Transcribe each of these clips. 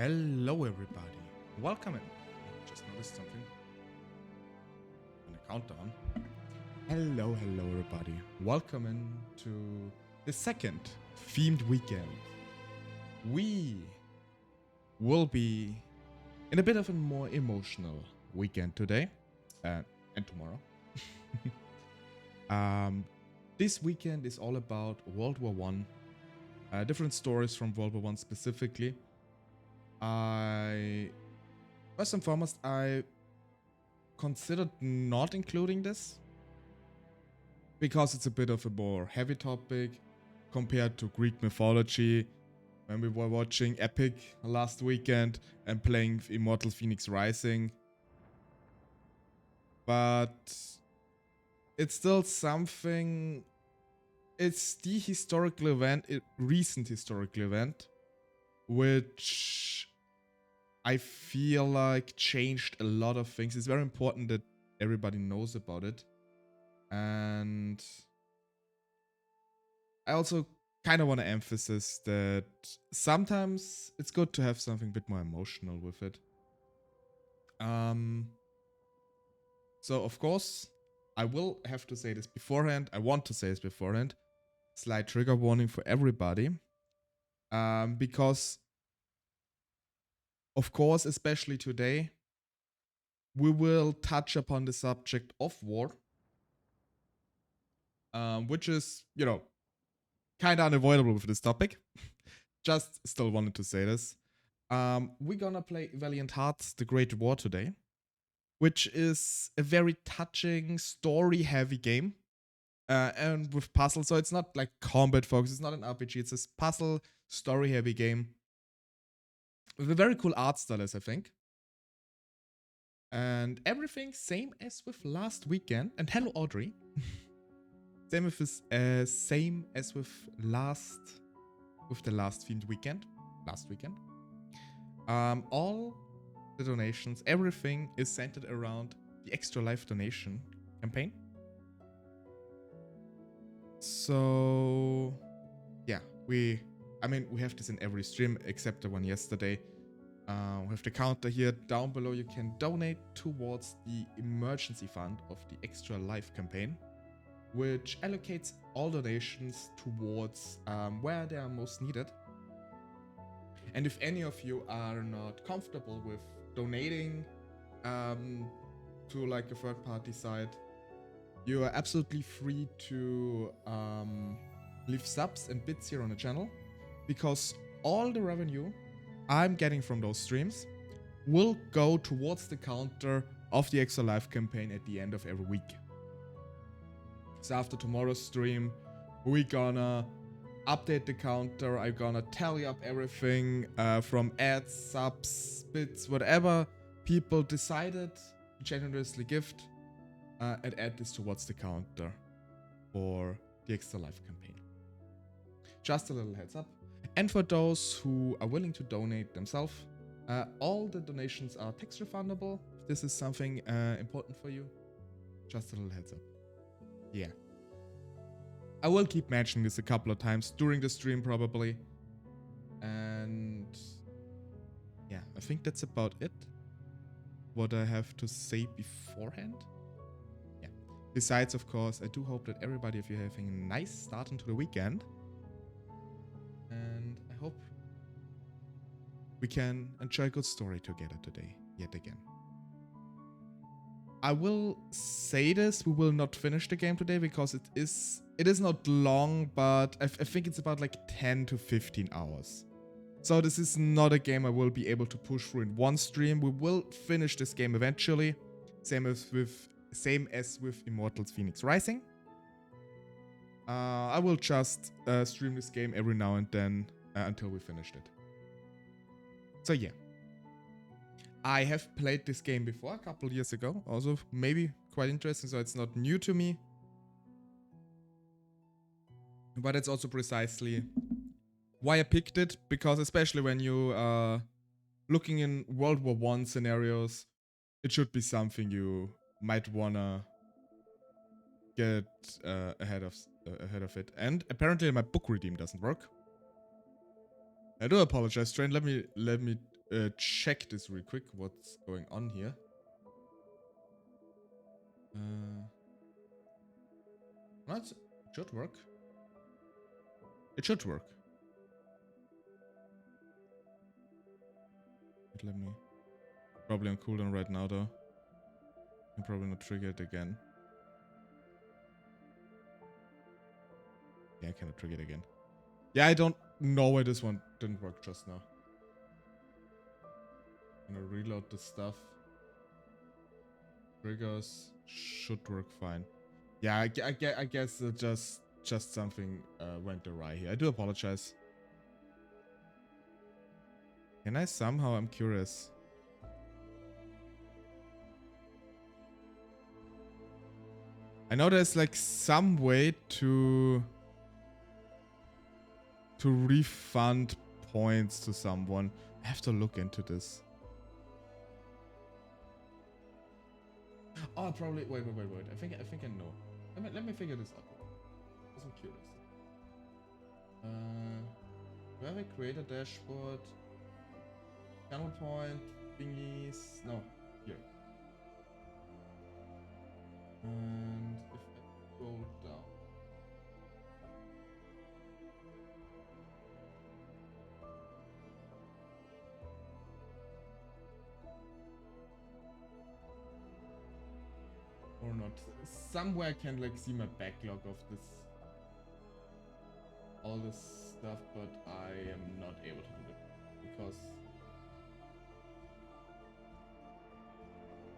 Hello, everybody. Welcome in. I just noticed something on the countdown. Hello, everybody. Welcome in to the second themed weekend. We will be in a bit of a more emotional weekend today and tomorrow. This weekend is all about World War One. Different stories from World War One specifically. First and foremost, I considered not including this because it's a bit of a more heavy topic compared to Greek mythology when we were watching Epic last weekend and playing Immortal Phoenix Rising. But it's still something. It's the historical event, recent historical event, which I feel like changed a lot of things. It's very important that everybody knows about it. And I also kind of want to emphasize that sometimes it's good to have something a bit more emotional with it. So of course, I will have to say this beforehand. I want to say this beforehand. Slight trigger warning for everybody. Because of course, especially today, we will touch upon the subject of war. Which is, kind of unavoidable with this topic. Just still wanted to say this. We're gonna play Valiant Hearts, The Great War today, which is a very touching, story-heavy game. And with puzzle, so it's not like combat focused, it's not an RPG, it's a puzzle, story-heavy game. With a very cool art style, as I think. And everything same as with last weekend. And hello, Audrey. Same as with the last themed weekend. Last weekend. All the donations, everything is centered around the Extra Life donation campaign. So yeah, we have this in every stream except the one yesterday. We have the counter here down below. You can donate towards the emergency fund of the Extra Life campaign, which allocates all donations towards where they are most needed. And if any of you are not comfortable with donating to like a third party site, you are absolutely free to leave subs and bits here on the channel, because all the revenue I'm getting from those streams will go towards the counter of the Extra Life campaign at the end of every week. So after tomorrow's stream, we're gonna update the counter. I'm gonna tally up everything from ads, subs, bits, whatever people decided to generously gift, and add this towards the counter for the Extra Life campaign. Just a little heads up. And for those who are willing to donate themselves, all the donations are tax refundable. If this is something important for you, just a little heads up. Yeah. I will keep mentioning this a couple of times during the stream probably. And yeah, I think that's about it. What I have to say beforehand. Yeah. Besides, of course, I do hope that everybody of you are having a nice start into the weekend. And I hope we can enjoy a good story together today, yet again. I will say this, we will not finish the game today because it is not long, but I think it's about like 10 to 15 hours. So this is not a game I will be able to push through in one stream. We will finish this game eventually, same as with Immortal Phoenix Rising. I will just stream this game every now and then until we finished it. So yeah. I have played this game before a couple years ago. Also maybe quite interesting, so it's not new to me. But it's also precisely why I picked it, because especially when you are looking in World War I scenarios, it should be something you might wanna get ahead of it. And apparently my book redeem doesn't work. I do apologize, Train. Let me check this real quick. What's going on here? It should work. It should work. Let me. Probably on cooldown right now though. I'm probably not trigger it again. Yeah, I cannot trigger it again. Yeah, I don't know why this one didn't work just now. I'm gonna reload the stuff. Triggers should work fine. Yeah, I guess just something went awry here. I do apologize. Can I somehow? I'm curious. I know there's like some way to refund points to someone. I have to look into this. Oh, probably. Wait. I think I know. Let me figure this out. I'm curious. Do I have a creator dashboard? Channel point thingies. No, here. And if I go down. Or not. Somewhere I can like see my backlog of this. All this stuff, but I am not able to do it. Because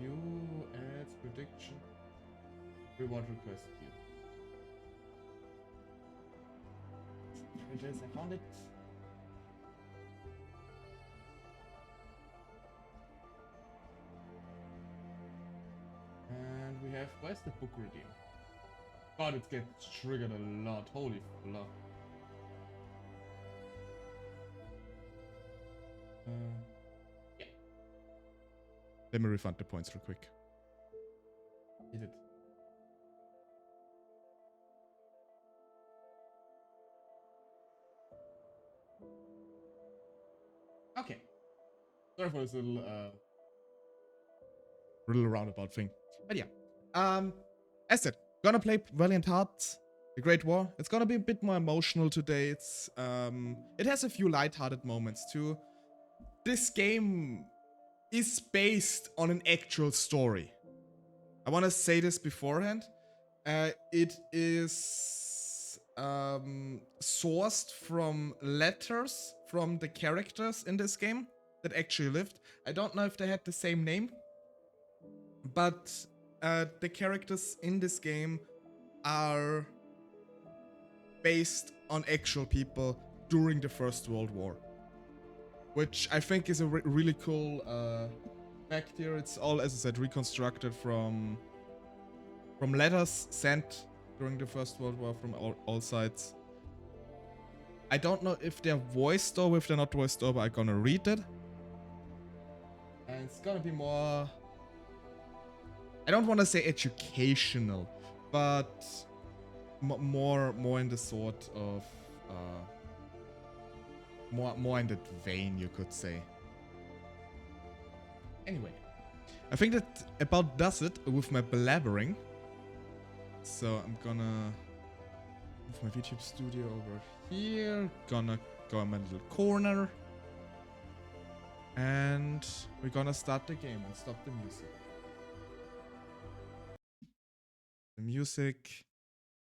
new ads prediction. Reward request queue. It is, I found it. And we have, where's the book redeem? God, it gets triggered a lot. Holy fuck. Yeah. Let me refund the points real quick. Is it? Okay. Sorry for this little roundabout thing. But yeah. As said, gonna play Valiant Hearts, The Great War. It's gonna be a bit more emotional today. It's it has a few lighthearted moments too. This game is based on an actual story. I wanna say this beforehand. It is sourced from letters from the characters in this game that actually lived. I don't know if they had the same name, but the characters in this game are based on actual people during the First World War, which I think is a really cool fact here. It's all, as I said, reconstructed from letters sent during the First World War from all sides. I don't know if they're voiced or if they're not voiced over. I'm gonna read it. And it's gonna be more, I don't want to say educational, but more in the sort of more in that vein, you could say. Anyway, I think that about does it with my blabbering. So I'm gonna move my YouTube studio over here. Gonna go in my little corner. And we're gonna start the game and stop the music. The music.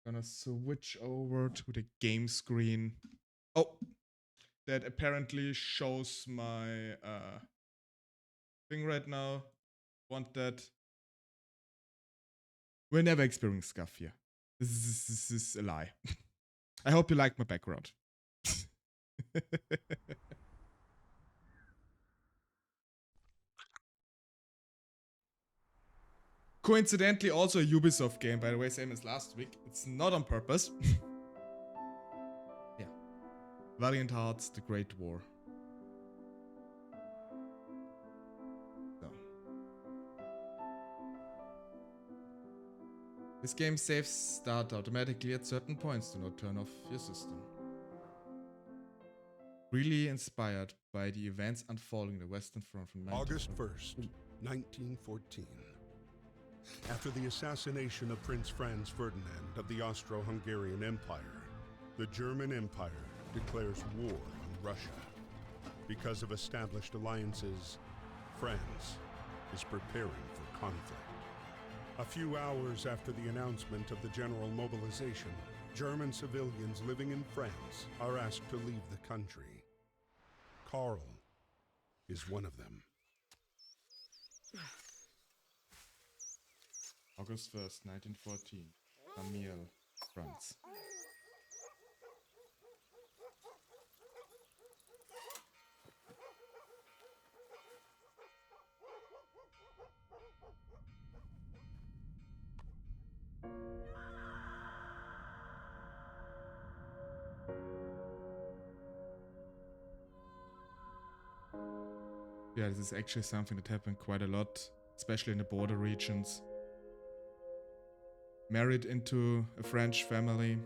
Gonna switch over to the game screen. Oh, that apparently shows my thing right now. Want that? We're never experiencing scuff here. This is a lie. I hope you like my background. Coincidentally, also a Ubisoft game, by the way, same as last week. It's not on purpose. Yeah. Valiant Hearts, The Great War. So. This game saves start automatically at certain points. Do not turn off your system. really inspired by the events unfolding the Western Front from August 1st, 1914. After the assassination of Prince Franz Ferdinand of the Austro-Hungarian Empire, the German Empire declares war on Russia. Because of established alliances, France is preparing for conflict. A few hours after the announcement of the general mobilization, German civilians living in France are asked to leave the country. Karl is one of them. August 1st, 1914. Amiens, France. Yeah, this is actually something that happened quite a lot, especially in the border regions. Married into a French family,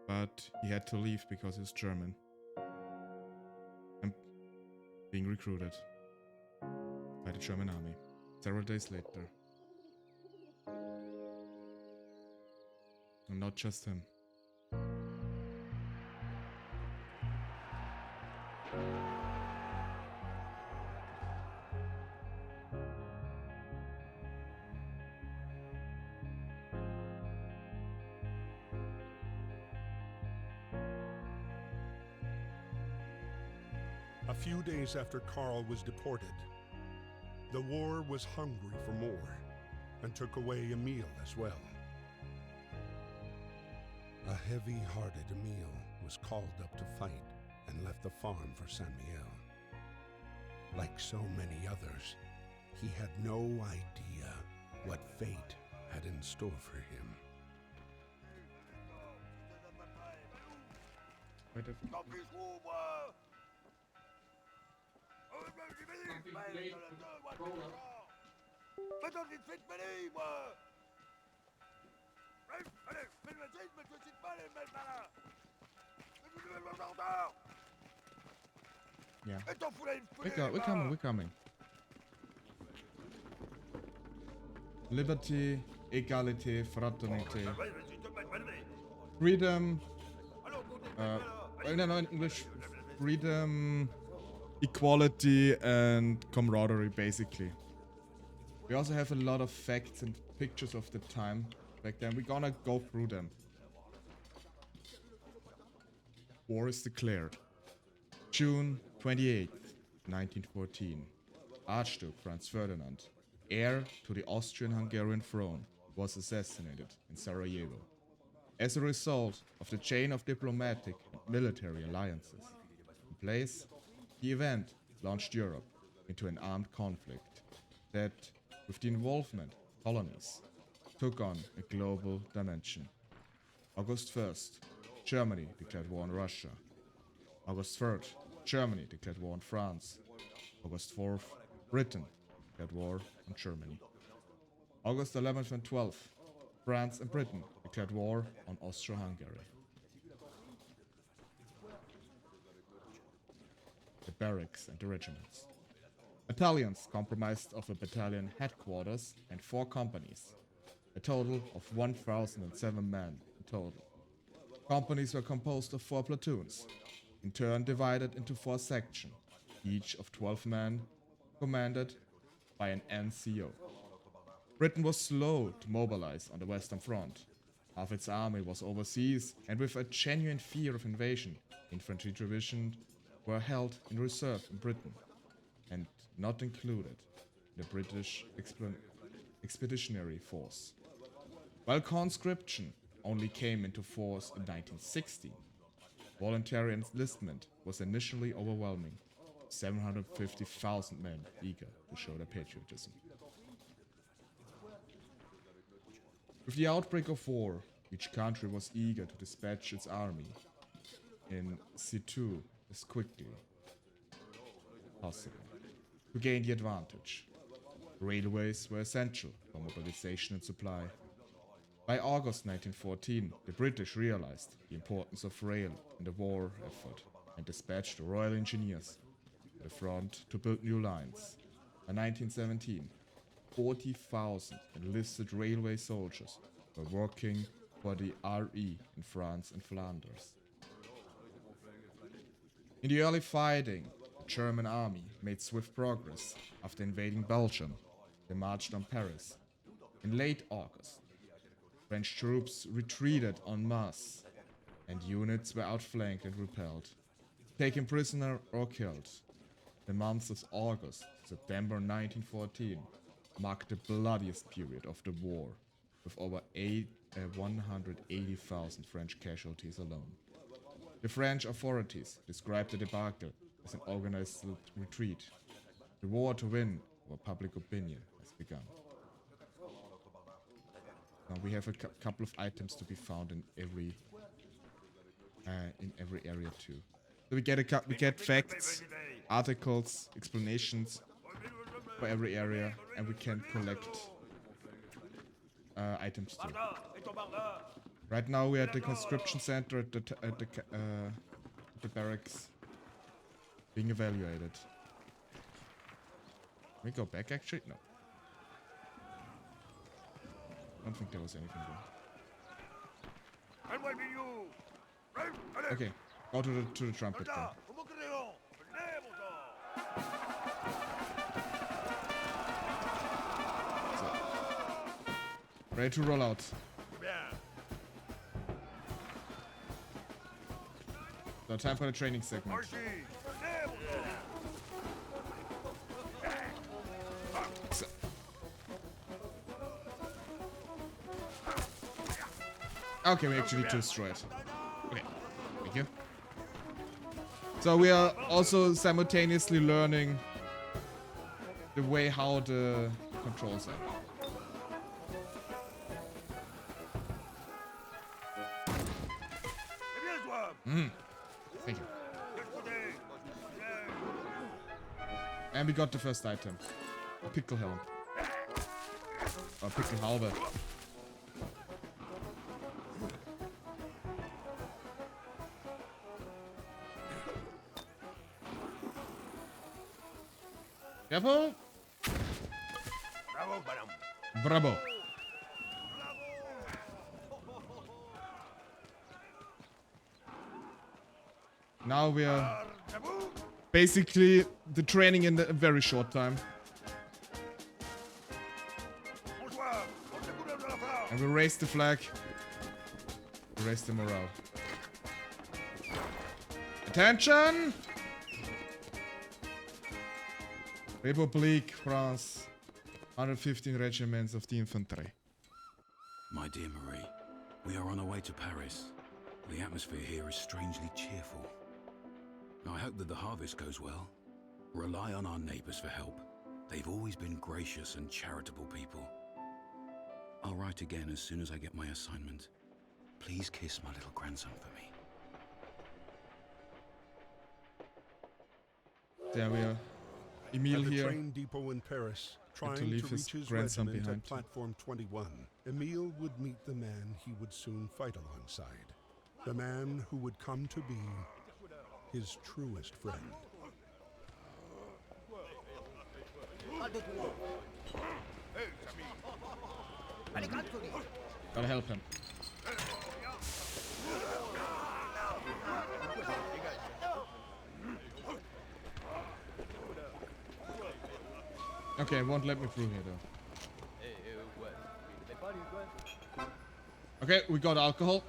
but he had to leave because he was German. And being recruited by the German army several days later. And not just him. A few days after Karl was deported, the war was hungry for more and took away Emil as well. A heavy-hearted Emil was called up to fight and left the farm for Saint-Mihiel. Like so many others, he had no idea what fate had in store for him. Yeah. We're coming. Liberty, égalité, fraternité. Freedom. No, in English. Freedom, equality, and camaraderie, basically. We also have a lot of facts and pictures of the time back then. We're gonna go through them. War is declared. June 28th, 1914. Archduke Franz Ferdinand, heir to the Austrian-Hungarian throne, was assassinated in Sarajevo. As a result of the chain of diplomatic and military alliances in place, the event launched Europe into an armed conflict that, with the involvement of colonies, took on a global dimension. August 1st, Germany declared war on Russia. August 3rd, Germany declared war on France. August 4th, Britain declared war on Germany. August 11th and 12th, France and Britain declared war on Austro-Hungary. The barracks and the regiments. Battalions comprised of a battalion headquarters and 4 companies, a total of 1,007 men in total. Companies were composed of 4 platoons, in turn divided into 4 sections, each of 12 men, commanded by an NCO. Britain was slow to mobilize on the Western Front. Half its army was overseas, and with a genuine fear of invasion, infantry divisions were held in reserve in Britain, and not included in the British Expeditionary Force. While conscription only came into force in 1916, voluntary enlistment was initially overwhelming, 750,000 men eager to show their patriotism. With the outbreak of war, each country was eager to dispatch its army in situ as quickly as possible to gain the advantage. Railways were essential for mobilization and supply. By August 1914, the British realized the importance of rail in the war effort and dispatched the Royal Engineers to the front to build new lines. By 1917, 40,000 enlisted railway soldiers were working for the RE in France and Flanders. In the early fighting, the German army made swift progress. After invading Belgium, they marched on Paris. In late August, French troops retreated en masse, and units were outflanked and repelled, taken prisoner or killed. The months of August, September 1914 marked the bloodiest period of the war, with over 180,000 French casualties alone. The French authorities described the debacle as an organized retreat. The war to win over public opinion has begun. Now we have a couple of items to be found in every area too. So we get facts, articles, explanations for every area, and we can collect items too. Right now we are at the conscription center at the barracks, being evaluated. Can we go back actually? No. I don't think there was anything there. Okay, go to the trumpet then. So, ready to roll out. So time for the training segment. So. Okay, we actually need to destroy it. Okay, thank you. So we are also simultaneously learning the way how the controls are. Thank you. And we got the first item. A pickle helm. Or pickle halbe. Careful! Bravo, madame. Bravo. Now we are basically the training in a very short time. And we raise the flag. We raise the morale. Attention! République France. 115 regiments of the infantry. My dear Marie, we are on our way to Paris. The atmosphere here is strangely cheerful. I hope that the harvest goes well. Rely on our neighbors for help. They've always been gracious and charitable people. I'll write again as soon as I get my assignment. Please kiss my little grandson for me. There we are. Emile at the here. train depot in Paris, trying to leave reach his his grandson regiment behind. at platform 21, Emile would meet the man he would soon fight alongside. The man who would come to be his truest friend. Gotta help him. Okay, it won't let me through here though. Okay, we got alcohol.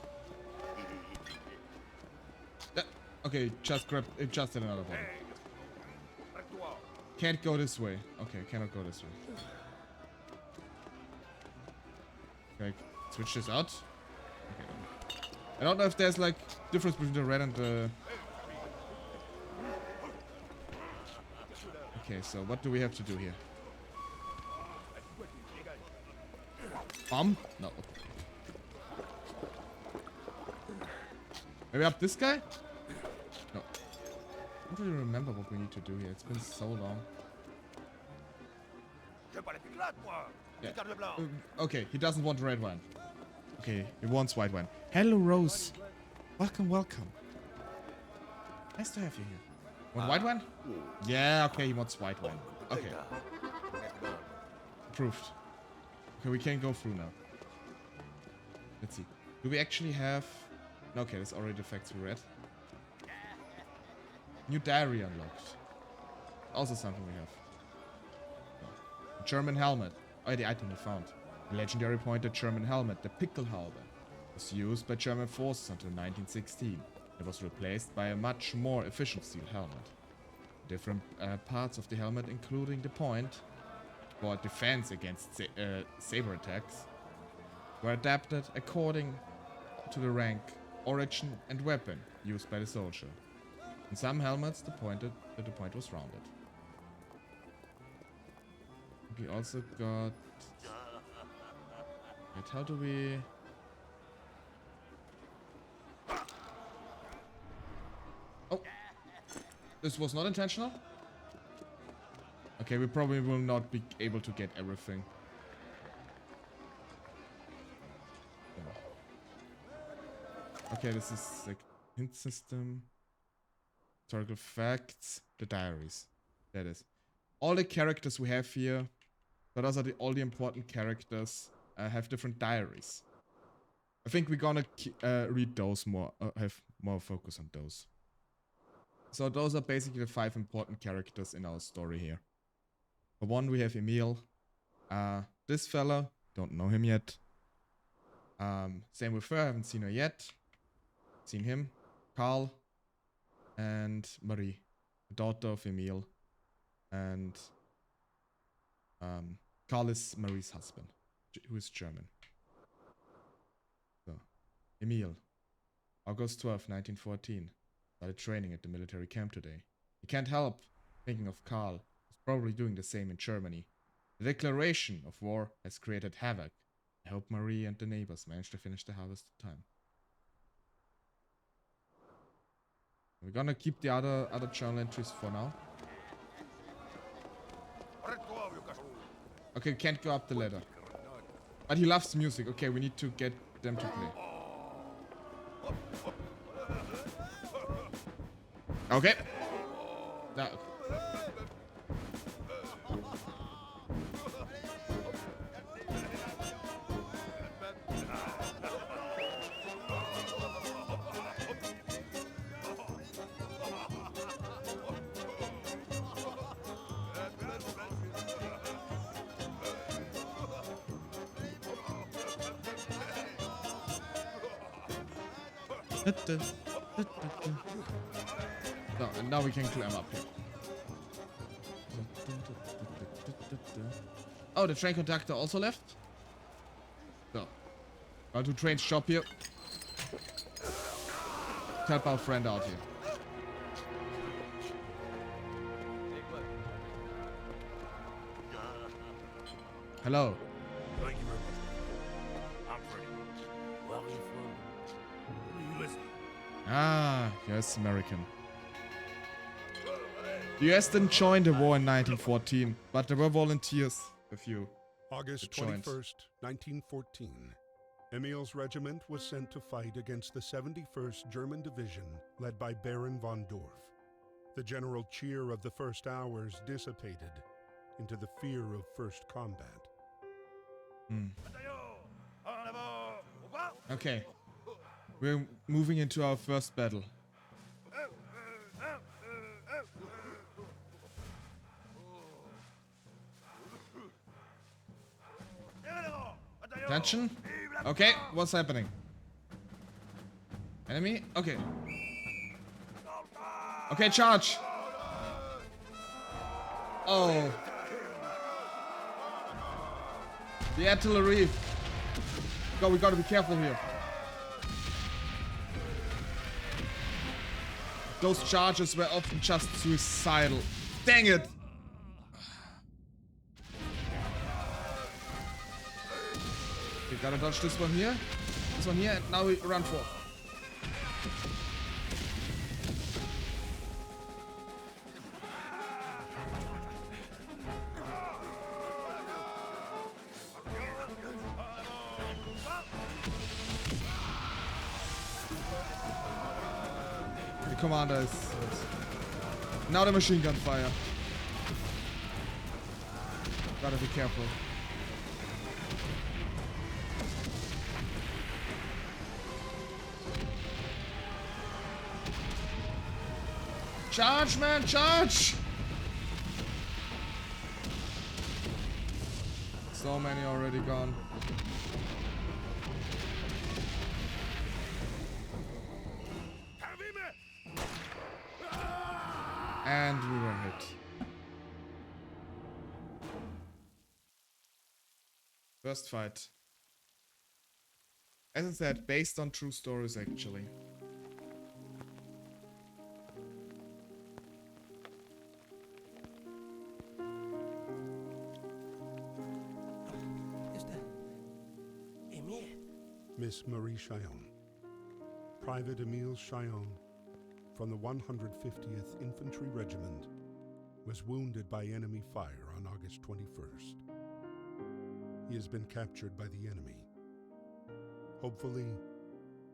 Okay, just grab it. Just in another one. Can't go this way. Okay, cannot go this way. Okay, switch this out. Okay. I don't know if there's like difference between the red and the. Okay, so what do we have to do here? Bomb? No. Maybe up this guy? No. I don't really remember what we need to do here. It's been so long. Yeah. Okay, he doesn't want red wine. Okay, he wants white wine. Hello, Rose. Welcome, welcome. Nice to have you here. Want white wine? Yeah, okay, he wants white wine. Okay. Approved. Okay, we can go through now. Let's see. Do we actually have... Okay, that's already the facts we read. New diary unlocked. Also something we have. A German helmet. Oh, the item we found. A legendary pointed German helmet, the Pickelhaube, was used by German forces until 1916. It was replaced by a much more efficient steel helmet. Different parts of the helmet, including the point for defense against saber attacks, were adapted according to the rank, origin, and weapon used by the soldier. In some helmets, the point was rounded. We also got... Wait, how do we... Oh! This was not intentional? Okay, we probably will not be able to get everything. Okay, this is like hint system. Historical facts. The diaries. That is. All the characters we have here, so those are all the important characters, have different diaries. I think we're gonna read those more, have more focus on those. So those are basically the 5 important characters in our story here. For one, we have Emil. This fella, don't know him yet. Same with her, haven't seen her yet. Seen him. Karl. And Marie, the daughter of Emil. And Karl is Marie's husband, who is German. So, Emil. August 12, 1914. Started training at the military camp today. He can't help thinking of Karl, who's probably doing the same in Germany. The declaration of war has created havoc. I hope Marie and the neighbors manage to finish the harvest in time. We're gonna keep the other journal entries for now. Okay, we can't go up the ladder. But he loves music. Okay, we need to get them to play. Okay. No. No, and now we can climb up here. Oh, the train conductor also left? So, go to train shop here. Help our friend out here. Hello. Thank you very much. I'm Freddy. Where are you from? Where are you listening? Ah, yes, American. The US didn't join the war in 1914, but there were volunteers, a few. August joined. 21st, 1914. Emil's regiment was sent to fight against the 71st German Division, led by Baron von Dorf. The general cheer of the first hours dissipated into the fear of first combat. Okay. We're moving into our first battle. Attention. Okay, what's happening? Enemy? Okay. Okay, charge. Oh. The artillery. Go, we gotta be careful here. Those charges were often just suicidal. Dang it! We gotta dodge this one here, and now we run for. commander is... Now the machine gun fire. Gotta be careful. Charge, man, charge! So many already gone. And we were hit. First fight. As I said, based on true stories actually. Miss Marie Chillon. Private Emile Chillon from the 150th Infantry Regiment was wounded by enemy fire on August 21st. He has been captured by the enemy. Hopefully,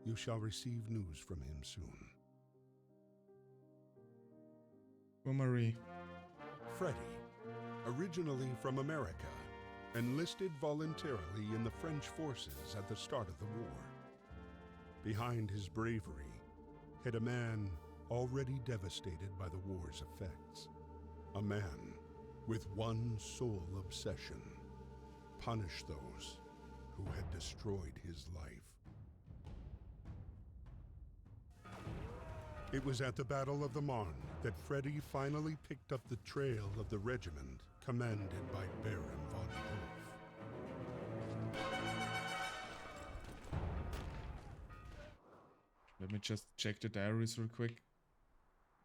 you shall receive news from him soon. For Marie. Freddy, originally from America, enlisted voluntarily in the French forces at the start of the war. Behind his bravery hid a man already devastated by the war's effects. A man with one sole obsession: punish those who had destroyed his life. It was at the Battle of the Marne that Freddy finally picked up the trail of the regiment commanded by Baron von Wolf. Let me just check the diaries real quick,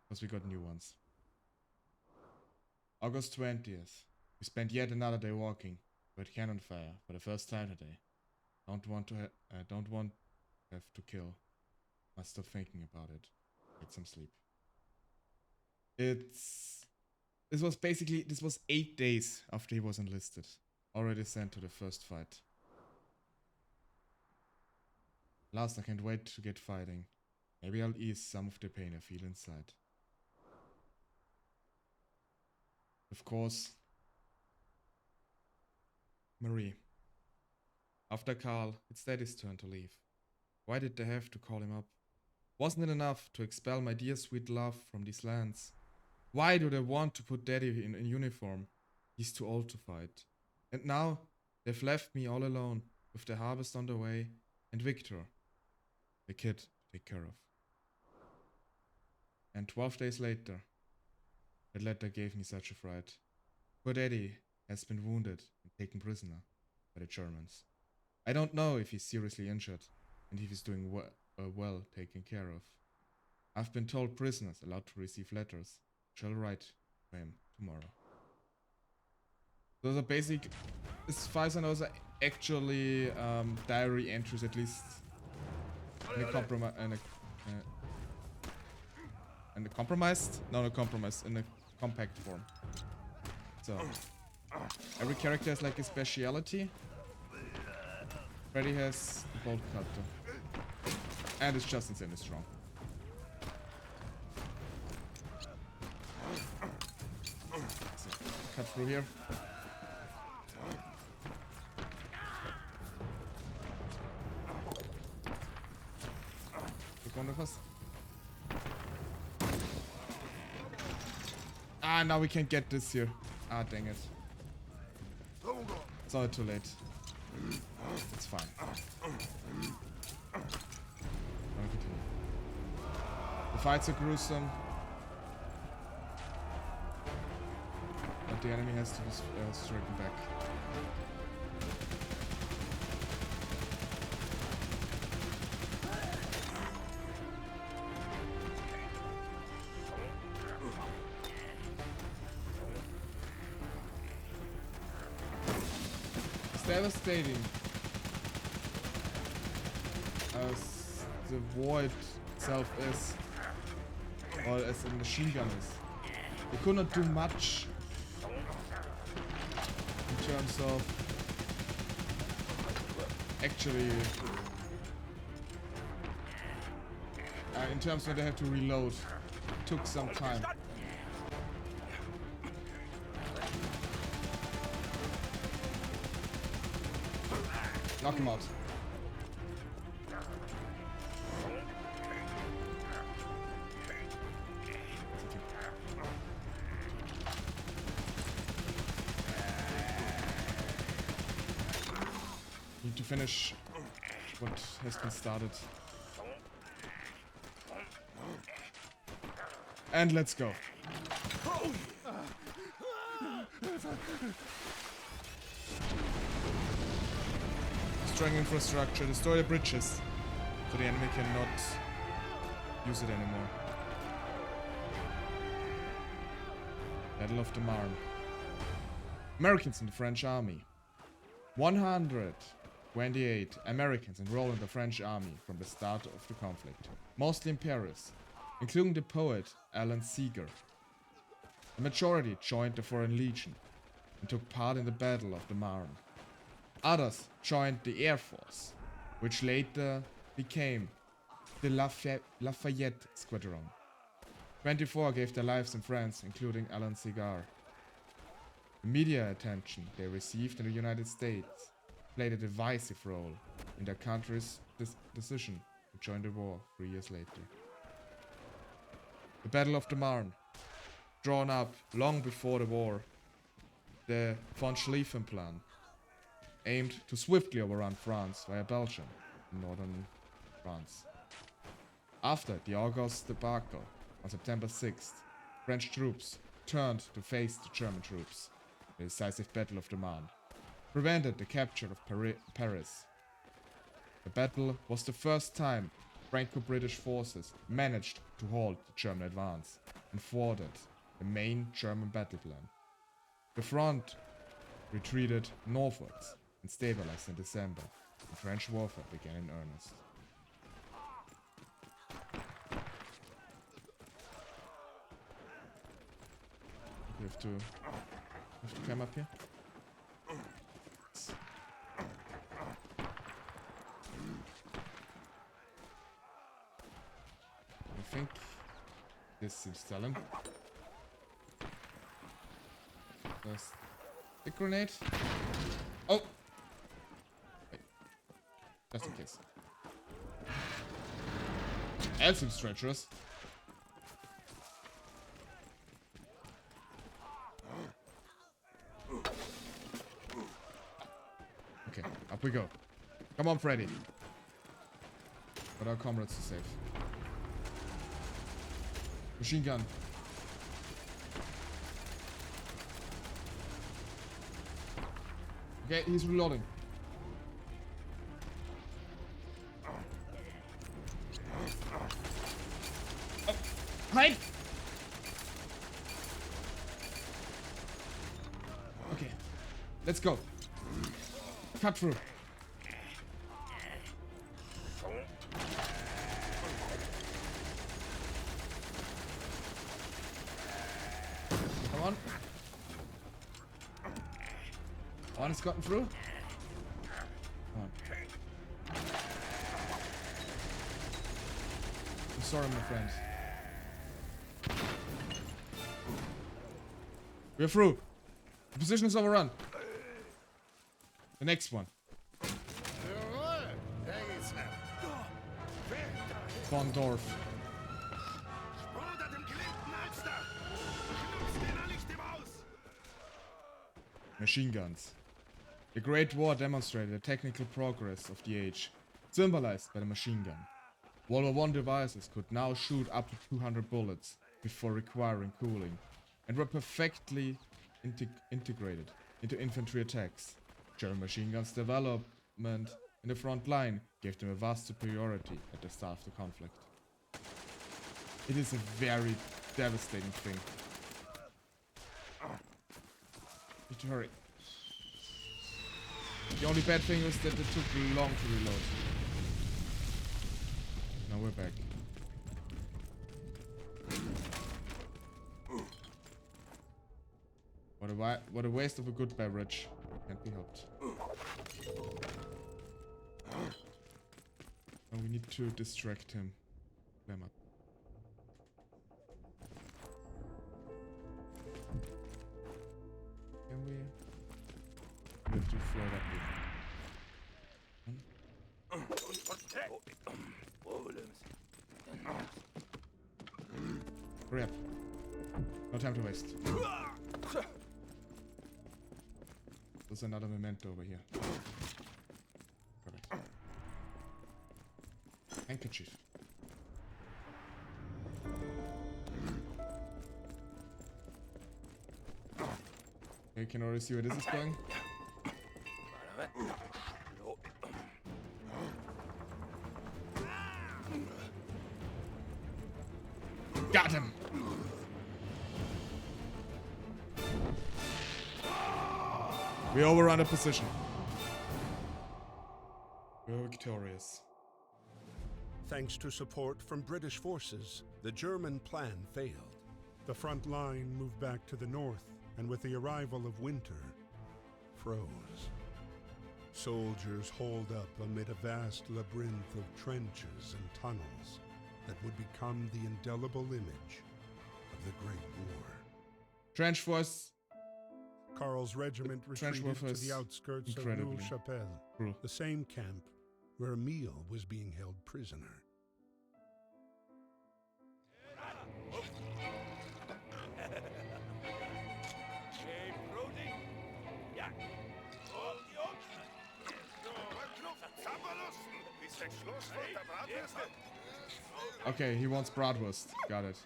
because we got new ones. August 20th. We spent yet another day walking. We had cannon fire for the first time today. Don't want to have to kill. Must stop thinking about it. Get some sleep. This was 8 days after he was enlisted. Already sent to the first fight. Last, I can't wait to get fighting. Maybe I'll ease some of the pain I feel inside. Of course, Marie. After Karl, it's Daddy's turn to leave. Why did they have to call him up? Wasn't it enough to expel my dear sweet love from these lands? Why do they want to put Daddy in uniform? He's too old to fight. And now, they've left me all alone, with the harvest on the way, and Victor, the kid, to take care of. And 12 days later, that letter gave me such a fright. Poor Daddy has been wounded and taken prisoner by the Germans. I don't know if he's seriously injured and if he's doing well taken care of. I've been told prisoners allowed to receive letters. Shall write to him tomorrow. Those are basic. As far as I know, those are actually diary entries, at least in a compromise. In a compromised? No, not compromised. In a compact form. So every character has like a speciality. Freddy has the bolt cutter, and it's just insanely strong. So, cut through here. Pick one of us. Ah, now we can't get this here. Ah, dang it. It's not too late. It's fine. The fights are gruesome. But the enemy has to be stricken back. It's devastating. As the void itself is, or as the machine gun is. They could not do much in terms of actually In terms of they have to reload. Took some time. Knock him out. Need to finish what has been started. And let's go. Destroying infrastructure, destroy the bridges, so the enemy cannot use it anymore. Battle of the Marne. Americans in the French army. 128 Americans enrolled in the French army from the start of the conflict, mostly in Paris, including the poet Alan Seeger. The majority joined the Foreign Legion and took part in the Battle of the Marne. Others joined the Air Force, which later became the Lafayette Squadron. 24 gave their lives in France, including Alan Seeger. The media attention they received in the United States played a divisive role in their country's decision to join the war 3 years later. The Battle of the Marne, drawn up long before the war, the von Schlieffen Plan, aimed to swiftly overrun France via Belgium in northern France. After the August debacle on September 6th, French troops turned to face the German troops. The decisive Battle of the Marne prevented the capture of Paris. The battle was the first time Franco-British forces managed to halt the German advance and thwarted the main German battle plan. The front retreated northwards and stabilized in December, and French warfare began in earnest. We have to come up here. I think this seems stellar. There's the grenade. Oh! Wait. Just in case. That seems treacherous. Okay, up we go. Come on, Freddy. But our comrades are safe. Machine gun. Okay, he's reloading. Oh, hide! Okay, let's go. Cut through. Come on. One has gotten through. Come on. I'm sorry, my friend. We're through. The position is overrun. The next one. Von Dorf. Machine guns. The Great War demonstrated the technical progress of the age, symbolized by the machine gun. World War I devices could now shoot up to 200 bullets before requiring cooling, and were perfectly integrated into infantry attacks. German machine guns' development in the front line gave them a vast superiority at the start of the conflict. It is a very devastating thing. Need to hurry. The only bad thing was that it took long to reload. Now we're back. What a waste of a good beverage. Can't be helped. And we need to distract him. Climb up. Can we? We have to float up here. Hurry up. No time to waste. There's another memento over here. Got it. Handkerchief. You can already see where this is going. Got him! We overrun the position. We're victorious. Thanks to support from British forces, the German plan failed. The front line moved back to the north, and with the arrival of winter, froze. Soldiers holed up amid a vast labyrinth of trenches and tunnels that would become the indelible image of the Great War. Trench force. Karl's regiment Trench retreated to warfare the outskirts of incredibly Neuve-Chapelle, cruel. the same camp where Emile was being held prisoner. Okay, he wants bratwurst. Got it.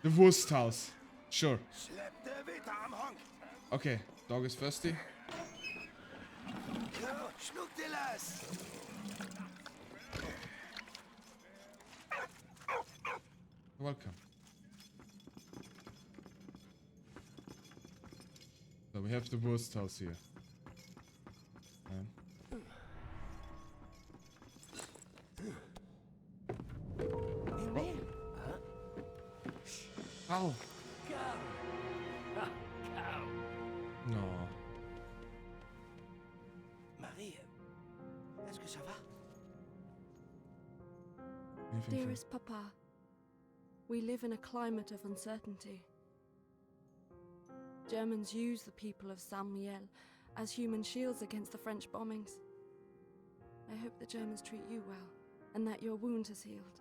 The Wursthaus. Sure. Okay, dog is thirsty. You're welcome. So we have the Wursthaus here. Ow! No. Marie, est-ce que ça va? Anything from- Dearest Papa, we live in a climate of uncertainty. Germans use the people of Saint-Mihiel as human shields against the French bombings. I hope the Germans treat you well, and that your wound has healed.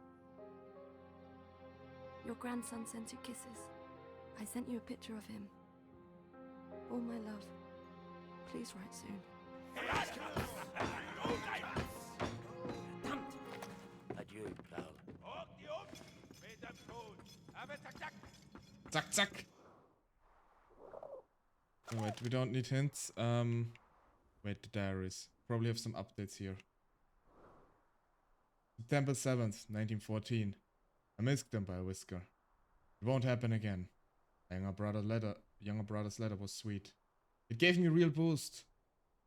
Your grandson sends you kisses. I sent you a picture of him. All my love. Please write soon. Adieu, Karl. Zack, zack! Oh, wait, we don't need hints. Wait, the diaries. Probably have some updates here. September 7th, 1914. I missed them by a whisker. It won't happen again. My younger brother's letter was sweet. It gave me a real boost.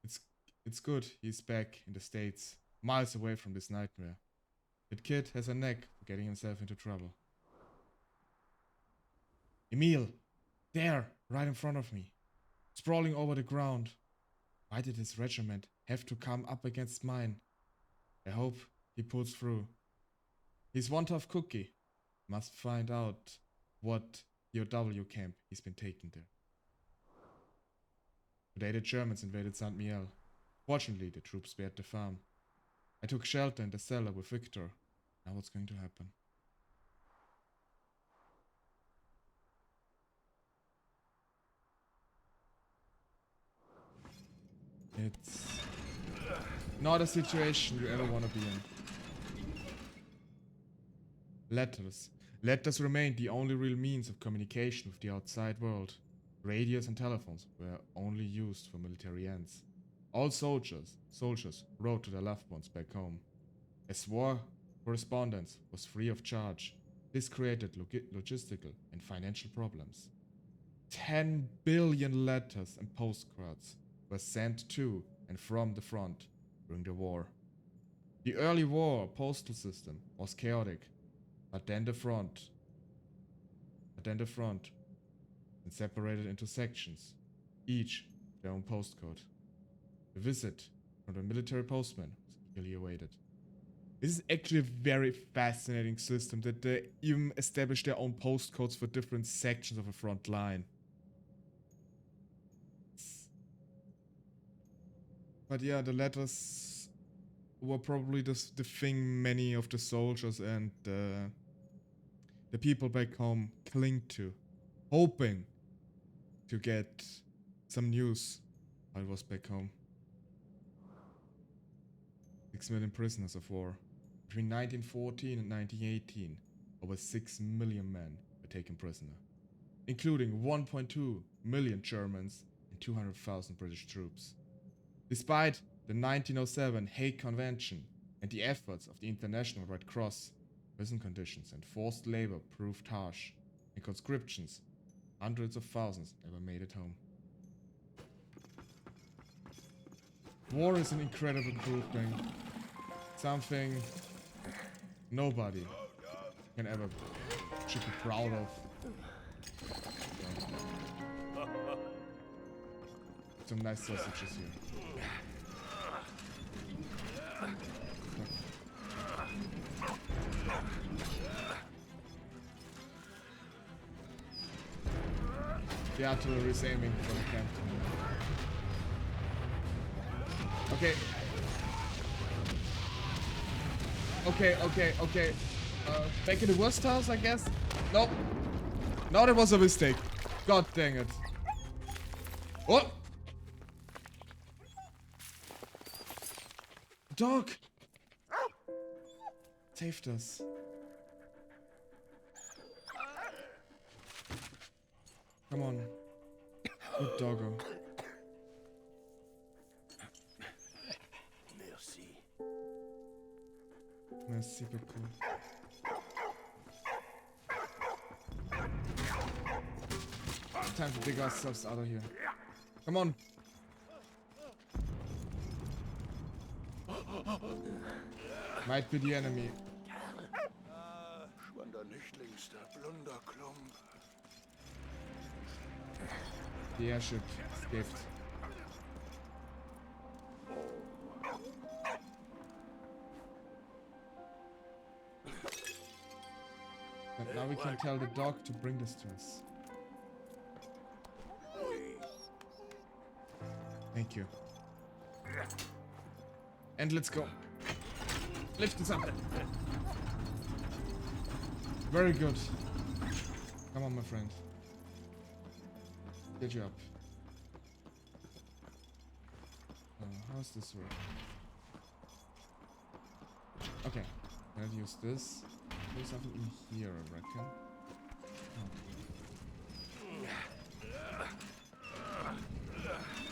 It's good he's back in the States, miles away from this nightmare. That kid has a knack for getting himself into trouble. Emile! There! Right in front of me. Sprawling over the ground. Why did his regiment have to come up against mine? I hope he pulls through. He's one tough cookie. Must find out what POW camp he's been taken there. Today the Germans invaded Saint-Mihiel. Fortunately, the troops spared the farm. I took shelter in the cellar with Victor. Now what's going to happen? It's not a situation you ever want to be in. Letters. Letters remained the only real means of communication with the outside world. Radios and telephones were only used for military ends. All soldiers wrote to their loved ones back home. As war correspondence was free of charge, this created logistical and financial problems. 10 billion letters and postcards were sent to and from the front during the war. The early war postal system was chaotic, but then the front and separated into sections, each their own postcode. The visit from the military postman was eagerly awaited. This is actually a very fascinating system that they even establish their own postcodes for different sections of a front line. But yeah, the letters were probably the thing many of the soldiers and the people back home cling to, hoping to get some news while I was back home. 6 million prisoners of war. Between 1914 and 1918, over 6 million men were taken prisoner, including 1.2 million Germans and 200,000 British troops. Despite the 1907 Hague Convention and the efforts of the International Red Cross, prison conditions and forced labor proved harsh, and conscriptions, hundreds of thousands never made it home. War is an incredible cool thing. Something nobody can ever should be proud of. Some nice sausages here. The artillery is aiming for the camp. Okay. Okay. Back in the worst house, I guess? Nope. No, that was a mistake. God dang it. What? Dog! Saved us. Come on. Good doggo. Merci. Merci beaucoup. Time to dig ourselves out of here. Come on. Might be the enemy. The airship escaped. And now we can tell the dog to bring this to us. Thank you. And let's go. Lift this up. Very good. Come on, my friend. Get you up. How's this work? Okay. I'll use this. There's something in here, I reckon.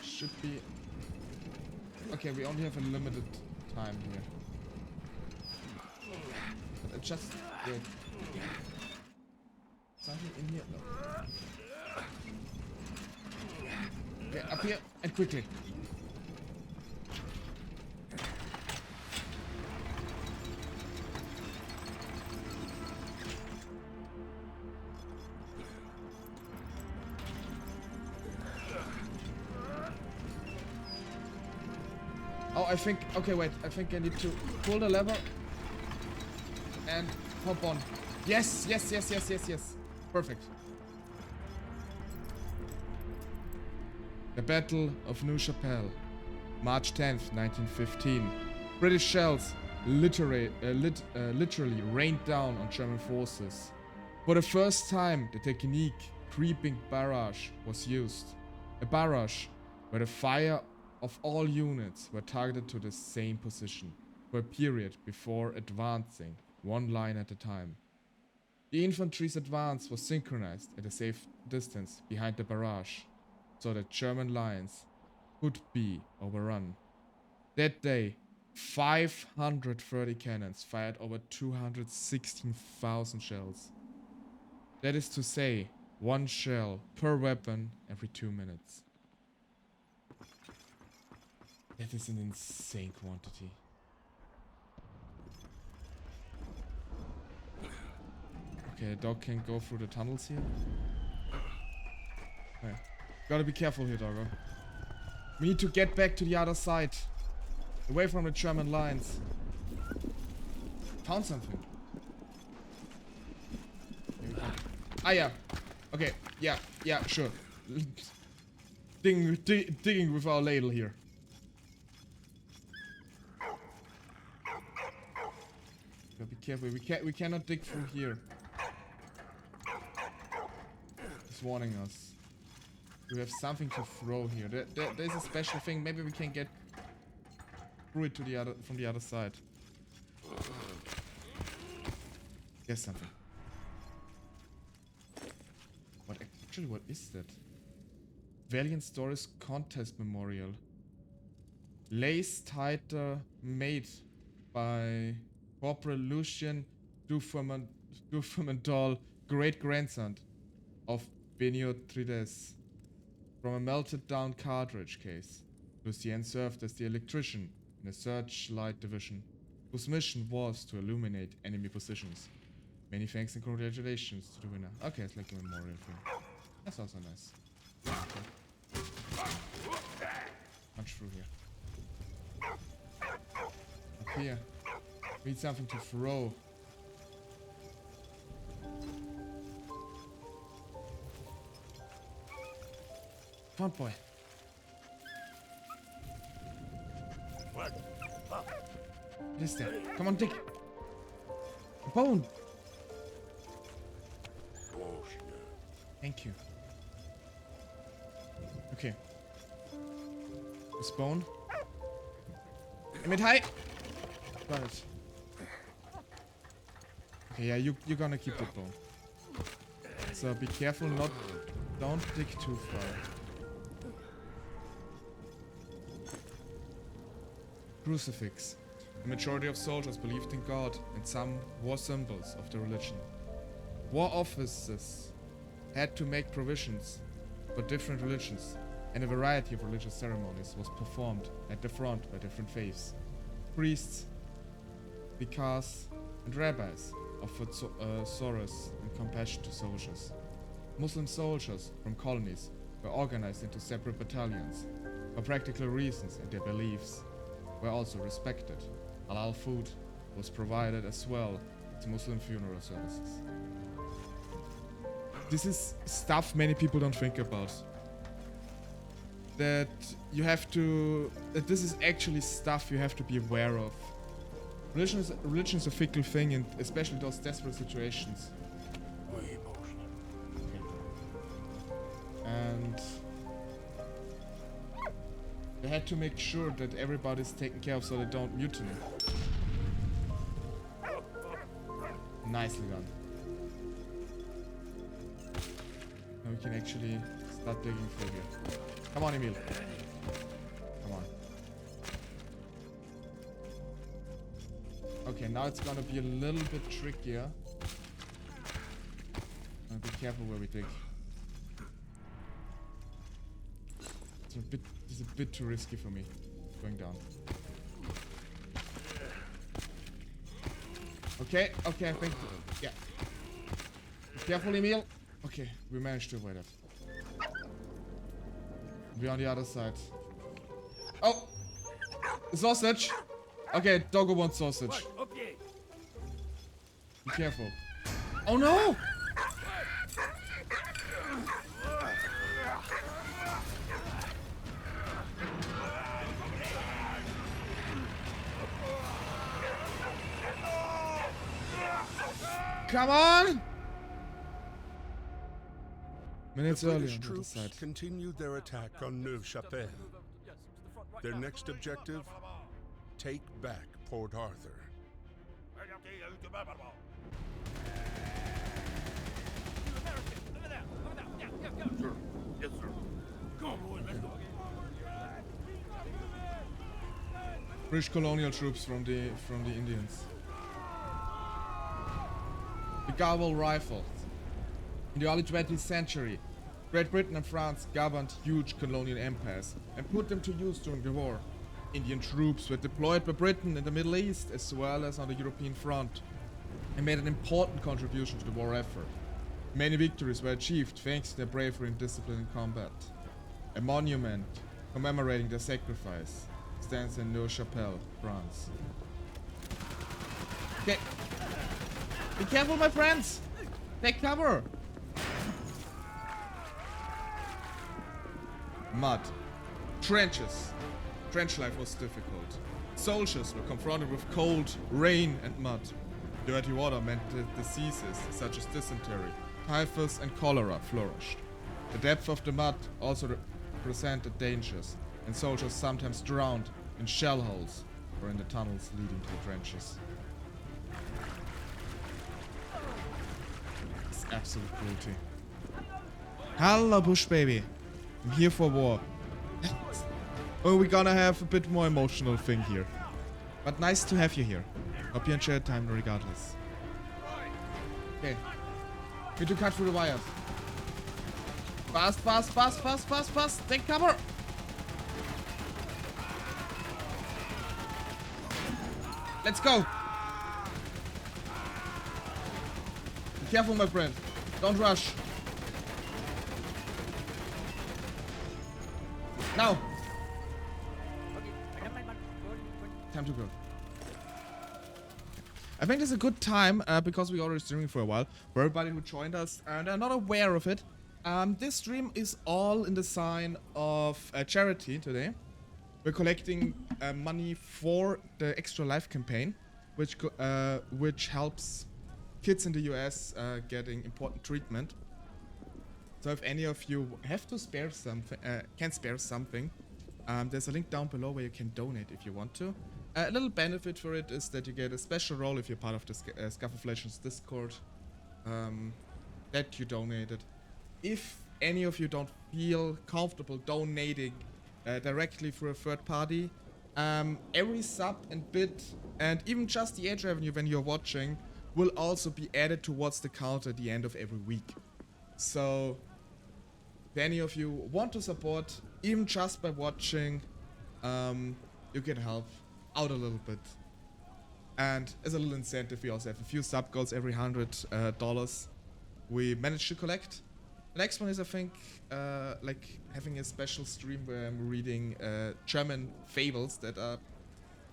Should be... Okay, we only have a limited time here. But just did. Something in here? No. Okay, up here and quickly. Oh, I think... Okay, wait. I think I need to pull the lever and hop on. Yes. Perfect. The Battle of Neuve Chapelle, March 10th, 1915. British shells literally rained down on German forces. For the first time, the technique creeping barrage was used. A barrage where the fire of all units were targeted to the same position for a period before advancing, one line at a time. The infantry's advance was synchronized at a safe distance behind the barrage, so that German lines could be overrun. That day, 530 cannons fired over 216,000 shells. That is to say, one shell per weapon every 2 minutes. That is an insane quantity. Okay, a dog can go through the tunnels here. Okay. Gotta be careful here, doggo. We need to get back to the other side. Away from the German lines. found something. Ah, yeah. Okay, yeah, sure. Digging with our ladle here. But be careful, we cannot dig through here. It's warning us. We have something to throw here. There's a special thing. Maybe we can get through it to the from the other side. Yes, something. What is that? Valiant Stories Contest Memorial. Lace tighter made by Corporal Lucien Dufermental, great-grandson of Benio Trides. From a melted down cartridge case. Lucien served as the electrician in a searchlight division, whose mission was to illuminate enemy positions. Many thanks and congratulations to the winner. Okay, it's like a memorial thing. That's also nice. Okay. Punch through here. Up here. We need something to throw. Come on, boy. What is that? Come on, dig. A bone. Thank you. Okay. This bone. Mit high. Got it. Okay, yeah, you're gonna keep the bone. So be careful, don't dig too far. Crucifix. The majority of soldiers believed in God, and some wore symbols of the religion. War officers had to make provisions for different religions, and a variety of religious ceremonies was performed at the front by different faiths. Priests, vicars, and rabbis offered solace and compassion to soldiers. Muslim soldiers from colonies were organized into separate battalions for practical reasons, and their beliefs were also respected. Halal food was provided as well at Muslim funeral services. This is stuff many people don't think about. That this is actually stuff you have to be aware of. Religion is a fickle thing, and especially those desperate situations. Okay. And they had to make sure that everybody's taken care of so they don't mutiny. Nicely done. Now we can actually start digging through here. Come on, Emil. Come on. Okay, now it's gonna be a little bit trickier. Be careful where we dig. It's a bit too risky for me. Going down. Okay, I think, yeah. Be careful, Emil. Okay, we managed to avoid it. We're on the other side. Oh! Sausage! Okay, doggo wants sausage. Be careful. Oh no! Come on! Minutes The earlier British on the other troops side. continued their attack on Neuve-Chapelle. Their next objective, take back Port Arthur. Yes, sir. Come on, boys, let's go. British colonial troops from the Indians. The Garwell Rifles. In the early 20th century, Great Britain and France governed huge colonial empires and put them to use during the war. Indian troops were deployed by Britain in the Middle East as well as on the European front and made an important contribution to the war effort. Many victories were achieved thanks to their bravery and discipline in combat. A monument commemorating their sacrifice stands in Neuve-Chapelle, France. Okay. Be careful, my friends. Take cover. Mud. Trenches. Trench life was difficult. Soldiers were confronted with cold, rain, and mud. Dirty water meant that diseases such as dysentery, typhus, and cholera flourished. The depth of the mud also presented dangers, and soldiers sometimes drowned in shell holes or in the tunnels leading to the trenches. It's absolute cruelty. Hello, Bush baby. I'm here for war. Oh, we're gonna have a bit more emotional thing here. But nice to have you here. Hope you enjoy time regardless. Okay. Need to cut through the wires. Fast, fast, fast, fast, fast, fast. Take cover. Let's go. Be careful, my friend. Don't rush. Now. Time to go. I think it's a good time, because we already streaming for a while, for everybody who joined us and are not aware of it. This stream is all in the sign of charity today. We're collecting money for the Extra Life campaign, which helps kids in the US getting important treatment. So if any of you have to spare something, can spare something, there's a link down below where you can donate if you want to. A little benefit for it is that you get a special role if you're part of the Scuff of Legends Discord that you donated. If any of you don't feel comfortable donating directly through a third party, every sub and bit and even just the ad revenue when you're watching will also be added towards the count at the end of every week. So if any of you want to support, even just by watching, you can help out a little bit. And as a little incentive, we also have a few sub goals every $100 we managed to collect. The next one is, I think, like having a special stream where I'm reading German fables that are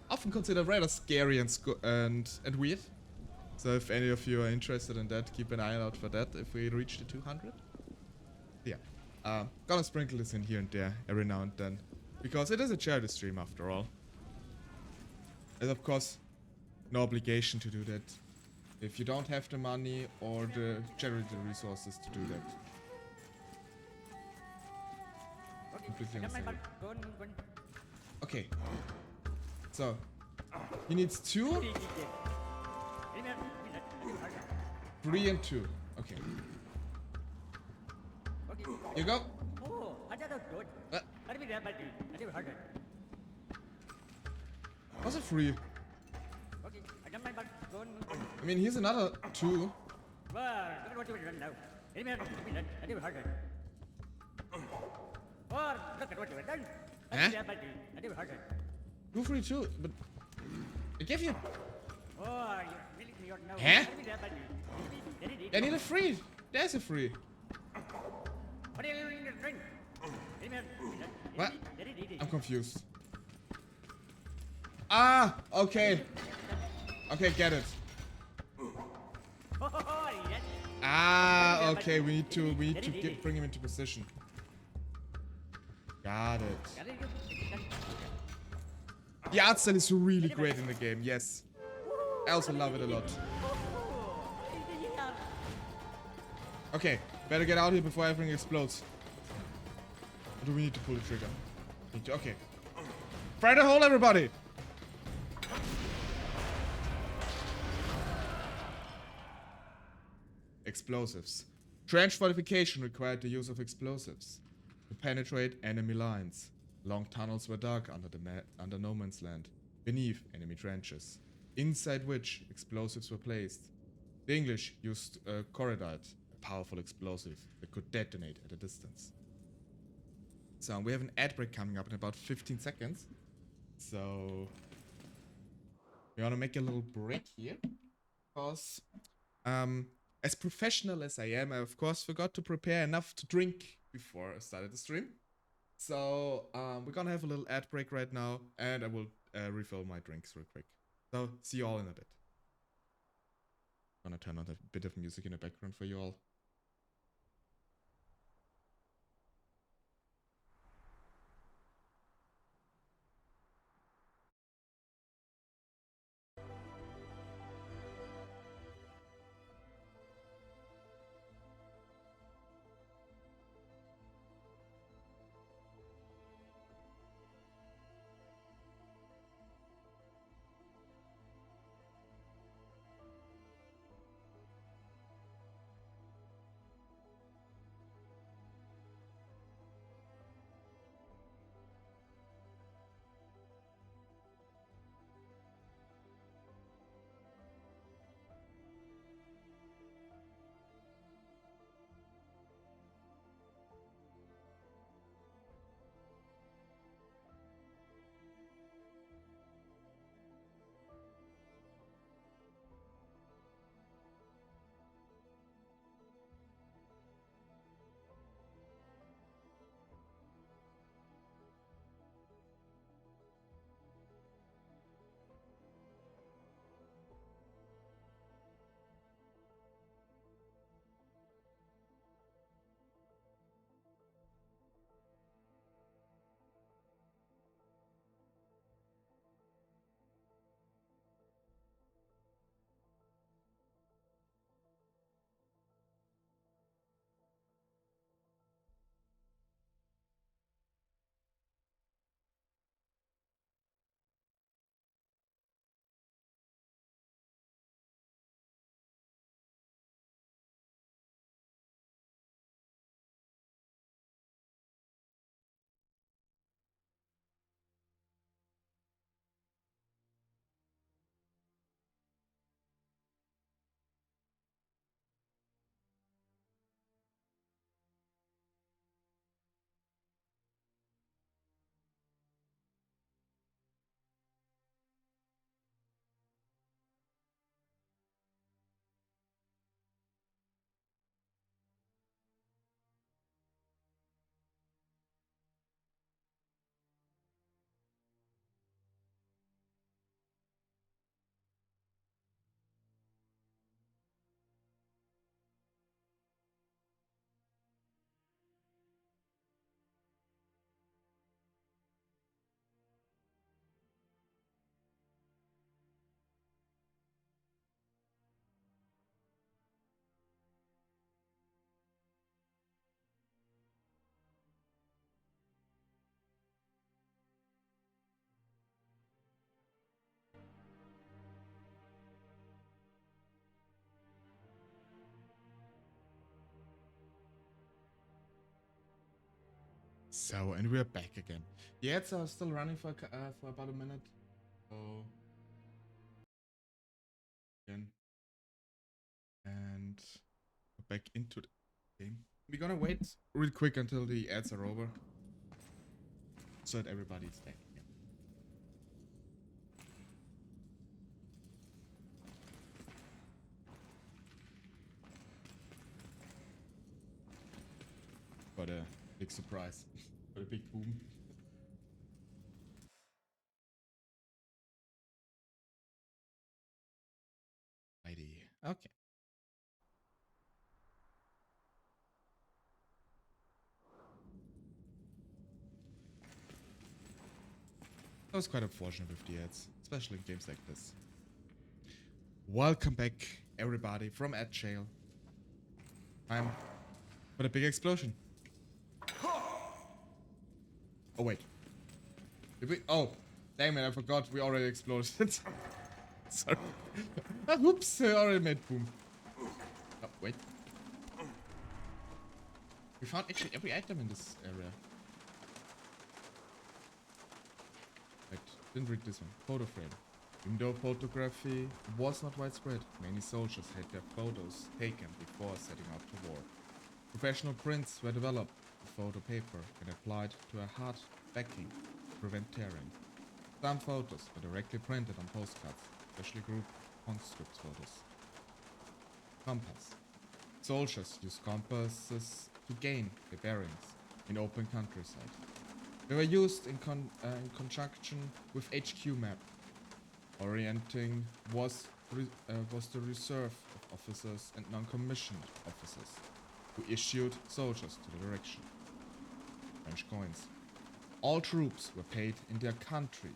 often considered rather scary and weird. So if any of you are interested in that, keep an eye out for that if we reach the 200. Yeah, gonna sprinkle this in here and there every now and then, because it is a charity stream after all. There's of course no obligation to do that if you don't have the money or the charity resources to do that. Completely understandable. Okay. So he needs 2, 3 and 2. Okay. You go. Was it 3? I mean, here's another 2. Huh? 2, 3, 2, but I gave you. Huh? I need a 3. There's a 3. What? I'm confused. Ah, okay. Okay, get it. Ah, okay. We need to bring him into position. Got it. The art style is really great in the game. Yes, I also love it a lot. Okay, better get out here before everything explodes. Or do we need to pull the trigger? Okay. Fire the hole, everybody! Explosives. Trench fortification required the use of explosives to penetrate enemy lines. Long tunnels were dug under no man's land, beneath enemy trenches, inside which explosives were placed. The English used corridite, a powerful explosive that could detonate at a distance. So we have an ad break coming up in about 15 seconds. So we want to make a little break here, because as professional as I am, I of course forgot to prepare enough to drink before I started the stream. So we're gonna have a little ad break right now, and I will refill my drinks real quick. So see you all in a bit. Gonna turn on a bit of music in the background for you all. So, and we're back again. The ads are still running for about a minute. So, again, and we're back into the game. We're gonna wait real quick until the ads are over, so that everybody's back again. What a big surprise! What a big boom! ID. Okay. That was quite unfortunate with the ads, especially in games like this. Welcome back, everybody, from ad jail. Time for the big explosion. Oh wait. Did we? Oh, damn it! I forgot we already exploded. Sorry. Oops! I already made boom. Oh wait. We found actually every item in this area. Wait, didn't read this one. Photo frame. Even though photography was not widespread, many soldiers had their photos taken before setting out to war. Professional prints were developed with photo paper and applied to a hard backing to prevent tearing. Some photos were directly printed on postcards, especially group conscript photos. Compass. Soldiers used compasses to gain their bearings in open countryside. They were used in conjunction with HQ map. Orienting was the reserve of officers and non-commissioned officers, who issued soldiers to the direction. French coins. All troops were paid in their country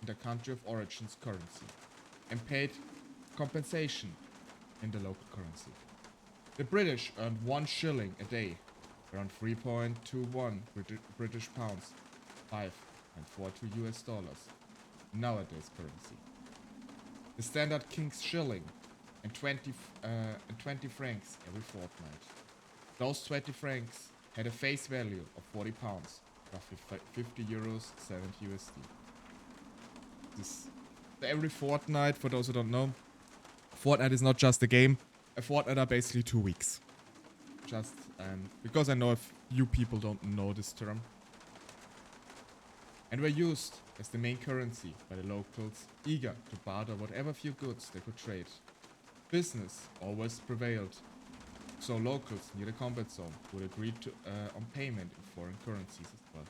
of origin's currency, and paid compensation in the local currency. The British earned 1 shilling a day, around 3.21 British pounds, 5.42 US dollars, nowadays currency. The standard King's shilling and 20 francs every fortnight. Those 20 francs had a face value of 40 pounds, roughly 50 euros, 70 USD. This every fortnight, for those who don't know, a fortnight is not just a game. A fortnight are basically 2 weeks. Just because I know if you people don't know this term. And were used as the main currency by the locals, eager to barter whatever few goods they could trade. Business always prevailed, so locals near the combat zone would agree to on payment in foreign currencies as well.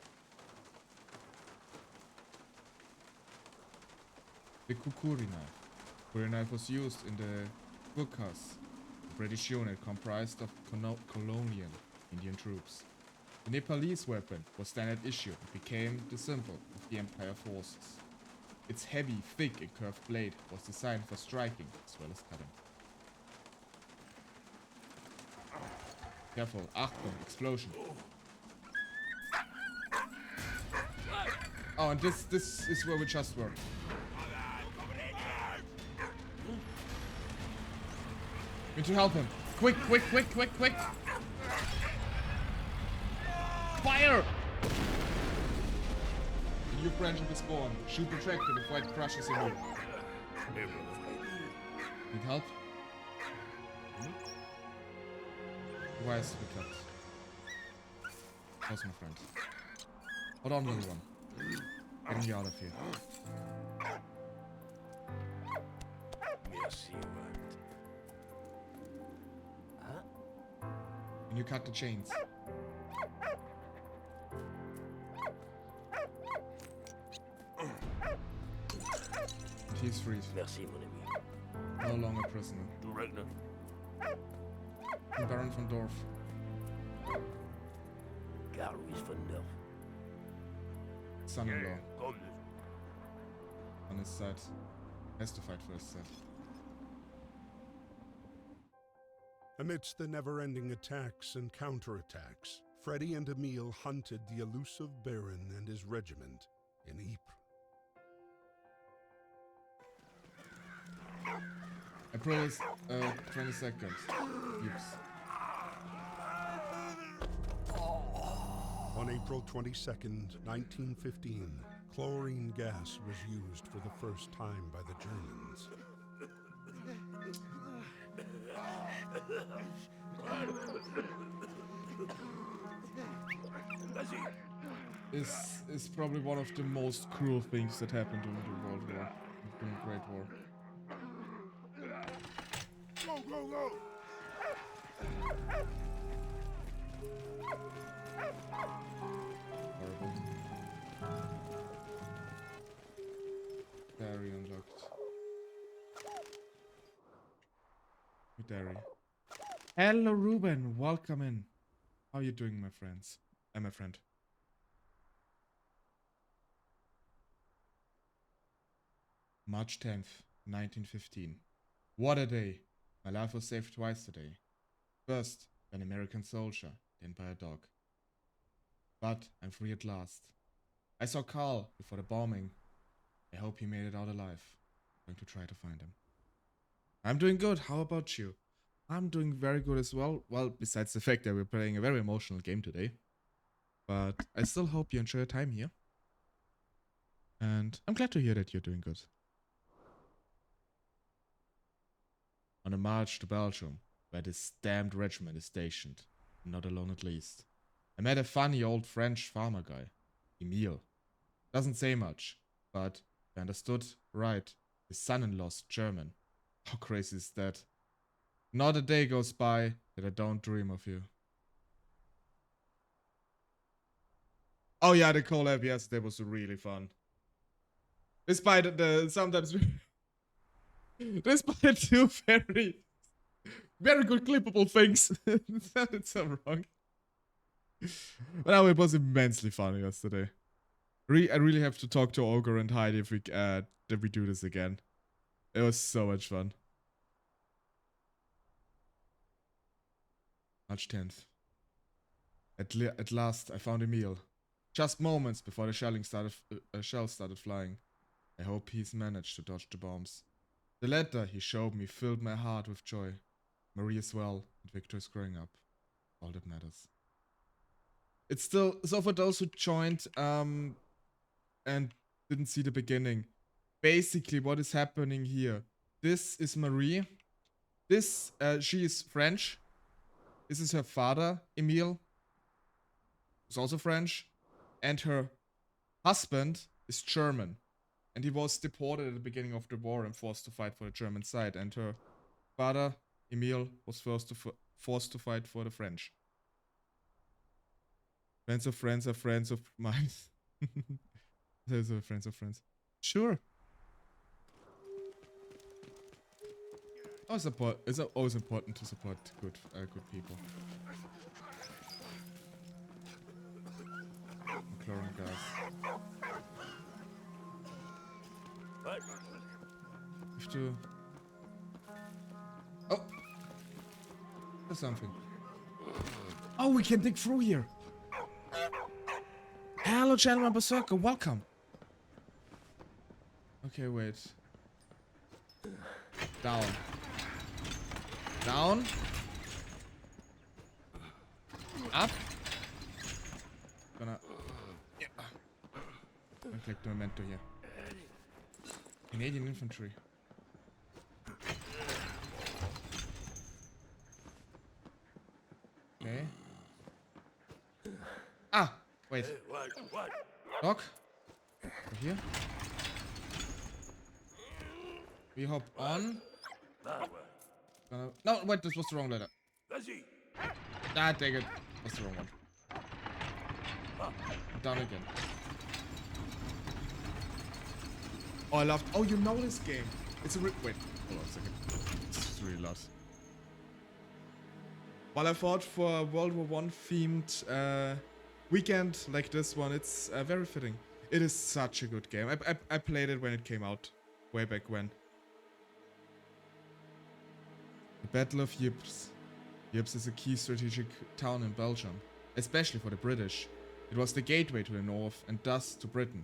The kukuri knife. Kukuri knife was used in the Gurkhas, a British unit comprised of colonial Indian troops. The Nepalese weapon was standard issue and became the symbol of the Empire forces. Its heavy, thick and curved blade was designed for striking as well as cutting. Careful, Achtung, explosion. Oh, and this is where we just were. We need to help him. Quick, quick, quick, quick, quick! Fire! A new branch will be spawned. Shoot the tractor before it crushes in you. Need help? Why is it cut? How's my friend? Hold on, little one. Getting you out of here. And you cut the chains. And he's free. Merci, mon ami. No longer prisoner. Du Ragnar. Baron von Dorf. Carl Louis von Dorf. Son-in-law. Comme On his side. Has to fight for his side. Amidst the never-ending attacks and counterattacks, Freddy and Emil hunted the elusive Baron and his regiment in Ypres. April is 22nd. Oops. On April 22nd, 1915, chlorine gas was used for the first time by the Germans. Is probably one of the most cruel things that happened during the World War, during the Great War. Go, go, go! Horrible. Dairy unlocked. Dairy. Hello, Ruben. Welcome in. How are you doing, my friends? My friend. March 10th, 1915. What a day. My life was saved twice today. First, by an American soldier, then by a dog. But I'm free at last. I saw Carl before the bombing. I hope he made it out alive. I'm going to try to find him. I'm doing good. How about you? I'm doing very good as well. Well, besides the fact that we're playing a very emotional game today. But I still hope you enjoy your time here. And I'm glad to hear that you're doing good. On a march to Belgium, where this damned regiment is stationed, not alone at least. I met a funny old French farmer guy, Emile. Doesn't say much, but I understood right, his son-in-law's German. How crazy is that? Not a day goes by that I don't dream of you. Oh yeah, the collab yesterday was really fun. Despite the sometimes despite two very very good clippable things. It sounded so wrong. But no, it was immensely fun yesterday. I really have to talk to Ogre and Heidi if we do this again. It was so much fun. March 10th. At last, I found Emil. Just moments before the shells started flying. I hope he's managed to dodge the bombs. The letter he showed me filled my heart with joy. Marie is well, and Victor is growing up. All that matters. It's still, so for those who joined and didn't see the beginning, basically what is happening here. This is Marie. She is French. This is her father, Emile, who's also French. And her husband is German. And he was deported at the beginning of the war and forced to fight for the German side. And her father, Emile, was forced to fight for the French. Friends of friends are friends of mine. Those are friends of friends. Sure. It's always important to support good people. Chlorine gas. What? Have to. Oh, there's something. Oh, we can dig through here. Hello, gentlemen, Berserker, welcome. Okay, wait. Down. Down. Up. Gonna. Yeah. Gonna click the memento here. Canadian infantry. Okay. Ah! Wait. What? Doc? Over here. We hop on. No, wait, this was the wrong letter. Ah, take it. That's the wrong one. Down again. Oh, I love. Oh, you know this game. It's a. Wait, hold on a second. It's really loud. While I thought for a World War I themed weekend like this one, it's very fitting. It is such a good game. I played it when it came out, way back when. The Battle of Ypres. Ypres is a key strategic town in Belgium, especially for the British. It was the gateway to the north and thus to Britain.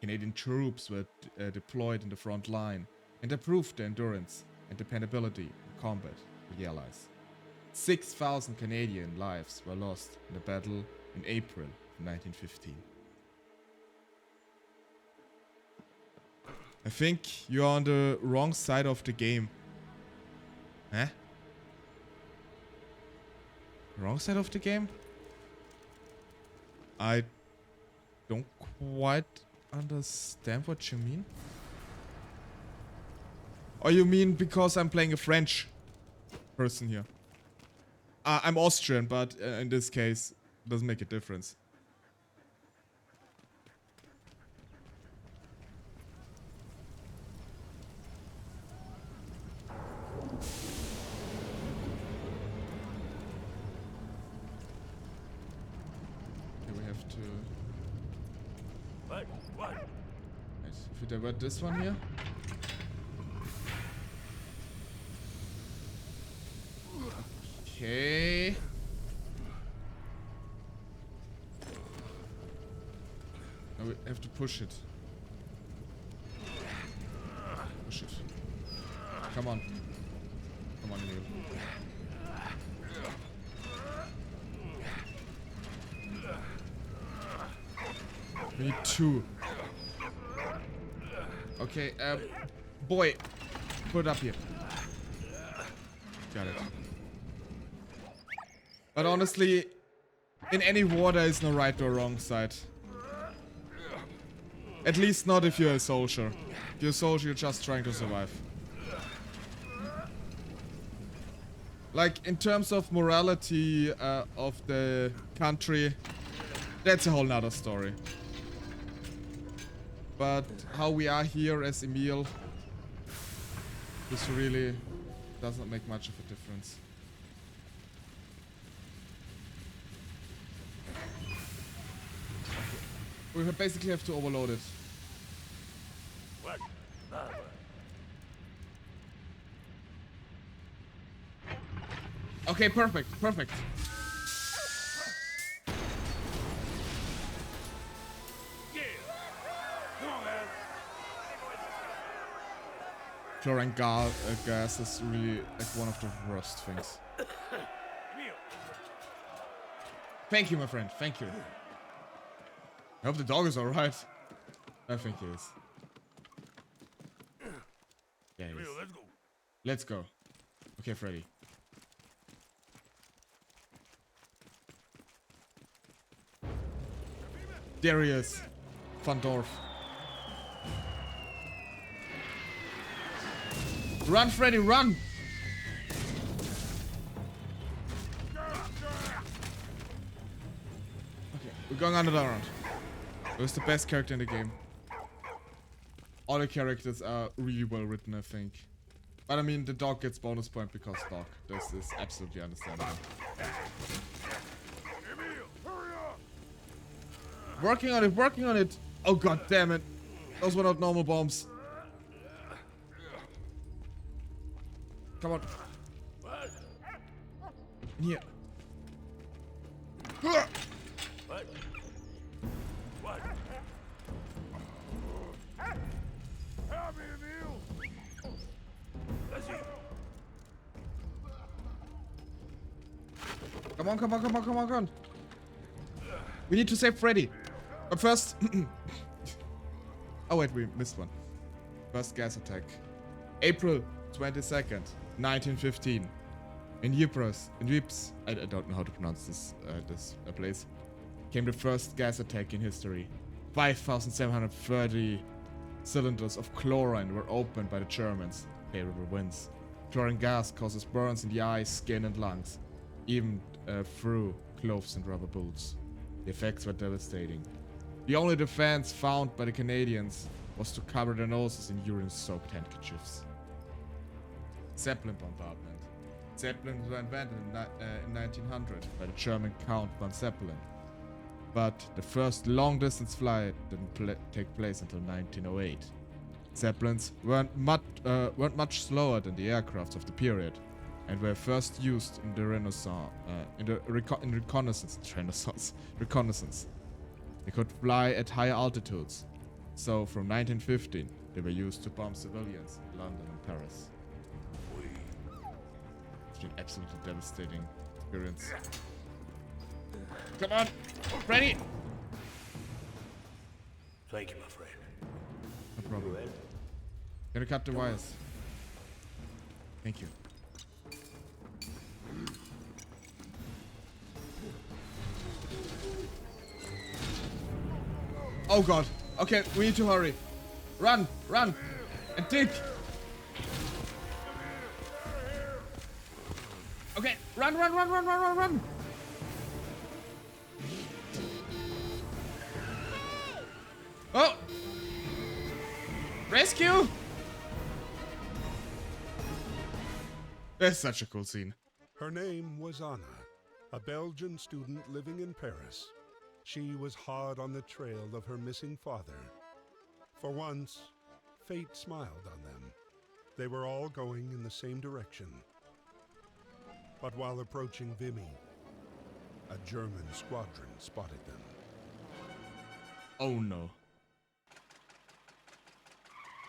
Canadian troops were deployed in the front line, and they proved their endurance and dependability in combat for the Allies. 6,000 Canadian lives were lost in the battle in April of 1915. I think you're on the wrong side of the game. Huh? Wrong side of the game? I don't quite understand what you mean. Or you mean because I'm playing a French person here? I'm Austrian, but in this case, it doesn't make a difference. Okay, we have to... What? Nice. If we divert this one here. Okay. Now we have to push it. Push it. Come on. Come on, Neil. We need two. Okay, boy. Put it up here. Got it. But honestly, in any war there is no right or wrong side. At least not if you're a soldier. If you're a soldier, you're just trying to survive. Like, in terms of morality of the country, that's a whole nother story. But how we are here as Emil is really doesn't make much of a difference. We basically have to overload it. What? Okay, perfect, perfect. Yeah. Come on, man. Chlorine gas is really like one of the worst things. Emil. Thank you, my friend. Thank you. I hope the dog is alright. I think he is. Yeah, he is. Emil, let's go. Let's go. Okay, Freddy. There he is. Van Dorf. Run, Freddy, run! Okay, we're going underground. Who's the best character in the game? All the characters are really well written, I think. But I mean, the dog gets bonus point because dog. This is absolutely understandable. Emil, hurry up. Working on it, working on it! Oh god damn it! Those were not normal bombs. Come on. What? In here. What? What? Help me, Emil. That's it. Come on, come on, come on, come on, come on. We need to save Freddy. But first... oh wait, we missed one. First gas attack. April 22nd, 1915. In Ypres, I don't know how to pronounce this place, came the first gas attack in history. 5,730 cylinders of chlorine were opened by the Germans. Favorable winds. Chlorine gas causes burns in the eyes, skin and lungs, even through clothes and rubber boots. The effects were devastating. The only defense found by the Canadians was to cover their noses in urine-soaked handkerchiefs. Zeppelin bombardment. Zeppelins were invented in 1900 by the German Count von Zeppelin, but the first long-distance flight didn't take place until 1908. Zeppelins weren't much slower than the aircrafts of the period, and were first used in the reconnaissance. They could fly at higher altitudes, so from 1915 they were used to bomb civilians in London and Paris. It's been absolutely devastating experience. Come on, Freddy! Thank you, my friend. No problem. Gonna cut the wires. Thank you. Oh god. Okay, we need to hurry. Run, run, and dig. Okay, run, run, run, run, run, run, run. Oh! Rescue! That's such a cool scene. Her name was Anna, a Belgian student living in Paris. She was hard on the trail of her missing father. For once, fate smiled on them. They were all going in the same direction. But while approaching Vimy, a German squadron spotted them. Oh no.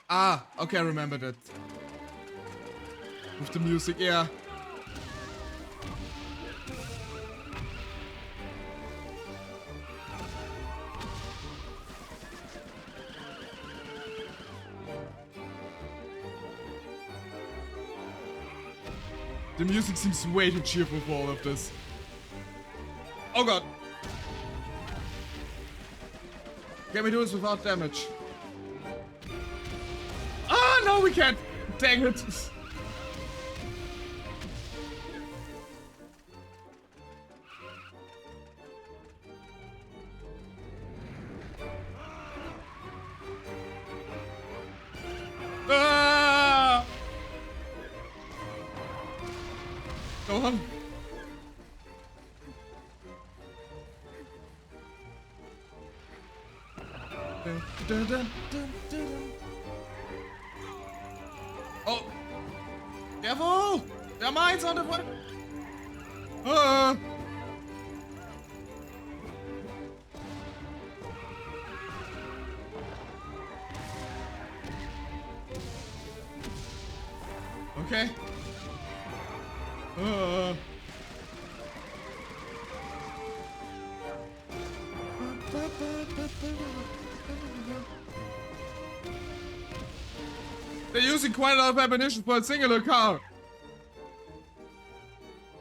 Ah, okay, I remember that. With the music, yeah. The music seems way too cheerful for all of this. Oh god. Can we do this without damage? Ah, no, we can't. Dang it. Ah! Come on. Dun, dun, dun, dun, dun. Oh! Careful! There are mines on the water! Okay. They're using quite a lot of ammunition for a singular car.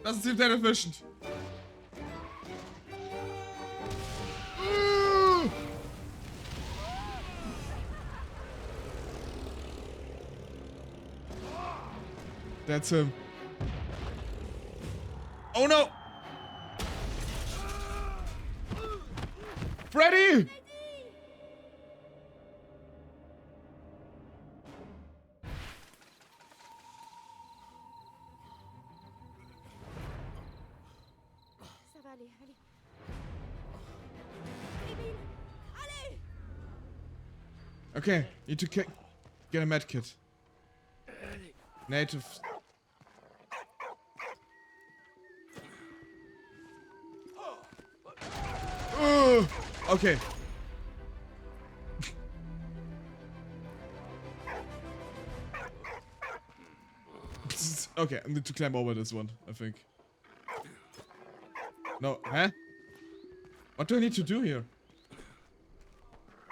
Doesn't seem that efficient. That's him. Oh no! Freddy! Ça va aller, allez. Allez, Bill! Allez! Okay, need to get a med kit. Native. Okay. Okay, I need to climb over this one, I think. No, huh? What do I need to do here?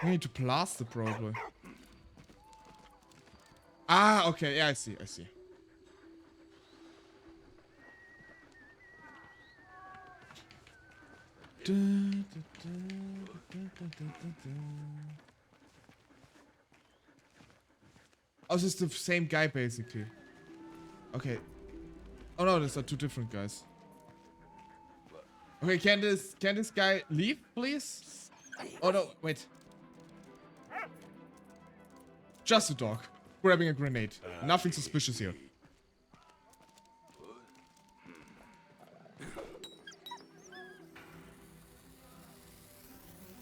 I need to plaster probably. Ah, okay, yeah, I see. Oh, this is the same guy basically. Okay. Oh no, these are two different guys. Okay, can this guy leave, please? Oh no, wait. Just a dog grabbing a grenade. Nothing suspicious here.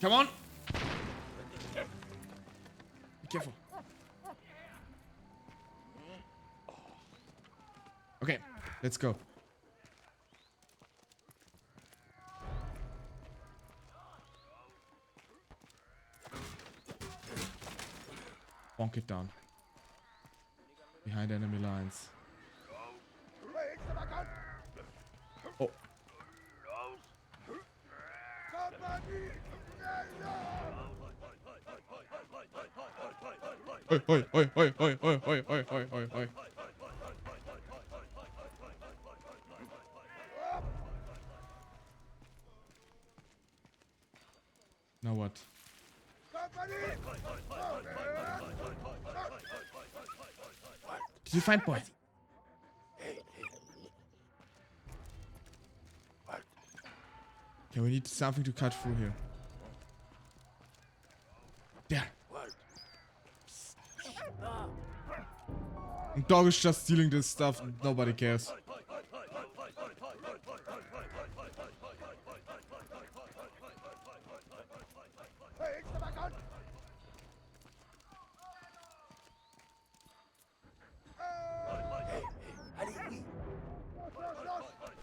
Come on. Be careful. Okay, let's go. Bonk it down. Behind enemy lines. Oh. Oi, oi, oi, oi, oi, oi, oi, oi, oi, oi. Now what? Did you find boy? Okay, we need something to cut through here. There. And dog is just stealing this stuff and nobody cares.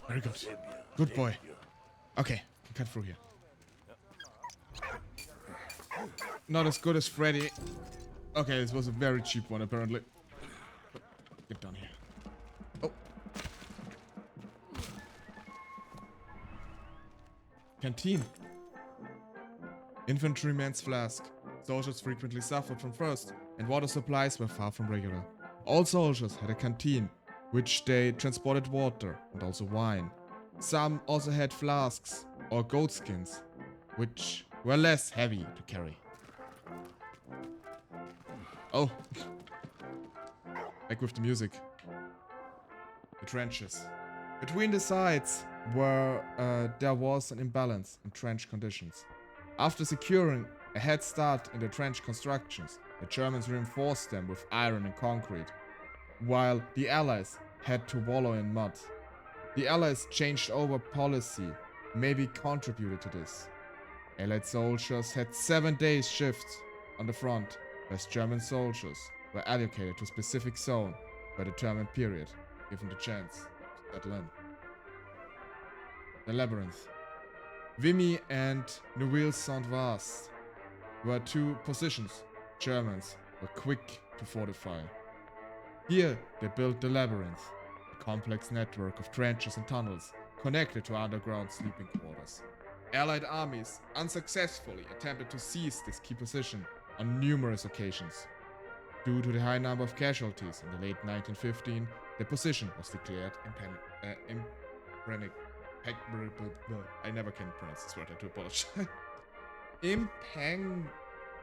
Very good. Good boy. Okay, can cut through here. Not as good as Freddy. Okay, this was a very cheap one apparently. Get down here. Oh. Canteen. Infantryman's flask. Soldiers frequently suffered from thirst, and water supplies were far from regular. All soldiers had a canteen, which they transported water and also wine. Some also had flasks or goat skins, which were less heavy to carry. Oh. Back with the music. The trenches. Between the sides there was an imbalance in trench conditions. After securing a head start in the trench constructions, the Germans reinforced them with iron and concrete, while the Allies had to wallow in mud. The Allies changed over policy, maybe contributed to this. Allied soldiers had 7 days shifts on the front, whereas German soldiers were allocated to a specific zone for a determined period, given the chance to settle in. The Labyrinth. Vimy and Neuville-Saint-Vaast were 2 positions Germans were quick to fortify. Here they built the Labyrinth, a complex network of trenches and tunnels connected to underground sleeping quarters. Allied armies unsuccessfully attempted to seize this key position on numerous occasions. Due to the high number of casualties in the late 1915, the position was declared I never can pronounce this word, I do apologize.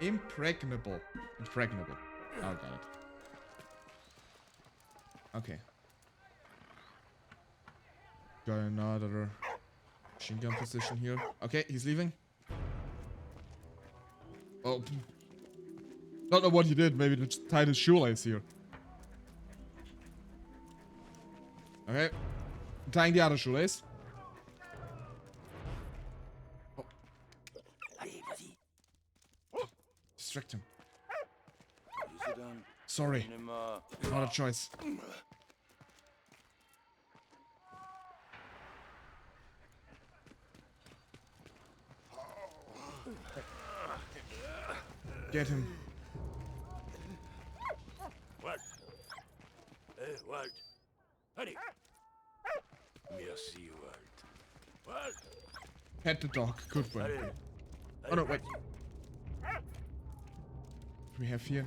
Impregnable. Oh, got it. Okay. Got another machine gun position here. Okay, he's leaving. Oh. Don't know what he did. Maybe just tied his shoelace here. Okay. Tying the other shoelace. Oh. Distract him. Sorry. Not a choice. Get him. What? What? Honey. Merci, Walt. What? Pet the dog. Good one. Oh no, wait. What do we have here?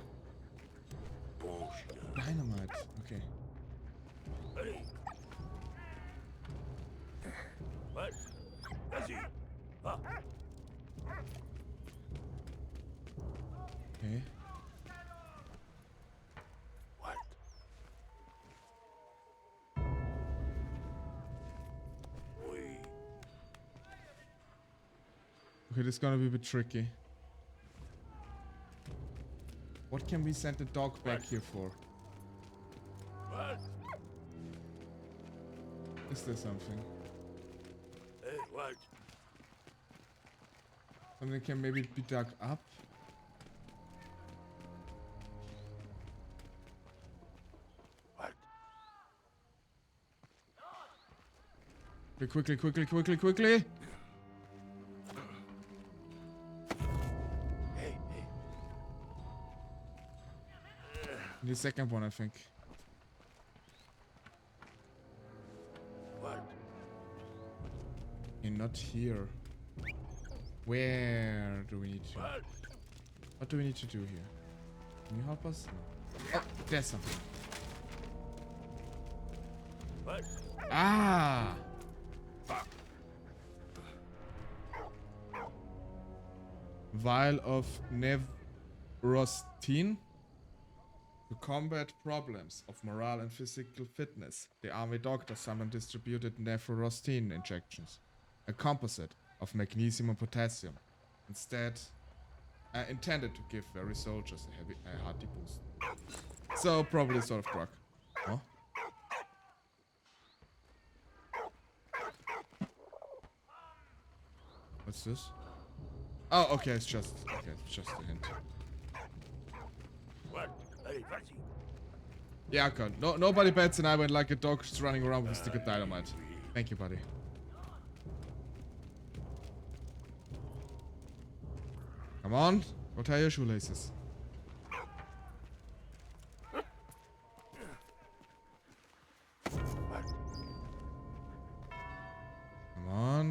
Dynamite. Okay. Honey. What? Vas-y. Ah. Okay. What? Okay, this is gonna be a bit tricky. What can we send the dog back here for? What? Is there something? Hey, what? Something can maybe be dug up? What? Okay, quickly! Hey, hey. The second one, I think. What? Okay, not here. Where do we need to? What? What do we need to do here? Can you help us? No. Oh, there's something. What? Ah! Vial of Nevrostine. To combat problems of morale and physical fitness, the army doctor summoned distributed nephrostein injections, a composite of magnesium and potassium, intended to give very soldiers a hearty boost. So probably sort of drug. Huh? What's this? Oh, okay, it's just a hint. What? Hey, vas-y. Yeah, okay. Nobody bats an eye when like a dog is running around with a stick of dynamite. Thank you, buddy. Come on, go tie your shoelaces.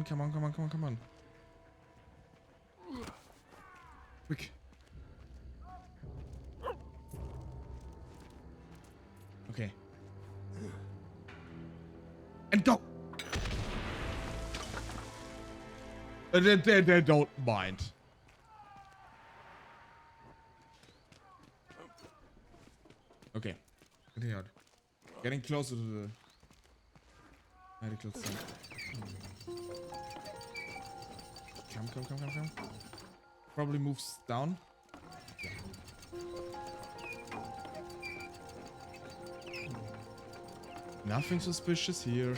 Come on. Quick. Okay. And go! They don't mind. Okay. Continue on. Getting closer to the medical center. Come. Probably moves down. Yeah. Nothing suspicious here.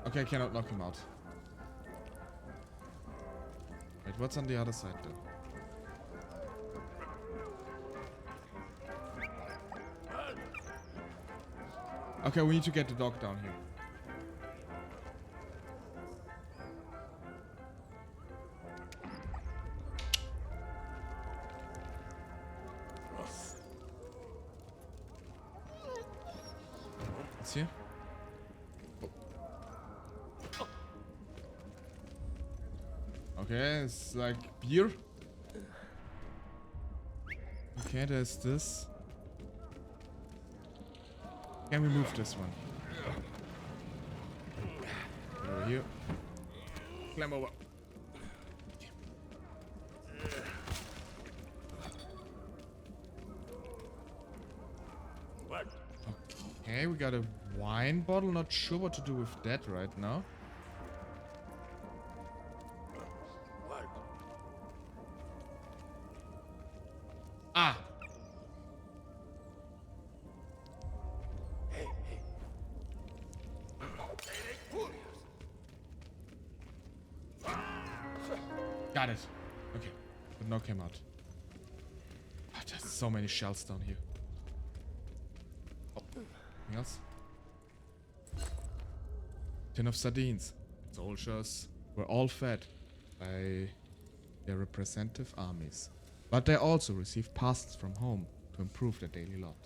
Okay, I cannot knock him out. Wait, what's on the other side though? Okay, we need to get the dog down here. It's here. Oh. Okay, it's like beer. Okay, there's this. Can we move this one? Get over here. Climb over. What? Okay, we got a wine bottle. Not sure what to do with that right now. What? Ah! Hey, hey. Got it. Okay. But no came out. Ah, there's so many shells down here. Oh. Anything else? Tin of sardines. Soldiers were all fed by their representative armies. But they also received parcels from home to improve their daily lot.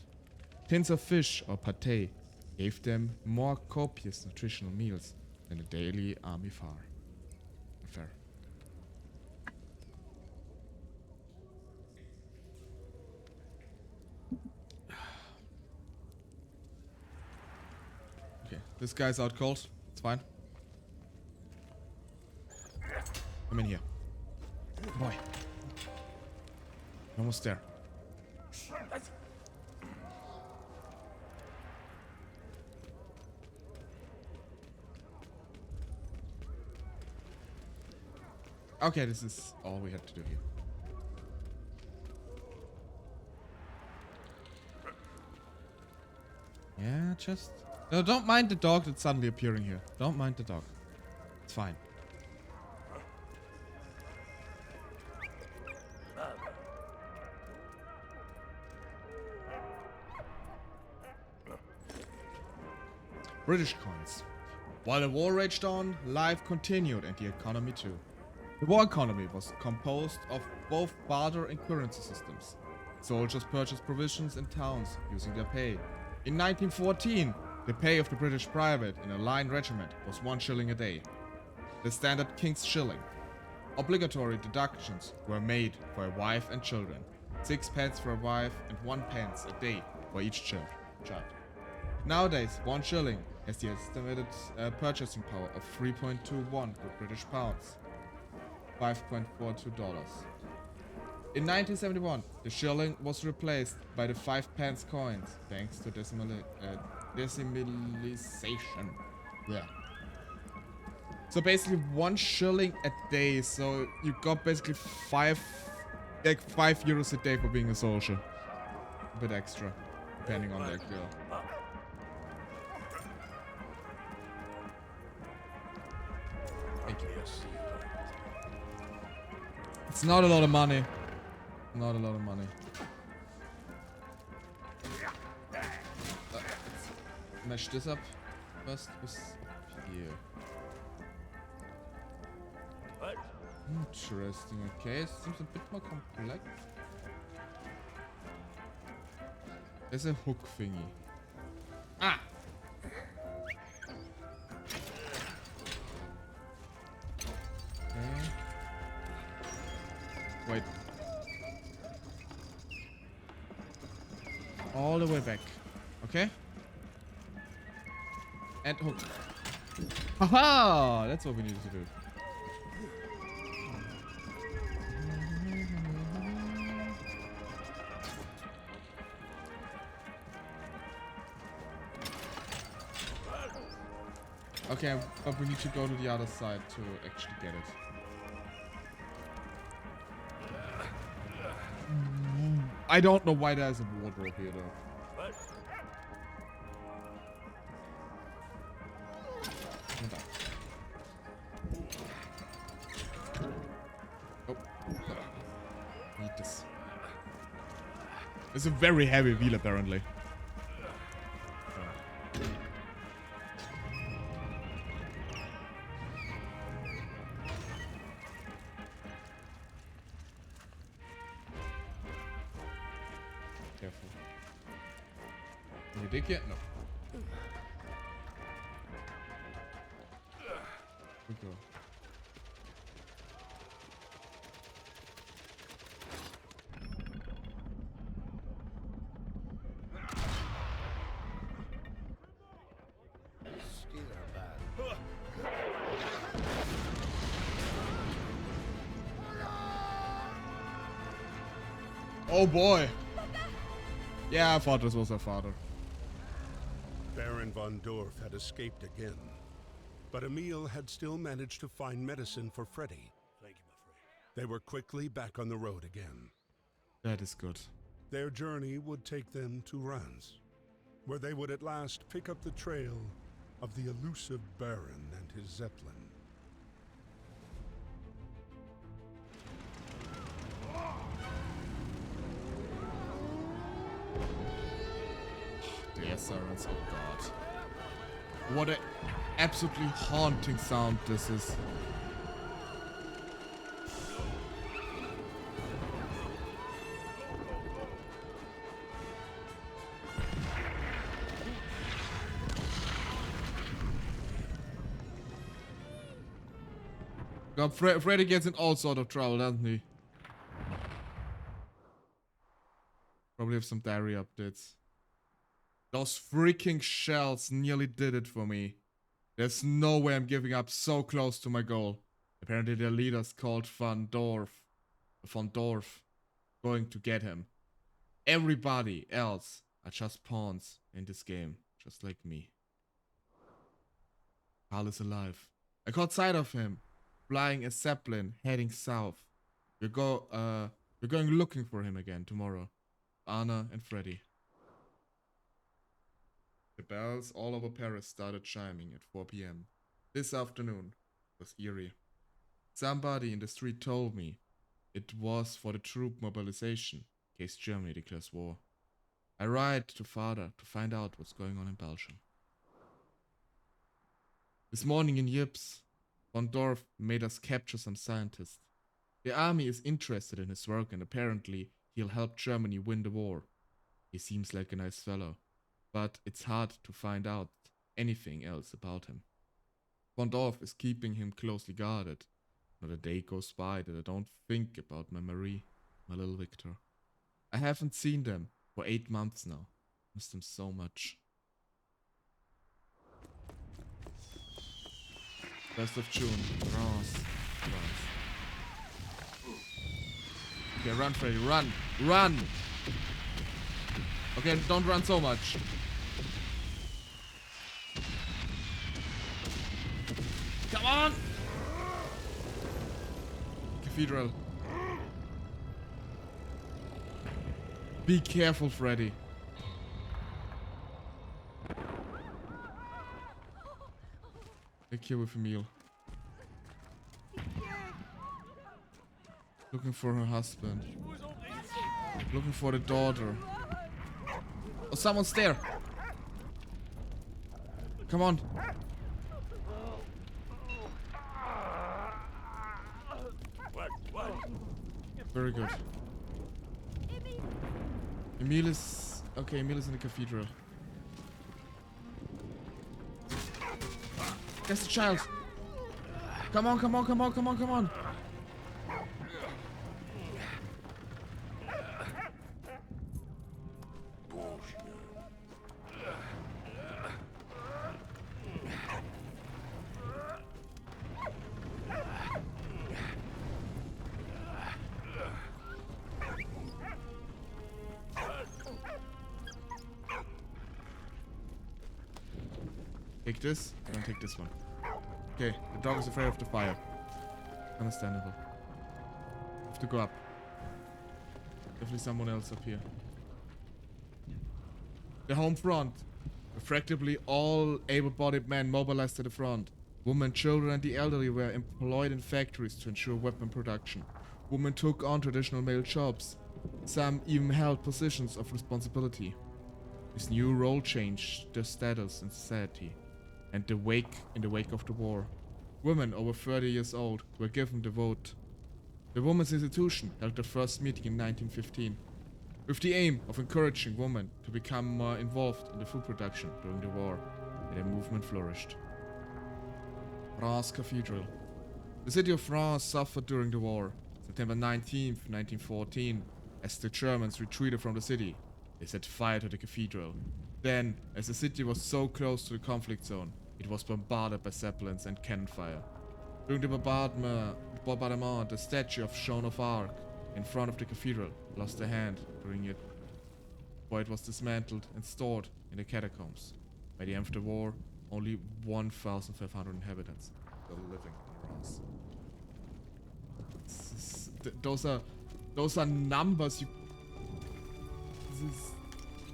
Tins of fish or pâté gave them more copious nutritional meals than a daily army fare. Okay, this guy's out cold. It's fine. Come in here. Boy. Almost there. Okay, this is all we had to do here. Yeah, just... No, don't mind the dog that's suddenly appearing here. Don't mind the dog. It's fine. British coins. While the war raged on, life continued and the economy too. The war economy was composed of both barter and currency systems. Soldiers purchased provisions in towns using their pay. In 1914, the pay of the British private in a line regiment was 1 shilling a day, the standard King's shilling. Obligatory deductions were made for a wife and children, 6 pence for a wife and 1 pence a day for each child. Nowadays, 1 shilling has the estimated purchasing power of 3.21 British pounds, $5.42. In 1971, the shilling was replaced by the 5 pence coins, thanks to decimalization. Yeah. So basically 1 shilling a day. So you got basically 5 euros a day for being a soldier. A bit extra, depending on that girl. Thank you. It's not a lot of money. Not a lot of money. Let's mash this up first with here. What? Interesting. Okay, it seems a bit more complex. There's a hook thingy. Ah! Okay. Wait. All the way back. Okay? And hook. Haha! That's what we needed to do. Okay, but we need to go to the other side to actually get it. I don't know why there's a wardrobe here though. What? Hold on. It's a very heavy wheel, apparently. Careful. Can you dig yet? No. We go. Oh boy. Yeah, I thought this was her father. Baron von Dorf had escaped again, but Emil had still managed to find medicine for Freddy. Thank you, my friend. They were quickly back on the road again. That is good. Their journey would take them to Rans, where they would at last pick up the trail of the elusive Baron and his Zeppelin. The sirens, oh god. What a absolutely haunting sound this is. God, Freddy gets in all sort of trouble, doesn't he? Probably have some diary updates. Those freaking shells nearly did it for me. There's no way I'm giving up so close to my goal. Apparently their leader's called Von Dorf. Going to get him. Everybody else are just pawns in this game. Just like me. Carl is alive. I caught sight of him. Flying a Zeppelin, heading south. We're going looking for him again tomorrow. Anna and Freddy. The bells all over Paris started chiming at 4 p.m. This afternoon was eerie. Somebody in the street told me it was for the troop mobilization in case Germany declares war. I write to father to find out what's going on in Belgium. This morning in Yps, Von Dorf made us capture some scientists. The army is interested in his work and apparently he'll help Germany win the war. He seems like a nice fellow, but it's hard to find out anything else about him. Von Dorf is keeping him closely guarded. Not a day goes by that I don't think about my Marie, my little Victor. I haven't seen them for 8 months now. Miss them so much. First of June. France. Okay, run, Freddy, run! Run! Okay, don't run so much. Come on! Cathedral. Be careful, Freddy. Back here with Emil. Looking for her husband. Looking for the daughter. Oh, someone's there. Come on. Very good. Emil is... Okay, Emil is in the cathedral. That's the child. Come on, come on, come on, come on, come on. Take this, and then take this one. Okay, the dog is afraid of the fire. Understandable. Have to go up. Definitely someone else up here. The home front. Refractably, all able-bodied men mobilized to the front. Women, children, and the elderly were employed in factories to ensure weapon production. Women took on traditional male jobs. Some even held positions of responsibility. This new role changed their status in society. And in the wake of the war, women over 30 years old were given the vote. The Women's Institution held their first meeting in 1915, with the aim of encouraging women to become more involved in the food production during the war, and the movement flourished. Reims Cathedral. The city of Reims suffered during the war. September 19th, 1914, as the Germans retreated from the city, they set fire to the cathedral. Then, as the city was so close to the conflict zone, it was bombarded by zeppelins and cannon fire. During the bombardment, the statue of Joan of Arc in front of the cathedral lost a hand during it, before it was dismantled and stored in the catacombs. By the end of the war, only 1,500 inhabitants were living in Reims. Those are numbers you. This is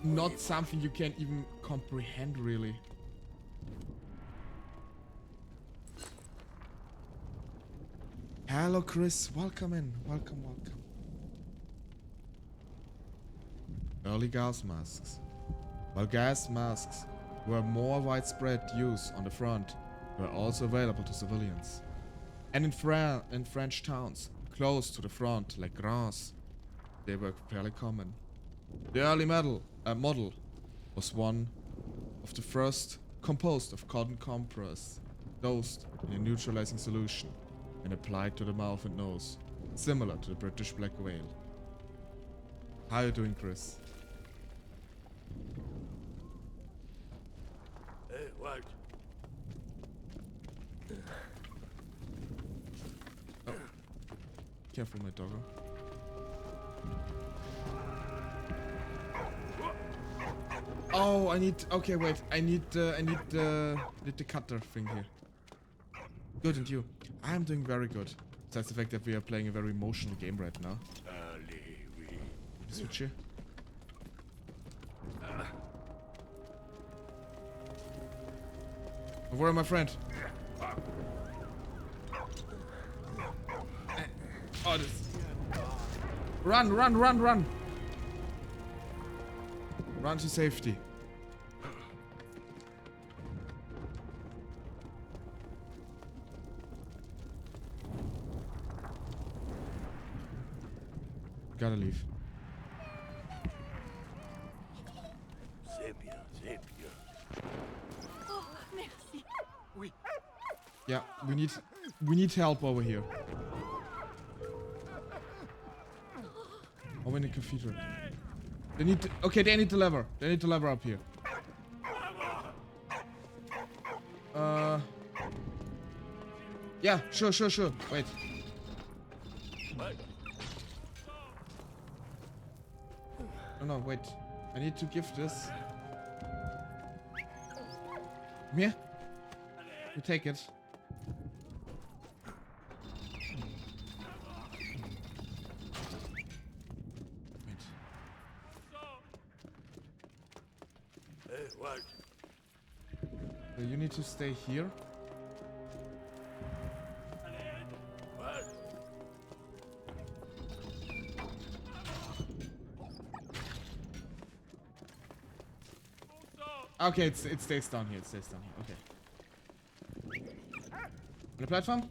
not something you can even comprehend, really. Hello, Chris. Welcome in. Welcome. Early gas masks. While gas masks were more widespread use on the front, they were also available to civilians. And in French towns close to the front, like Reims, they were fairly common. The early model was one of the first composed of cotton compress, dosed in a neutralizing solution and applied to the mouth and nose, similar to the British black whale. How are you doing, Chris? Hey, what? Oh. Careful, my doggo. Oh, I need. Okay, wait. I need the cutter thing here. Good, and you? I'm doing very good. Besides the fact that we are playing a very emotional game right now. Switch here. Where am my friend? Oh, this. Run! Run to safety. Gotta leave. C'est bien. Oh, merci. Oui. Yeah, we need help over here. Oh, in the cathedral. They need the lever. They need the lever up here. Yeah, sure. Wait. What? No, wait. I need to give this. Come here. You take it. Wait. Hey, what? You need to stay here. What? Okay, it stays down here. Okay. On the platform?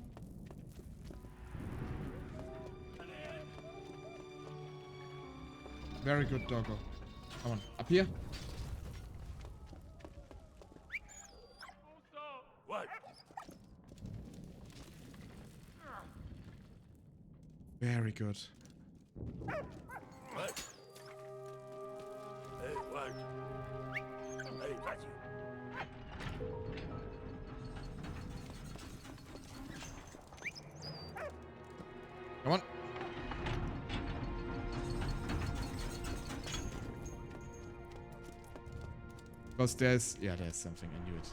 Very good, doggo. Come on, up here. What? Very good. What? Hey, what? Hey, that's you. Come on. Because there's something, I knew it.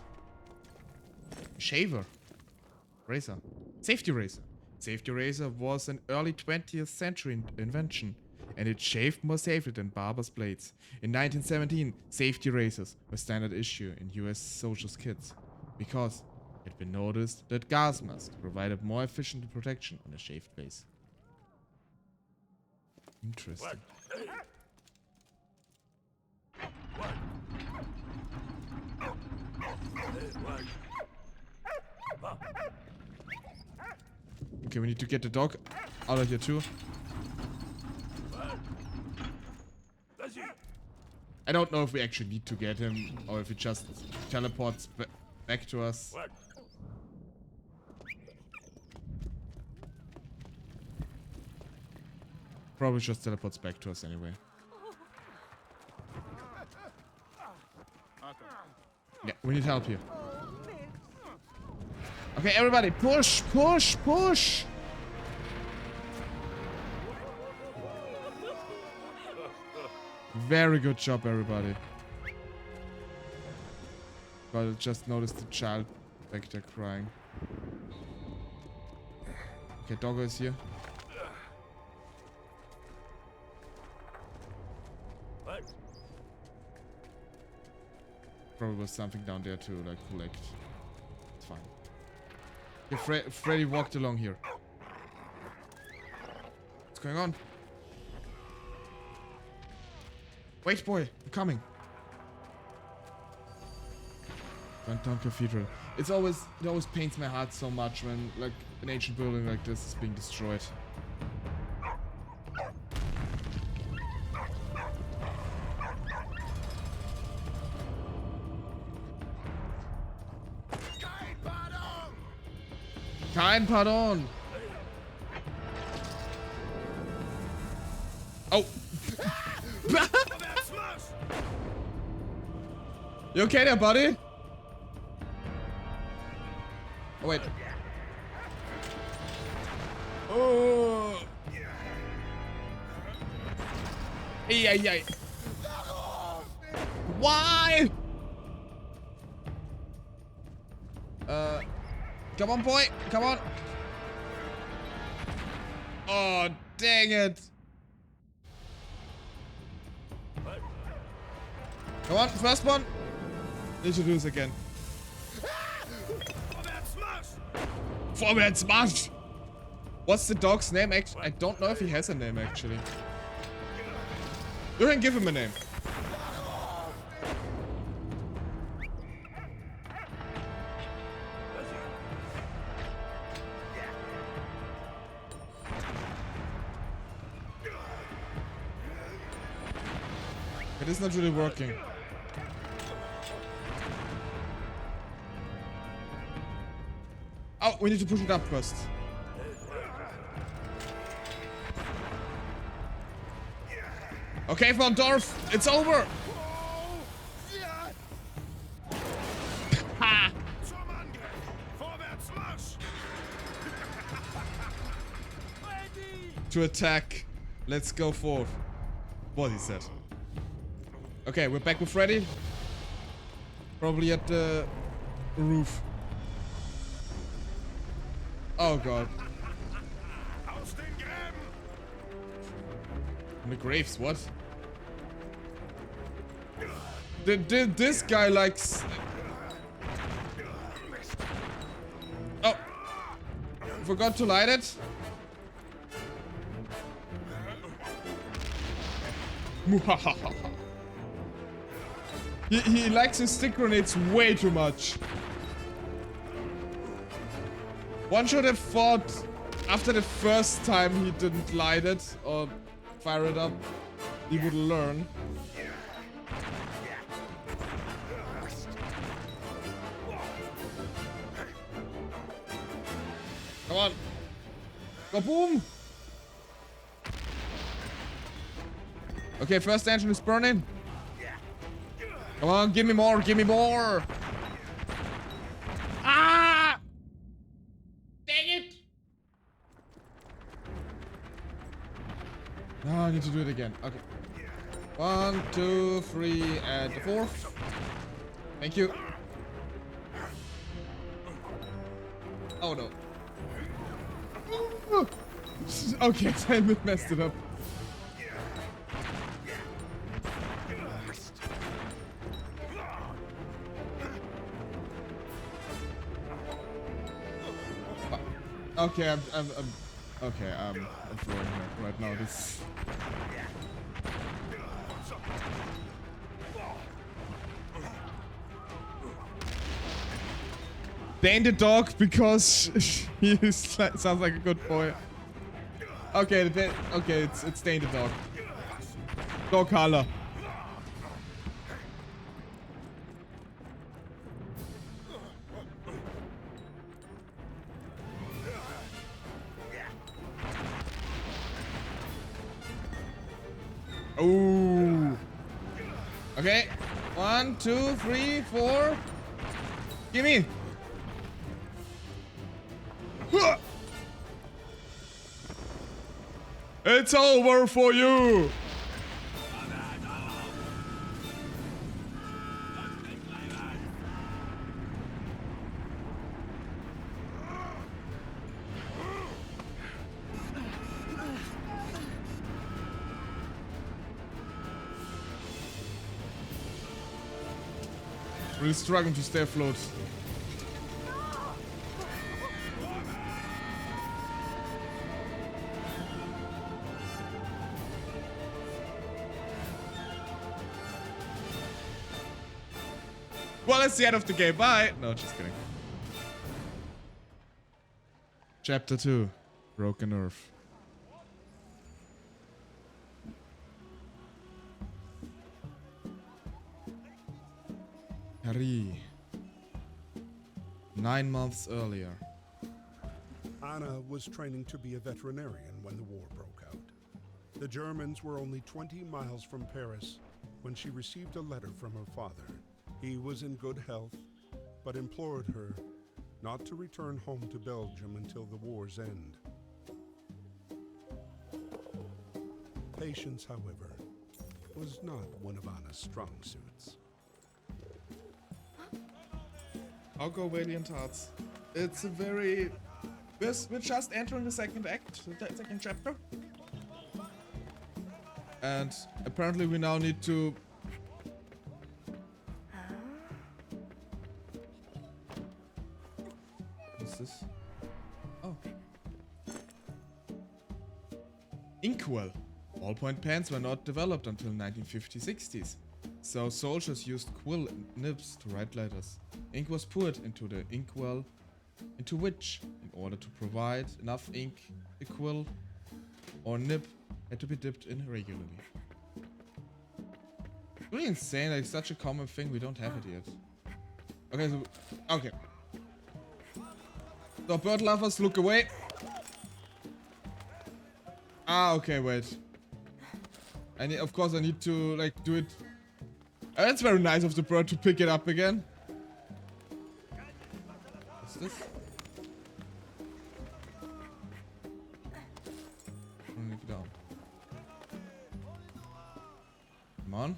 Shaver. Razor. Safety razor. Safety razor was an early 20th century invention, and it shaved more safely than barber's blades. In 1917, safety razors were standard issue in US soldiers' kits, because it had been noticed that gas masks provided more efficient protection on a shaved face. Interesting. Okay, we need to get the dog out of here too. I don't know if we actually need to get him or if he just teleports back to us. Probably just teleports back to us anyway. Yeah, we need help here. Okay, everybody, push, push, push! Very good job, everybody. But I just noticed the child back there crying. Okay, doggo is here. Probably was something down there to like collect. It's fine. Okay, Freddy walked along here. What's going on? Wait, boy, I'm coming. Went down Cathedral. It always pains my heart so much when like an ancient building like this is being destroyed. Kein Pardon! Oh! You okay there, buddy? Oh, wait. Oh! Ay. Why? Come on, boy. Come on. Oh, dang it. Come on, first one. Need to do this again. Forward smash. What's the dog's name? I don't know if he has a name, actually. You can give him a name. It is not really working. Oh, we need to push it up first. Okay, Von Dorf, it's over. Ha! To attack. Let's go forth. What he said. Okay, we're back with Freddy. Probably at the roof. Oh god. In the graves, what? This guy likes... Oh! Forgot to light it? He likes his stick grenades way too much. One should have thought after the first time he didn't light it or fire it up, he would learn. Come on. Go boom. Okay, first engine is burning. Come on, give me more, give me more. Ah! Dang it! No, I need to do it again. Okay. 1, 2, 3, and the fourth. Thank you. Oh no. Okay, I messed it up. Okay, I'm throwing her right now. This Dane the dog because he sounds like a good boy. Okay, okay, it's Dane the dog. Dog color. Ooh. Okay. 1, 2, 3, 4. Gimme. It's over for you. Really struggling to stay afloat. Well, that's the end of the game. Bye. No, just kidding. Chapter 2. Broken Earth. Harry. 9 months earlier. Anna was training to be a veterinarian when the war broke out. The Germans were only 20 miles from Paris when she received a letter from her father. He was in good health, but implored her not to return home to Belgium until the war's end. Patience, however, was not one of Anna's strong suits. I'll go Valiant Hearts. It's a very... We're just entering the second act, the second chapter. And apparently we now need to... What's this? Oh. Inkwell. Ballpoint pens were not developed until 1950s-60s. So soldiers used quill nibs to write letters. Ink was poured into the inkwell, into which, in order to provide enough ink, the quill or nib had to be dipped in regularly. Really insane, like such a common thing, we don't have it yet. Okay, so, okay. So bird lovers, look away. Ah, okay, wait. Of course I need to, like, do it. That's very nice of the bird to pick it up again. What's this? Bring it down. Come on.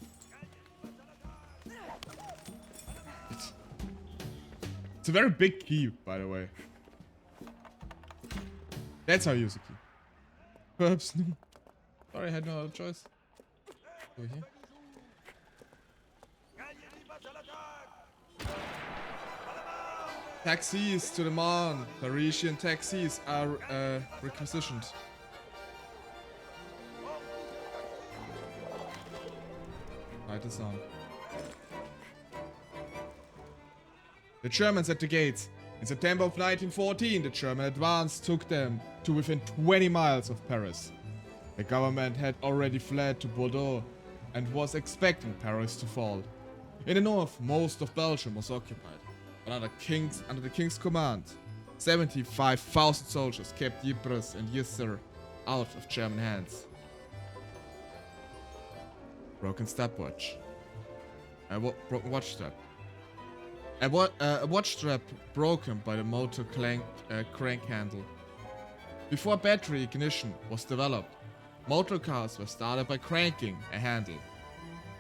It's a very big key, by the way. That's how you use a key. Perhaps no. Sorry, I had no other choice. Over here. Taxis to the Marne. Parisian taxis are requisitioned. Light is on. The Germans at the gates. In September of 1914, the German advance took them to within 20 miles of Paris. The government had already fled to Bordeaux and was expecting Paris to fall. In the north, most of Belgium was occupied. But under the king's command, 75,000 soldiers kept Ypres and Yser out of German hands. Broken stopwatch. Broken watch strap. A watch strap broken by the motor crank handle. Before battery ignition was developed, motor cars were started by cranking a handle.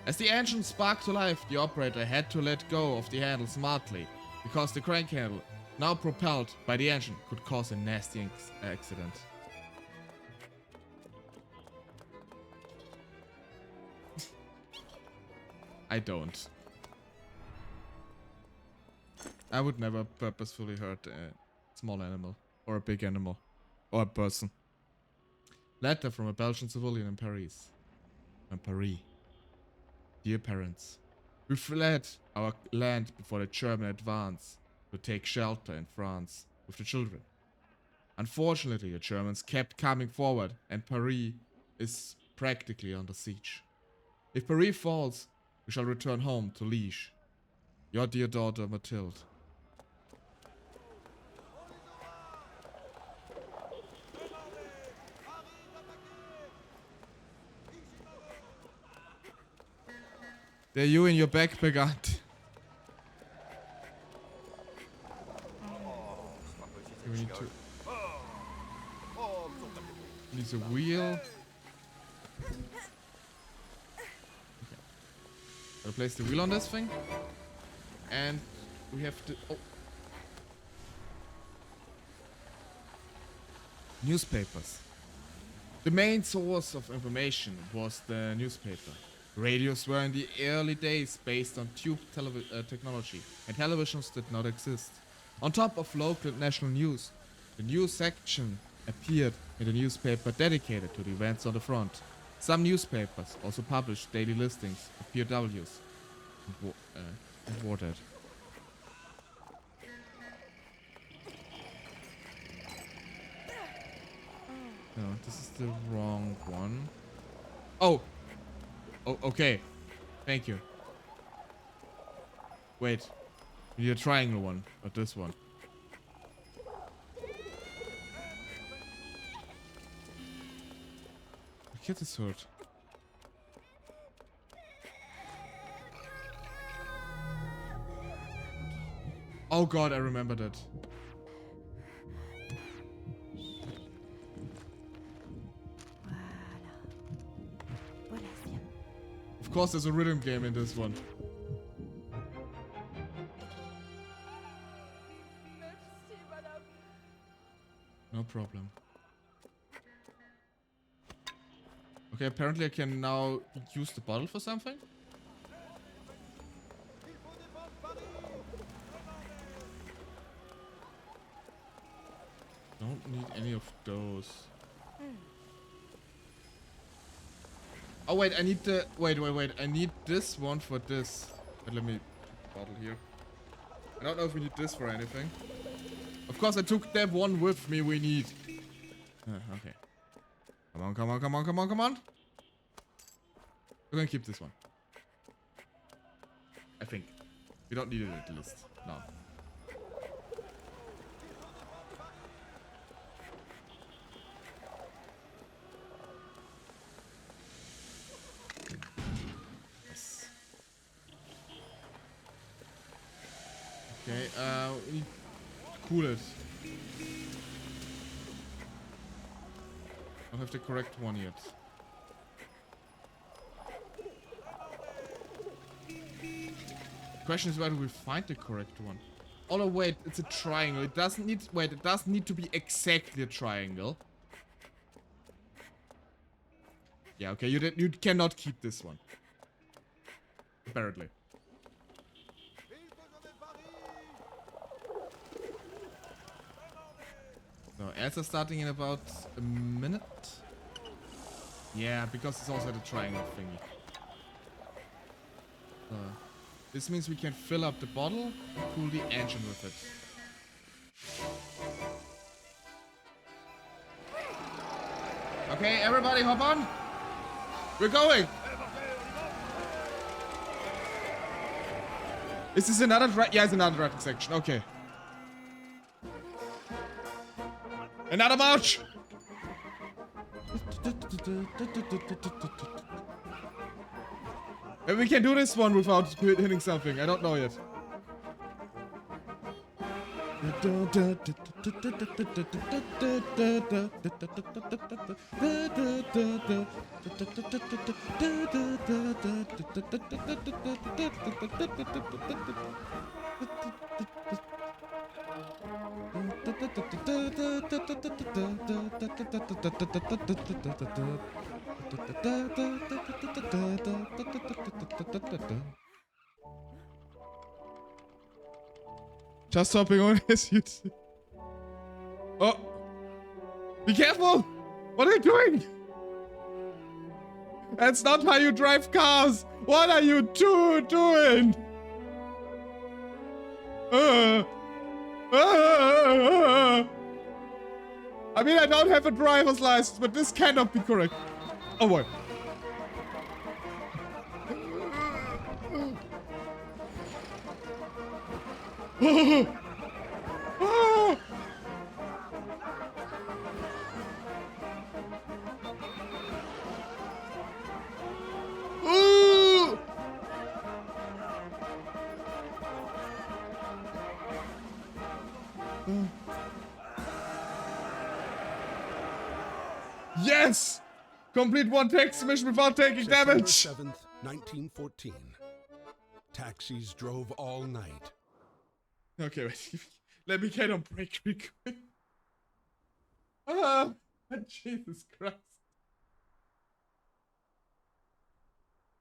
As the engine sparked to life, the operator had to let go of the handle smartly, because the crank handle, now propelled by the engine, could cause a nasty accident. I don't. I would never purposefully hurt a small animal, or a big animal, or a person. Letter from a Belgian civilian in Paris. In Paris. Dear parents, we fled our land before the German advance. to take shelter in France with the children. Unfortunately, the Germans kept coming forward and Paris is practically under siege. If Paris falls, we shall return home to Liege. Your dear daughter Mathilde. There you in your backpack, aunt. We need to... Needs a wheel. Okay. Gotta place the wheel on this thing. And we have to... Oh. Newspapers. The main source of information was the newspaper. Radios were in the early days based on tube technology, and televisions did not exist. On top of local and national news, the news section appeared in the newspaper dedicated to the events on the front. Some newspapers also published daily listings of POWs and war dead. No, this is the wrong one. Oh! Oh, okay. Thank you. Wait. We need a triangle one, not this one. The kid is hurt. Oh god, I remember that. Of course, there's a rhythm game in this one. No problem. Okay, apparently I can now use the bottle for something. Don't need any of those. Oh wait, I need the... Wait. I need this one for this. But let me... Bottle here. I don't know if we need this for anything. Of course, I took that one with me we need. Okay. Come on. We're gonna keep this one. I think. We don't need it at the list. No. Yes. Okay, we need to cool it. I don't have the correct one yet. The question is, where do we find the correct one? Oh no, wait, it's a triangle. It doesn't need... Wait, it doesn't need to be exactly a triangle. Yeah, okay, you cannot keep this one. Apparently. So, ads are starting in about a minute. Yeah, because it's also the triangle thingy. This means we can fill up the bottle and cool the engine with it. Okay, everybody hop on. We're going. Is this another yeah, it's another driving section. Okay. Another march. Maybe we can do this one without hitting something. I don't know yet. Just hopping on as you... Oh! Be careful! What are you doing? That's not how you drive cars! What are you doing? I mean, I don't have a driver's license, but this cannot be correct. Oh boy. Ooh! Yes! Complete one taxi mission without taking September damage! 7th, 1914. Taxis drove all night. Okay, wait. Let me get on break real quick. Ah, Jesus Christ.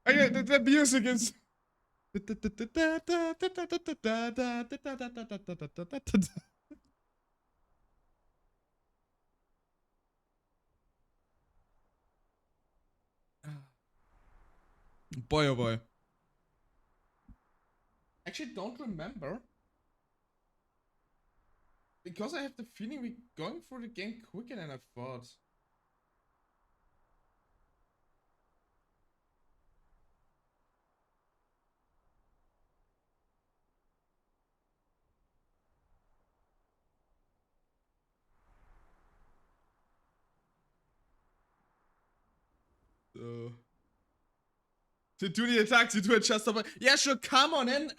Okay, the music is... Boy, oh boy. Actually, don't remember. Because I have the feeling we're going through the game quicker than I thought. So... To do the attacks, you do adjust over. Yeah, sure, come on in.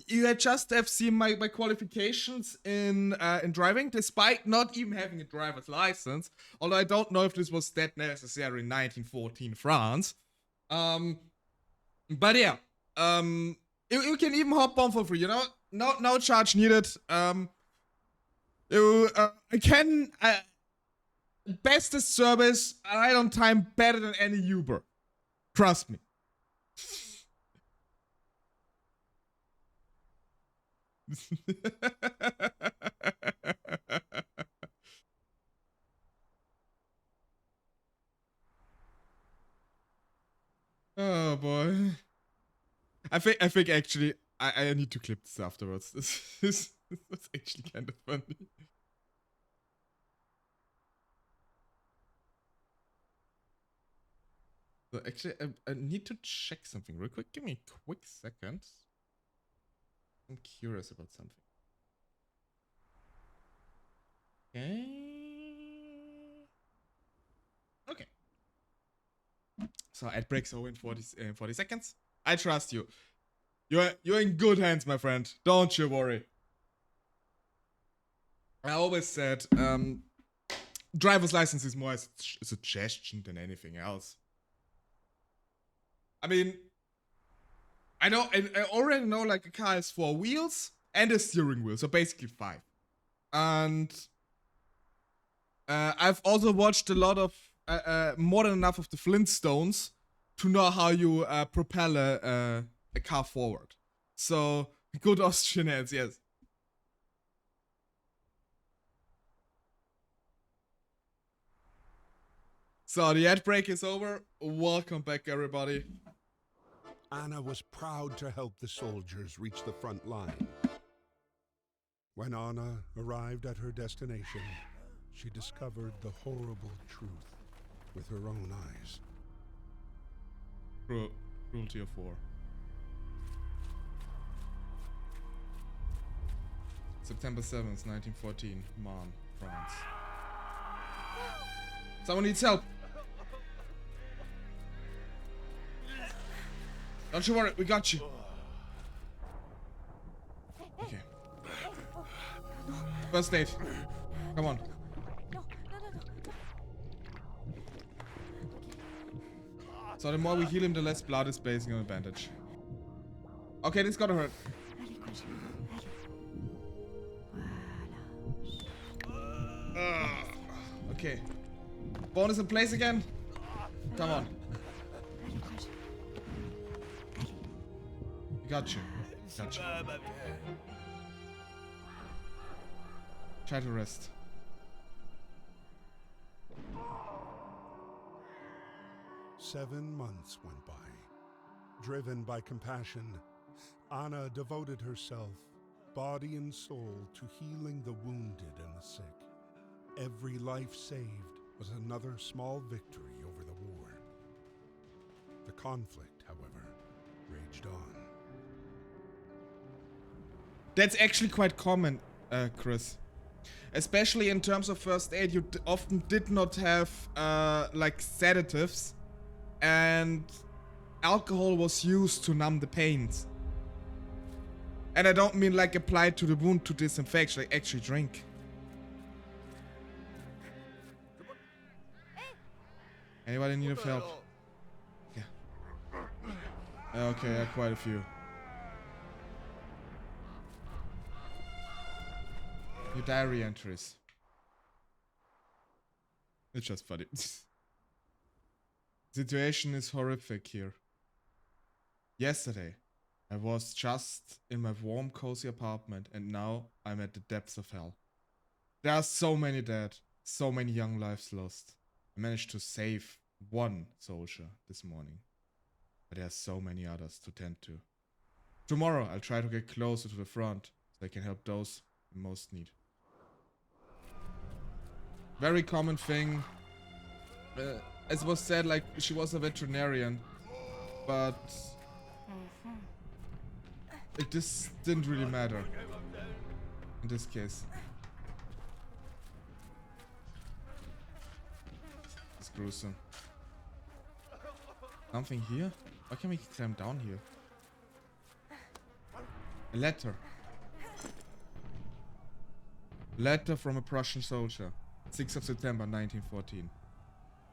You had just have seen my qualifications in driving, despite not even having a driver's license. Although I don't know if this was that necessary in 1914 France. But yeah, you can even hop on for free. You know, no charge needed. I can bestest service right on time, better than any Uber. Trust me. Oh boy. I think actually I need to clip this afterwards. This was actually kind of funny. So actually I need to check something real quick. Give me a quick second. I'm curious about something. Okay. So ad breaks over in 40 seconds. I trust you. You're in good hands, my friend. Don't you worry. I always said, driver's license is more a suggestion than anything else. I mean, I already know like a car has 4 wheels and a steering wheel, so basically 5. And I've also watched a lot of, more than enough of the Flintstones to know how you propel a car forward. So, good Austrian hands, yes. So, the ad break is over. Welcome back, everybody. Anna was proud to help the soldiers reach the front line. When Anna arrived at her destination, she discovered the horrible truth with her own eyes. Cruelty of war. September 7th, 1914, Marne, France. Someone needs help. Don't you worry, we got you. Okay. First aid. Come on. So the more we heal him, the less blood is basing on a bandage. Okay, this gotta hurt. Okay. Bone is in place again. Come on. Got you. Got you. Try to rest. Seven months went by. Driven by compassion, Anna devoted herself body and soul to healing the wounded and the sick. Every life saved was another small victory over the war. The conflict, however, raged on. That's actually quite common, Chris. Especially in terms of first aid, you often did not have like sedatives, and alcohol was used to numb the pains. And I don't mean like applied to the wound to disinfect, like actually drink. Anybody need help? Yeah. Okay, quite a few. Your diary entries. It's just funny. Situation is horrific here. Yesterday, I was just in my warm, cozy apartment, and now I'm at the depths of hell. There are so many dead, so many young lives lost. I managed to save one soldier this morning, but there are so many others to tend to. Tomorrow, I'll try to get closer to the front so I can help those in most need. Very common thing. As was said, like, she was a veterinarian, but this didn't really matter in this case. It's gruesome. Something here? Why can't we climb down here? A letter. Letter from a Prussian soldier. 6th of September 1914.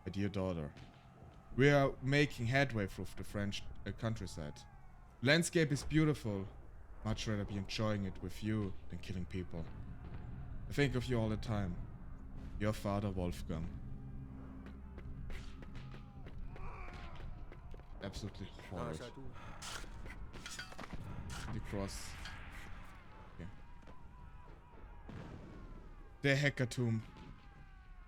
My dear daughter, we are making headway through the French countryside. Landscape is beautiful. Much rather be enjoying it with you than killing people. I think of you all the time. Your father, Wolfgang. Absolutely horrid. The cross. Okay. The hecatomb.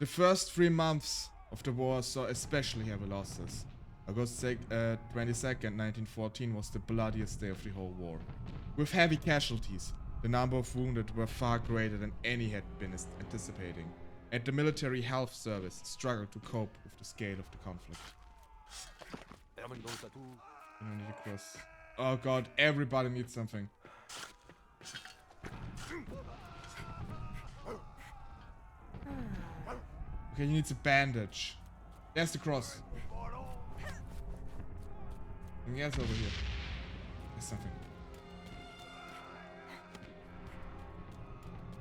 The first 3 months of the war saw especially heavy losses. August 22nd, 1914 was the bloodiest day of the whole war. With heavy casualties, the number of wounded were far greater than any had been anticipating, and the military health service struggled to cope with the scale of the conflict. I need a cross. Oh god, everybody needs something. Okay, he needs a bandage. There's the cross. Anything else over here? There's something.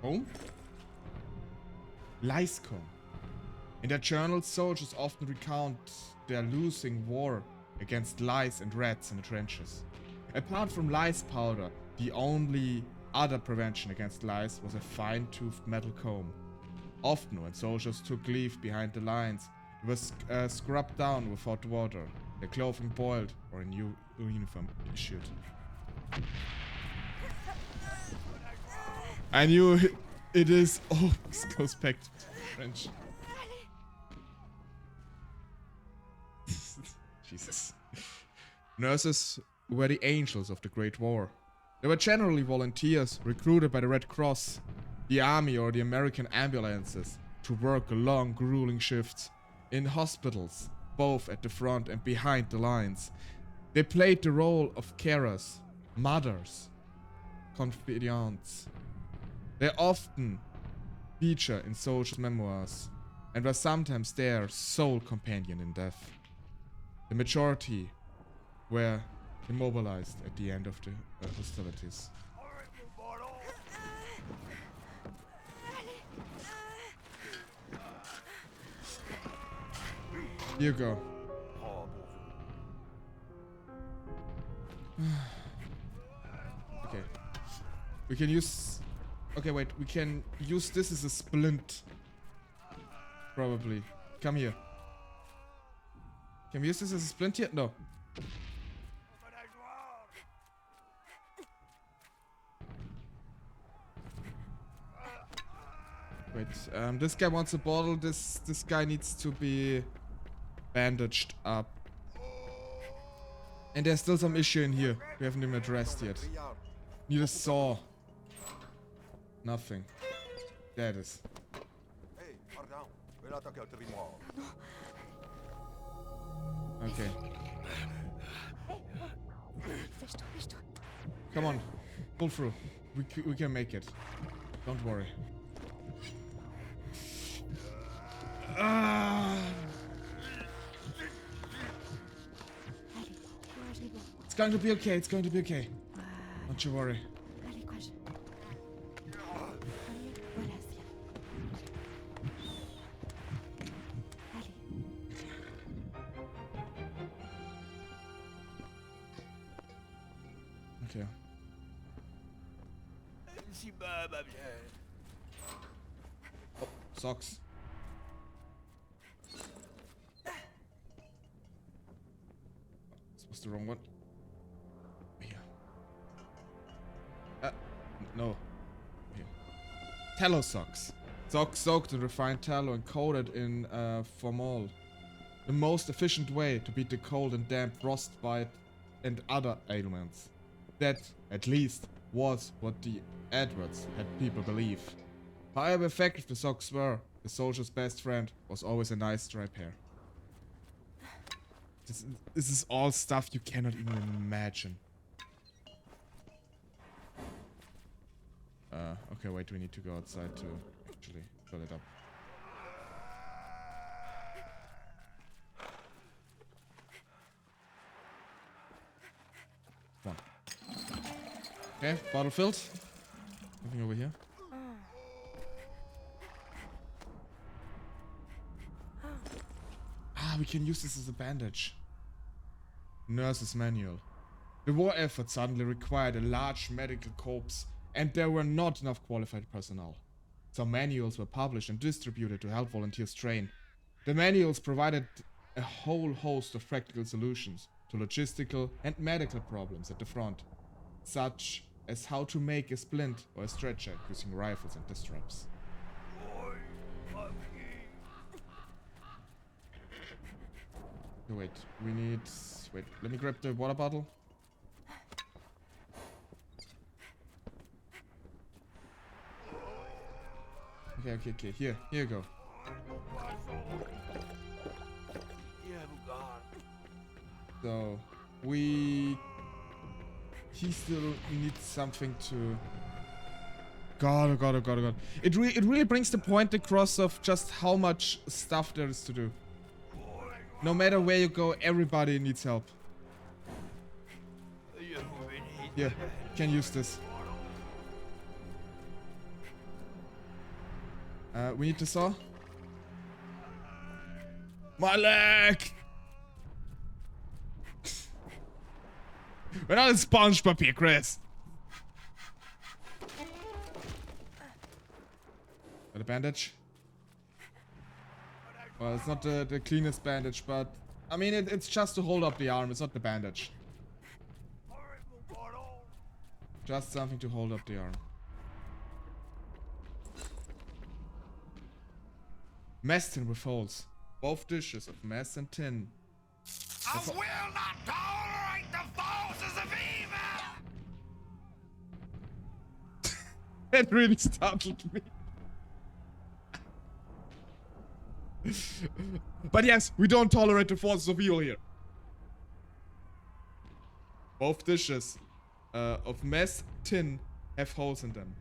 Home? Lyscombe. In their journals, soldiers often recount their losing war against lice and rats in the trenches. Apart from lice powder, the only other prevention against lice was a fine-toothed metal comb. Often, when soldiers took leave behind the lines, it was scrubbed down with hot water, their clothing boiled, or a new uniform issued. I knew it is. Oh, this goes back to French. Jesus. Nurses were the angels of the Great War. They were generally volunteers recruited by the Red Cross, the Army, or the American ambulances to work long, grueling shifts in hospitals, both at the front and behind the lines. They played the role of carers, mothers, confidants. They often feature in soldiers' memoirs and were sometimes their sole companion in death. The majority were immobilized at the end of the hostilities. Here you go. Okay. We can use... Okay, wait. We can use this as a splint. Probably. Come here. Can we use this as a splint here? No. Wait, this guy wants a bottle. This guy needs to be bandaged up. And there's still some issue in here. We haven't even addressed yet. Need a saw. Nothing. There it is. Hey, pardon. Velata quelqu'un. Okay. Fisch-toi, fisch-toi. Come on. Pull through. We can make it. Don't worry. Ah. Allez, courage les bons. It's going to be okay. It's going to be okay. Don't you worry. Allez, courage. Allez, voilà, c'est bien. Allez. Okay. Si bas, ma vieille. Oh, socks. This was the wrong one. Here. No. Here. Tallow socks. Socks soaked in refined tallow and coated in formol. The most efficient way to beat the cold and damp, frostbite, and other ailments. That, at least, was what the adverts had people believe. However effective the socks were, the soldier's best friend was always a nice dry pair. This is all stuff you cannot even imagine. Okay, wait, we need to go outside to actually fill it up. Come on. Okay, bottle filled. Nothing over here. Ah, we can use this as a bandage. Nurse's manual. The war effort suddenly required a large medical corps, and there were not enough qualified personnel. Some manuals were published and distributed to help volunteers train. The manuals provided a whole host of practical solutions to logistical and medical problems at the front, such as how to make a splint or a stretcher using rifles and disc straps. Okay, wait, we need... Wait, let me grab the water bottle. Okay, here you go. So, he still needs something to... God. It really brings the point across of just how much stuff there is to do. No matter where you go, everybody needs help. Yeah, can use this. We need the saw. My leg! We're not in SpongeBob here, Chris. Got a bandage? Well, it's not the cleanest bandage, but... I mean, it's just to hold up the arm, it's not the bandage. Just something to hold up the arm. Mess tin with holes. Both dishes of mess and tin. I will not tolerate the forces of evil! That really startled me. But yes, we don't tolerate the forces of evil here. Both dishes of mess tin have holes in them.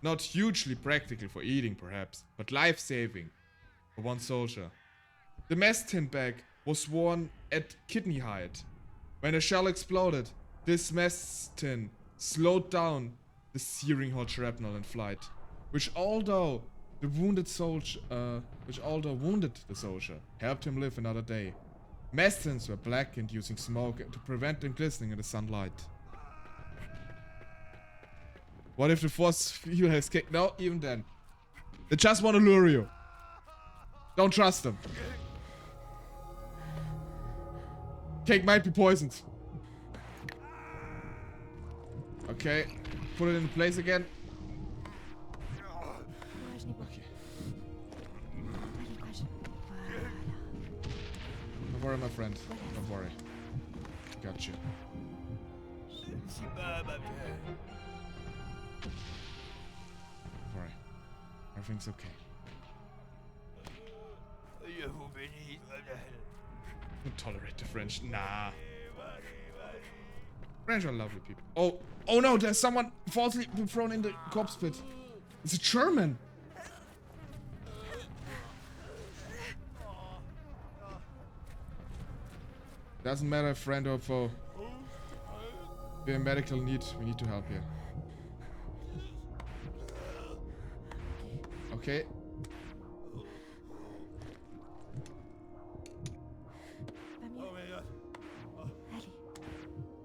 Not hugely practical for eating, perhaps, but life-saving for one soldier. The mess tin bag was worn at kidney height. When a shell exploded, this mess tin slowed down the searing hot shrapnel in flight, which although wounded the soldier, helped him live another day. Mess tins were blackened using smoke to prevent them glistening in the sunlight. What if the force field has kicked? No, even then. They just want to lure you. Don't trust them. Cake might be poisoned. Okay, put it in place again. Okay. Don't worry, my friend. Don't worry. Got you. Everything's okay. Don't tolerate the French. Nah. French are lovely people. Oh, oh no, there's someone falsely been thrown in the corpse pit. It's a German. Doesn't matter if friend or foe. We're in medical need. We need to help here. Okay.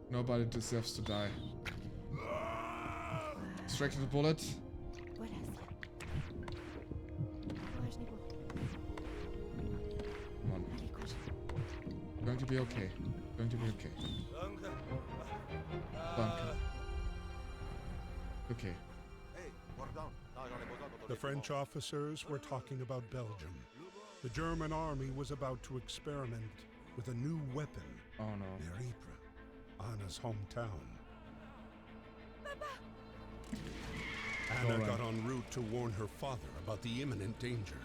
Nobody deserves to die. Extracted the bullet. Come on. Going to be okay. Going to be okay. Danke. Okay. The French officers were talking about Belgium. The German army was about to experiment with a new weapon Oh no. near Ypres, Anna's hometown. Anna got en route to warn her father about the imminent danger.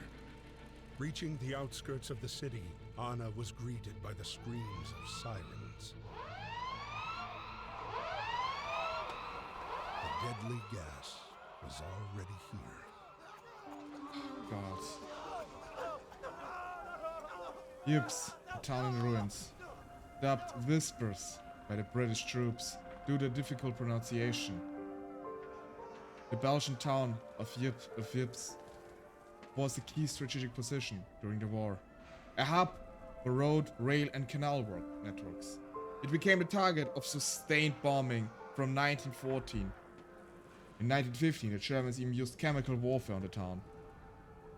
Reaching the outskirts of the city, Anna was greeted by the screams of sirens. The deadly gas was already here. God. Ypres, a town in ruins. Dubbed Whispers by the British troops due to difficult pronunciation. The Belgian town of Ypres was a key strategic position during the war. A hub for road, rail and canal networks. It became the target of sustained bombing from 1914. In 1915, the Germans even used chemical warfare on the town.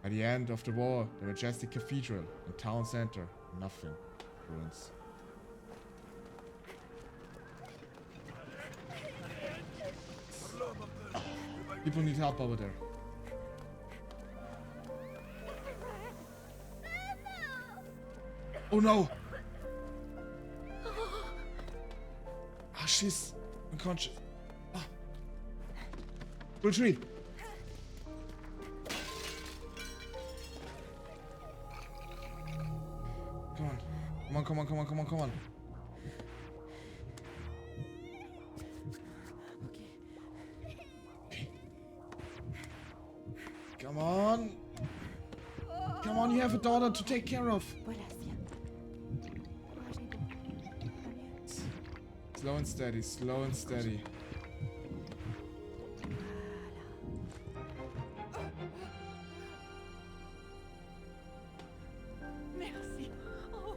By the end of the war, the majestic cathedral and town center, nothing. Ruins. People need help over there. Oh no! Ah, she's unconscious. Ah. Retreat! Come on. Come on, come on, come on, come on, come on. Okay. Come on. Come on, you have a daughter to take care of. Slow and steady, slow and steady. Merci. Oh.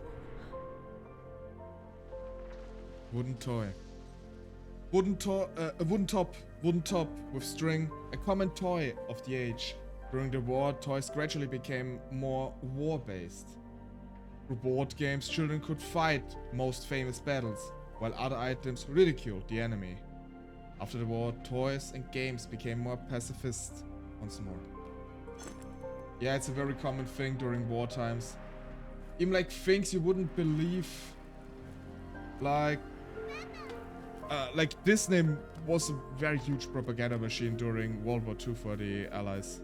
Wooden toy. Wooden top with string, a common toy of the age. During the war, toys gradually became more war-based. Through board games, children could fight most famous battles, while other items ridiculed the enemy. After the war, toys and games became more pacifist once more. Yeah, it's a very common thing during war times. Even like things you wouldn't believe. Like Disney was a very huge propaganda machine during World War II for the Allies.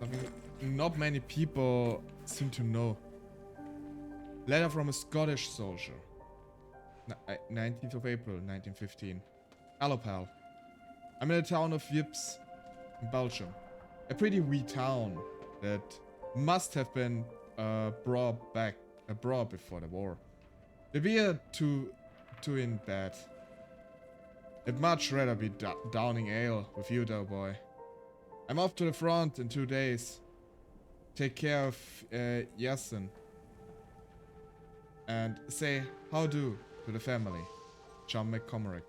Something not many people seem to know. Letter from a Scottish soldier. 19th of April, 1915. Hello, pal. I'm in the town of Ypres, in Belgium. A pretty wee town that must have been brought before the war. The beer too in bed. I'd much rather be downing ale with you, though, boy. I'm off to the front in 2 days. Take care of Yasin. And say how do to the family. John McCormick.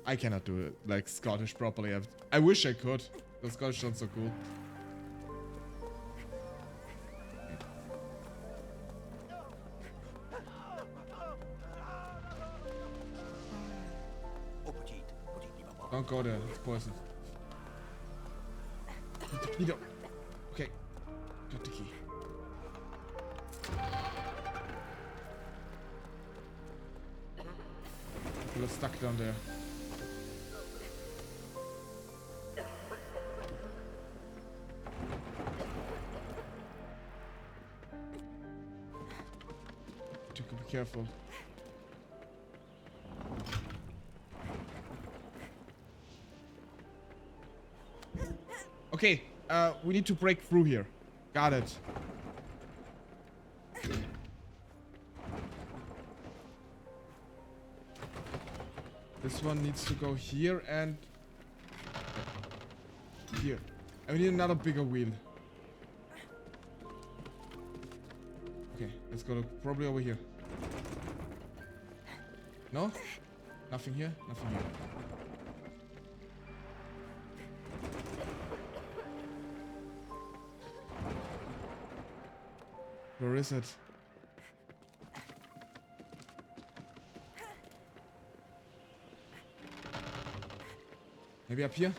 I cannot do it like Scottish properly. I wish I could. The Scottish sounds so cool. Don't go there, it's poisoned. Get the key though. Okay. Got the key. We're stuck down there. To be careful. Okay, we need to break through here. Got it. This one needs to go here and here. And we need another bigger wheel. Okay, let's go probably over here. No? Nothing here? Nothing here. Where is it? Maybe up here?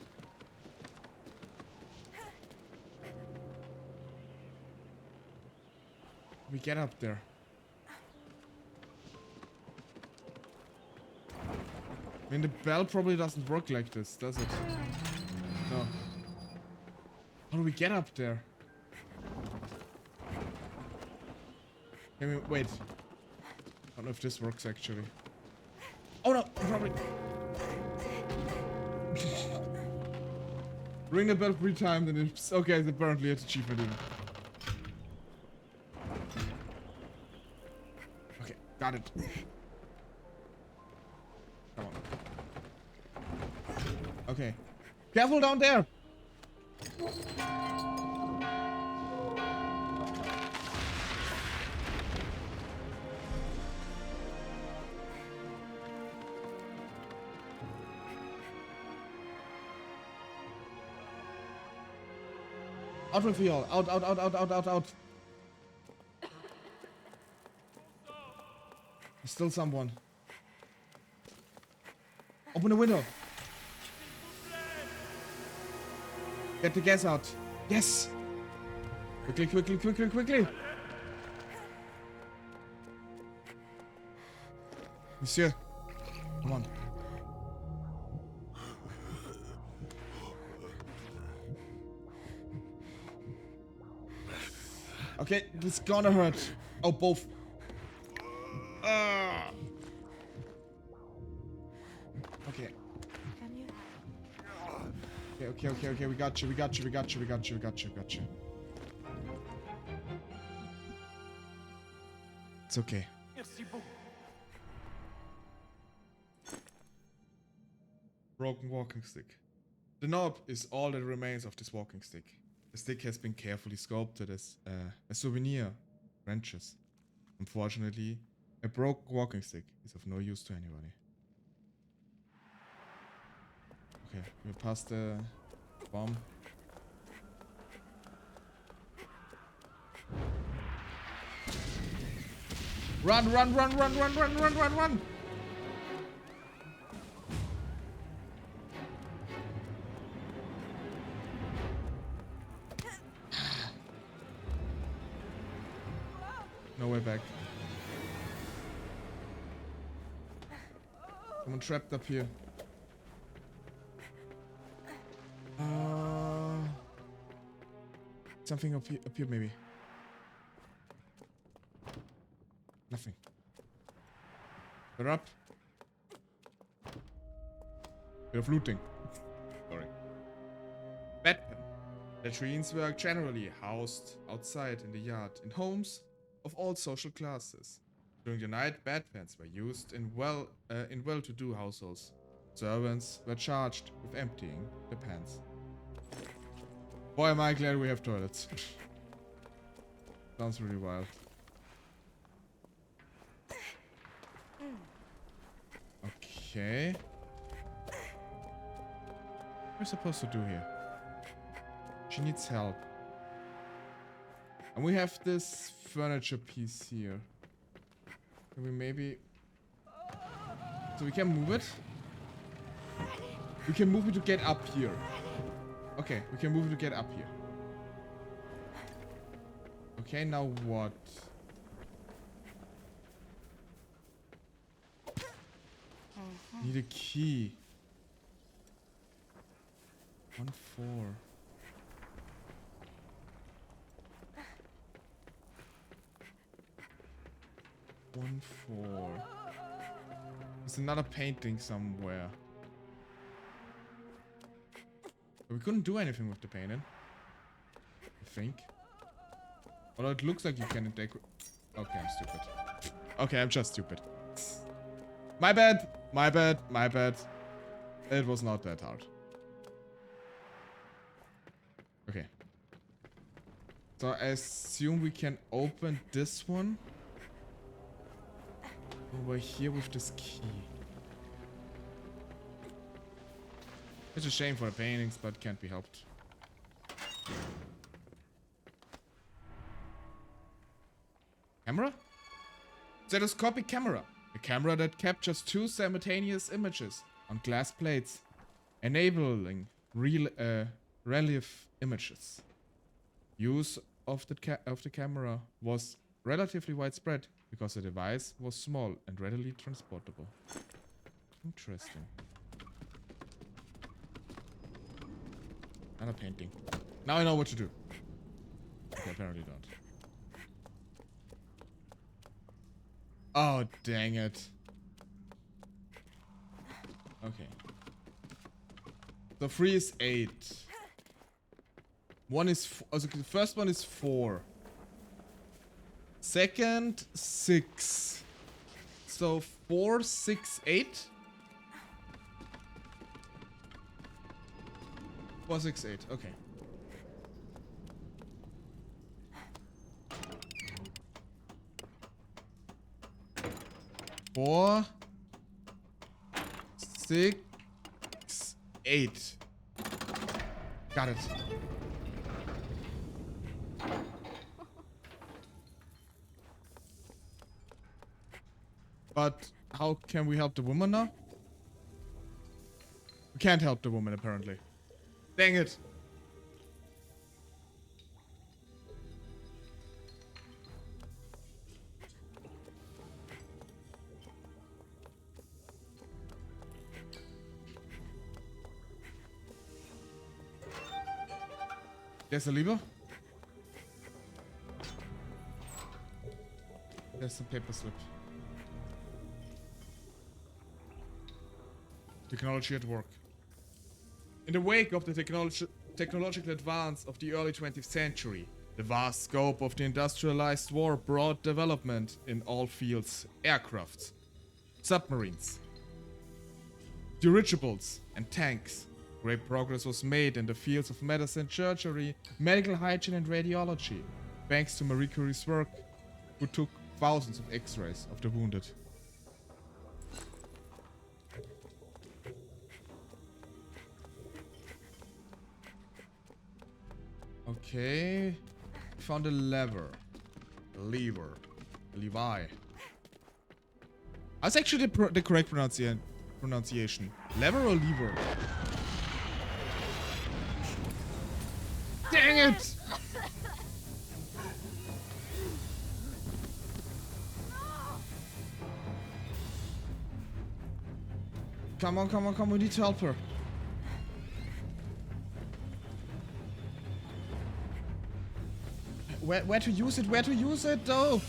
We get up there. I mean, the bell probably doesn't work like this, does it? No. How do we get up there? Can we wait? I don't know if this works actually. Oh no, probably. Ring the bell 3 times and it's okay. It's apparently it's achievement even. Okay, got it. Come on. Okay, careful down there. Out with you all. Out, out, out, out, out, out, out. There's still someone. Open the window. Get the gas out. Yes. Quickly, quickly, quickly, quickly. Monsieur. Come on. Okay, this is gonna hurt. Oh, both. Okay. Can you? Okay. We got you. We got you. It's okay. Merci beaucoup. Broken walking stick. The knob is all that remains of this walking stick. The stick has been carefully sculpted as a souvenir, wrenches. Unfortunately, a broken walking stick is of no use to anybody. Okay, we're past the bomb. Run! No way back. Someone trapped up here. Something up here maybe. Nothing. They're up. Bit of looting. Sorry. Bedpan. Latrines were generally housed outside in the yard in homes of all social classes. During the night, bedpans were used in well-to-do households. Servants were charged with emptying the pans. Boy, am I glad we have toilets. Sounds really wild. Okay. What are we supposed to do here? She needs help. And we have this furniture piece here. Can we maybe... So we can move it? We can move it to get up here. Okay, we can move it to get up here. Okay, now what? Need a key. 1 4. One 4. There's another painting somewhere. But we couldn't do anything with the painting. I think. Although it looks like you can decorate. Okay, I'm stupid. Okay, I'm just stupid. My bad. My bad. My bad. It was not that hard. Okay. So I assume we can open this one. Over here with this key. It's a shame for the paintings, but can't be helped. Camera? Stereoscopic camera. A camera that captures 2 simultaneous images on glass plates, enabling relief images. Use of the camera was relatively widespread because the device was small and readily transportable. Interesting. Another painting. Now I know what to do. Okay, apparently don't. Oh, dang it. Okay. So 3 is 8. 1 is... Also, the first one is 4. Second, 6. So 4, 6, 8? 4, 6, 8. Okay. Four, 6, 8. Got it. But how can we help the woman now? We can't help the woman, apparently. Dang it. There's a lever. There's some paper slip. Technology at work. In the wake of the technological advance of the early 20th century, the vast scope of the industrialized war brought development in all fields: aircrafts, submarines, dirigibles, and tanks. Great progress was made in the fields of medicine, surgery, medical hygiene, and radiology, thanks to Marie Curie's work, who took thousands of X-rays of the wounded. Okay, found a lever. Levi. That's actually the correct pronunciation. Lever or lever? Dang it! Come on, come on, come on, we need to help her. Where to use it? Where to use it, though?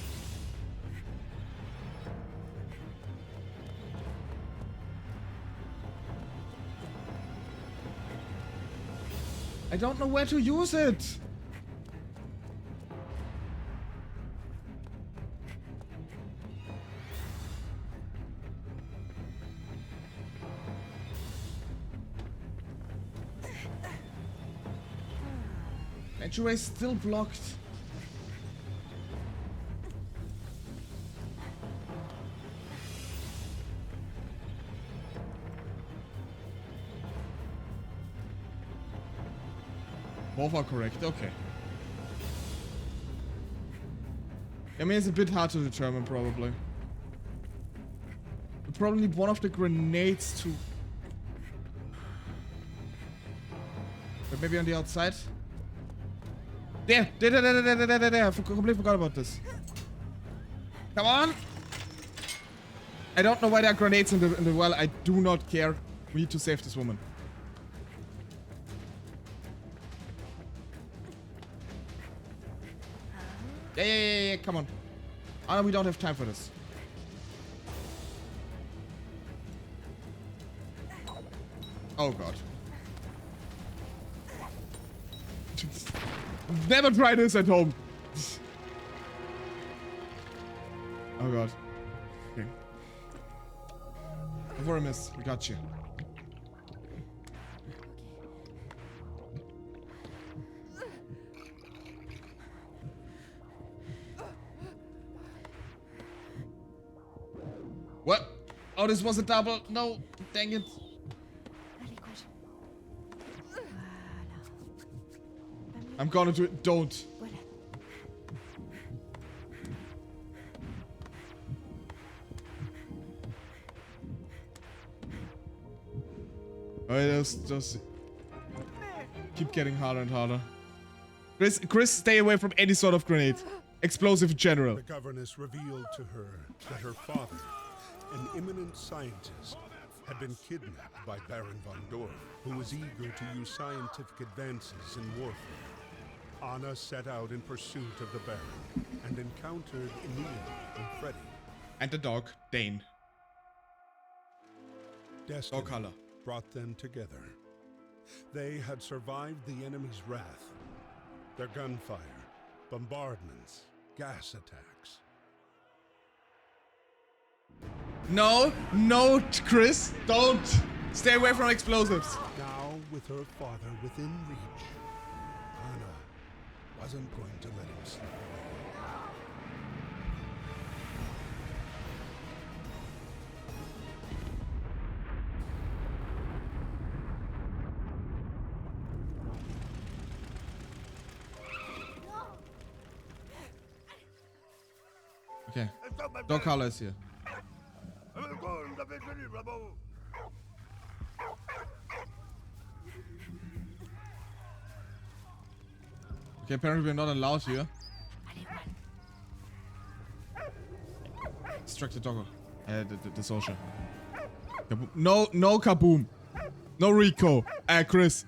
I don't know where to use it. Entryway is still blocked. Both are correct, okay. I mean, it's a bit hard to determine, probably. We probably need one of the grenades to... But maybe on the outside? There! There! I completely forgot about this. Come on! I don't know why there are grenades in the well. I do not care. We need to save this woman. Yeah, come on. Oh, we don't have time for this. Oh god. Never try this at home. Oh god. Okay. Before I miss, we got you. What? Oh, this was a double. No, dang it. Allez, courage. Voilà. Pas mieux. I'm gonna do it. Don't. Voilà. Oh, just keep getting harder and harder. Chris, stay away from any sort of grenade. Explosive in general. The governess revealed to her that her father, an eminent scientist, had been kidnapped by Baron von Dorf, who was eager to use scientific advances in warfare. Anna set out in pursuit of the Baron and encountered Emil and Freddy. And the dog, Dane. Destiny Dog color. brought them together. They had survived the enemy's wrath, their gunfire, bombardments, gas attacks. No, Chris, don't. Stay away from explosives. Now, with her father within reach, Anna wasn't going to let him slip away. Okay, dog color is here. Okay, apparently we're not allowed here. Distract the doggo. The soldier. Kaboom. No kaboom. No Rico. Chris.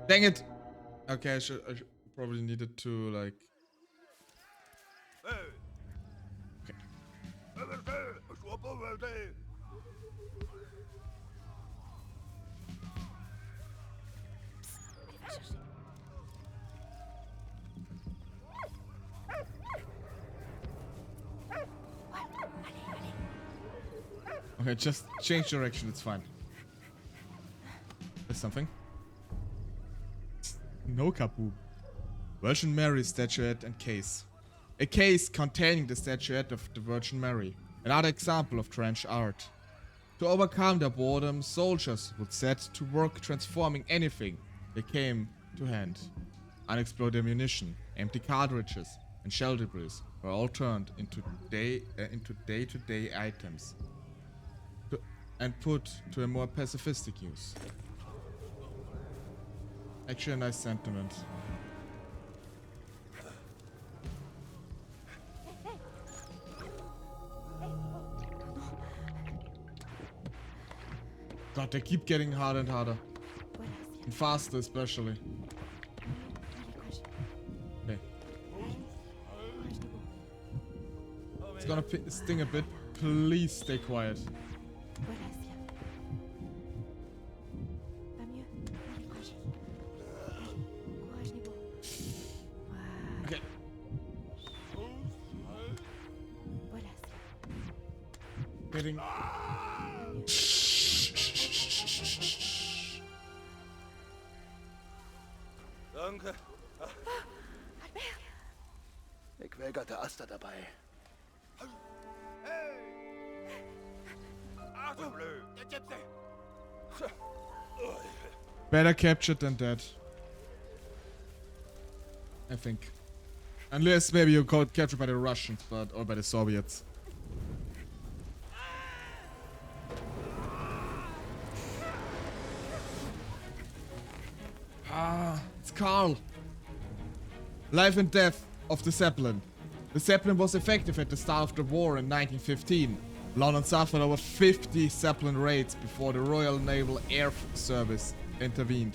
Dang it. Okay, I should probably needed to like. Okay, just change direction, it's fine. There's something. No kaboom. Virgin Mary statuette and case. A case containing the statuette of the Virgin Mary. Another example of trench art. To overcome their boredom, soldiers would set to work transforming anything they came to hand. Unexploded ammunition, empty cartridges, and shell debris were all turned into day-to-day items and put to a more pacifistic use. Actually, a nice sentiment. God, they keep getting harder and harder. And faster, especially. Okay. It's gonna sting a bit. Please stay quiet. Okay. Getting. Danke. Ik weigerte Asta dabei. Achtung! Der Gypsy! Better captured than dead. I think. Unless maybe you got captured by the Russians, but or by the Soviets. Ah, it's Carl. Life and death of the Zeppelin. The Zeppelin was effective at the start of the war in 1915. London suffered over 50 Zeppelin raids before the Royal Naval Air Service intervened.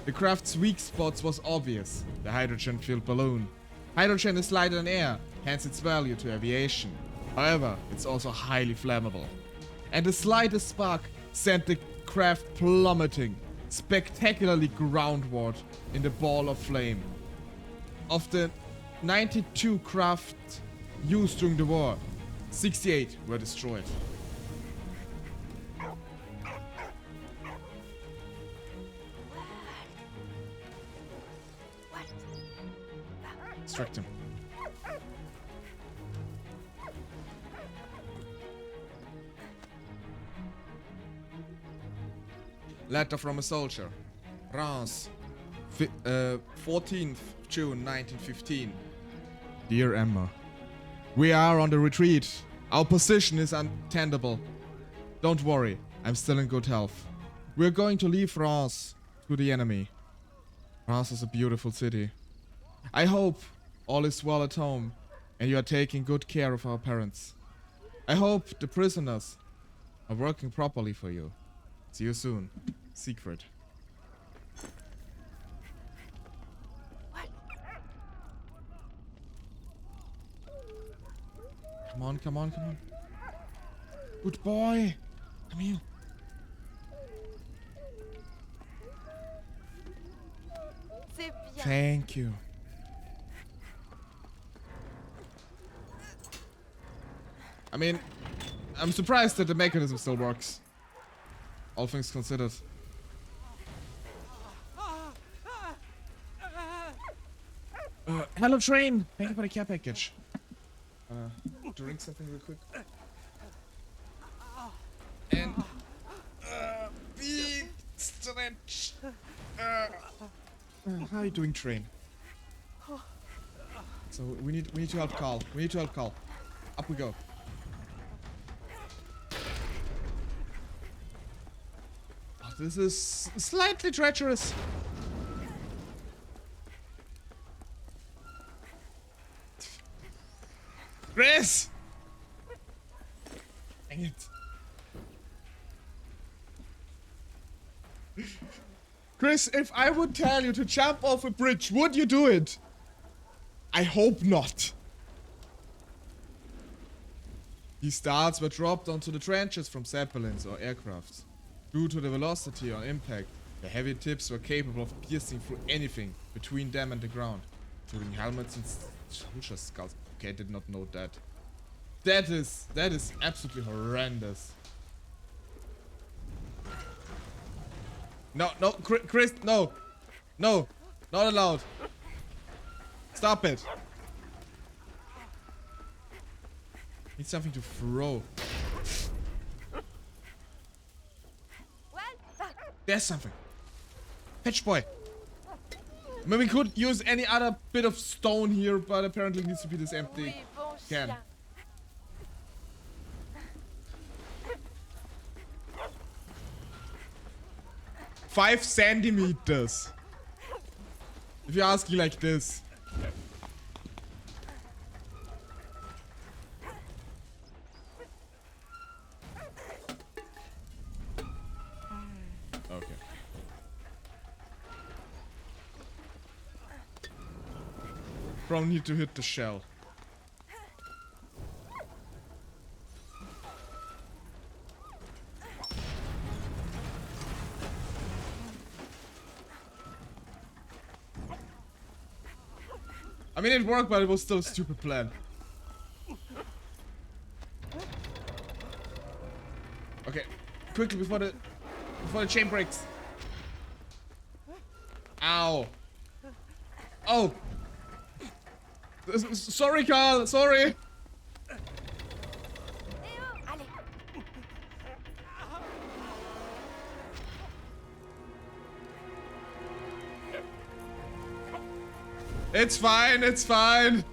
The craft's weak spots was obvious. The hydrogen-fueled balloon. Hydrogen is lighter than air, hence its value to aviation. However, it's also highly flammable. And the slightest spark sent the craft plummeting spectacularly groundward in the ball of flame. Of the 92 craft used during the war, 68 were destroyed. Distract him. Letter from a soldier. France. 14th June 1915. Dear Emma, we are on the retreat. Our position is untenable. Don't worry, I'm still in good health. We're going to leave France to the enemy. France is a beautiful city. I hope all is well at home and you are taking good care of our parents. I hope the prisoners are working properly for you. See you soon. Secret. Come on, come on, come on. Good boy. Come here. Thank you. I mean, I'm surprised that the mechanism still works. All things considered. Hello, train. Thank you for the care package. Drink something real quick. And big stretch. How are you doing, train? So we need to help Carl. We need to help Carl. Up we go. Oh, this is slightly treacherous. Chris! Dang it. Chris, if I would tell you to jump off a bridge, would you do it? I hope not. These darts were dropped onto the trenches from zeppelins or aircrafts. Due to the velocity on impact, the heavy tips were capable of piercing through anything between them and the ground, including helmets and soldier skulls. Okay, I did not know that. That is absolutely horrendous. No, no, Chris, no. No, not allowed. Stop it. Need something to throw. There's something. Fetch boy. I mean, we could use any other bit of stone here, but apparently it needs to be this empty can. Five centimeters. If you're asking like this. Okay. Probably need to hit the shell. I mean, it worked, but it was still a stupid plan. Okay, quickly before the chain breaks. Ow. Oh. Sorry, Carl. Sorry. It's fine, it's fine.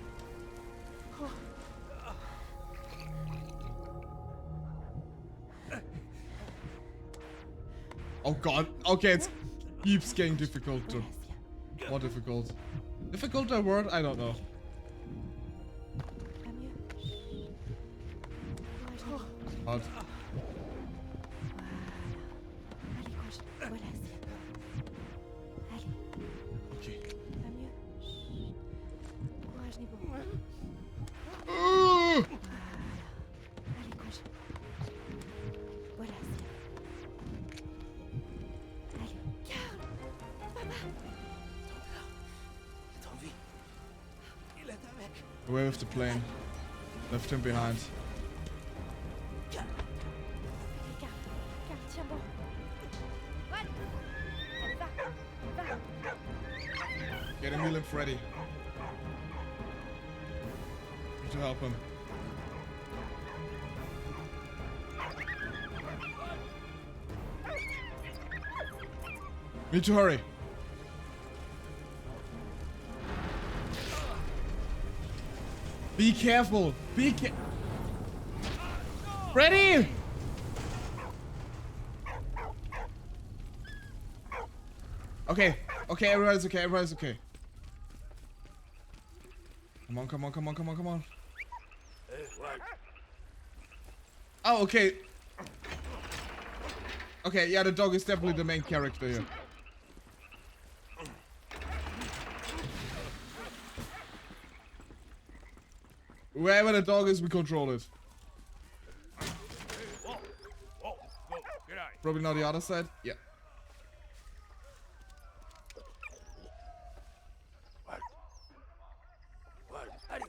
Oh god, okay, it keeps getting difficult. More difficult. Difficult a word? I don't know. out. Allez, courage. Voilà, c'est... Allez, Okay. va mieux. Chut. Courage, Nebo. Uh! Allez, courage. Voilà, c'est... Allez, Karl. Papa. Il est en vie. Il est avec. Away with the plane. Left him behind. Allez, Karl. Karl, tiens bon. Voilà. Allez, va. Va. Get him, heal him, Freddy. Need to help him. Need to hurry. Be careful. Freddy! Okay, everybody's okay. Come on. Hey, what? Oh, okay. Okay, yeah, the dog is definitely the main character here. Wherever the dog is, we control it. Whoa, whoa, get out. Probably not the other side. Yeah. What? Allez.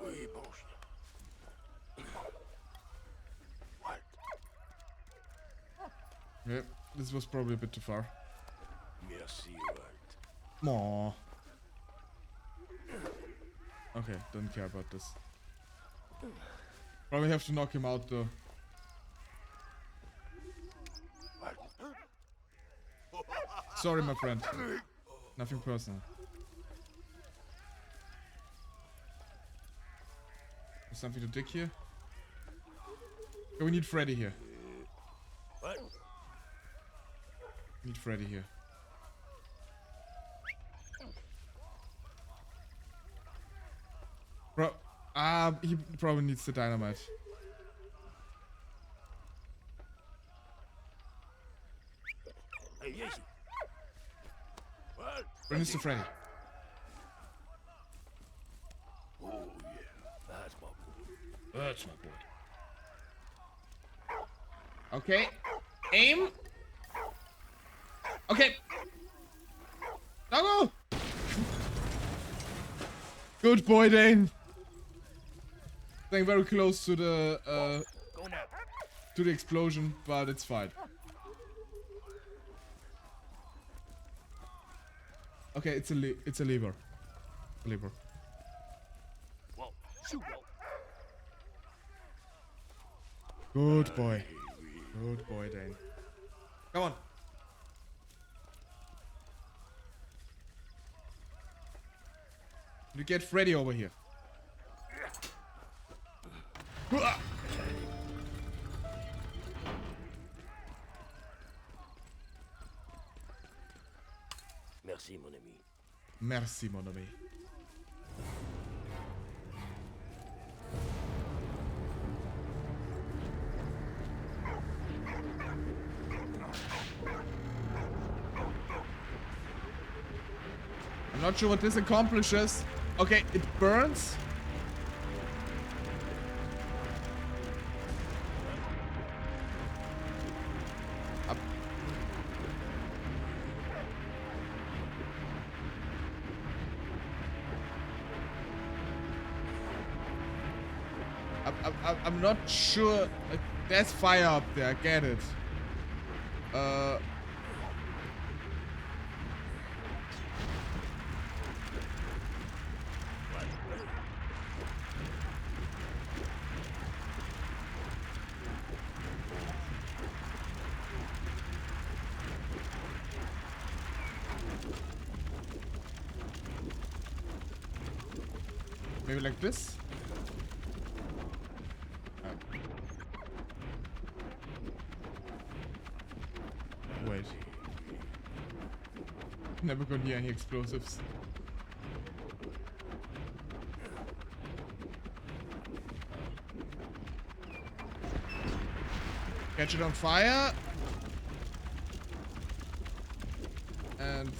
Oui, bon chien. What? Yeah, this was probably a bit too far. Merci, Walt. Aww. Okay, don't care about this. Probably have to knock him out though. What? Sorry, my friend. Nothing personal. There's something to dig here. Okay, we need Freddy here. What? Need Freddy here. Bro, he probably needs the dynamite. Hey, viens ici. What? Bring this to Freddy. Oh, yeah. That's my boy. That's my boy. Okay. Aim. Okay. Doggo! Good boy, Dane. Staying very close to the Go now. to the explosion, but it's fine. Okay, it's a lever. A lever. Whoa, shoot, whoa. Good boy. Good boy, Dane. Come on. You get Freddy over here. Merci, mon ami. Merci, mon ami. I'm not sure what this accomplishes. Okay, it burns. Up. I'm not sure. There's fire up there. I get it. Maybe like this? Wait. Never got near any explosives. Catch it on fire. And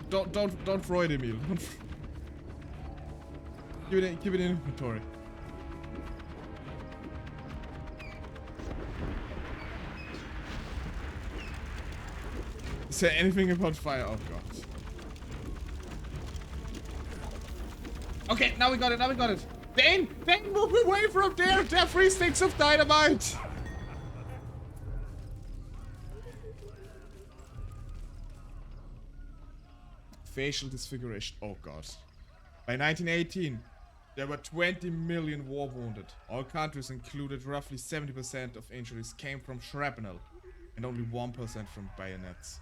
no. Don't throw it, Emil. Keep it in inventory. Is there anything about fire? Oh god. Okay, now we got it. Dane, move away from there. There are 3 sticks of dynamite. Facial disfiguration. Oh god. By 1918, there were 20 million war wounded. All countries included roughly 70% of injuries came from shrapnel and only 1% from bayonets.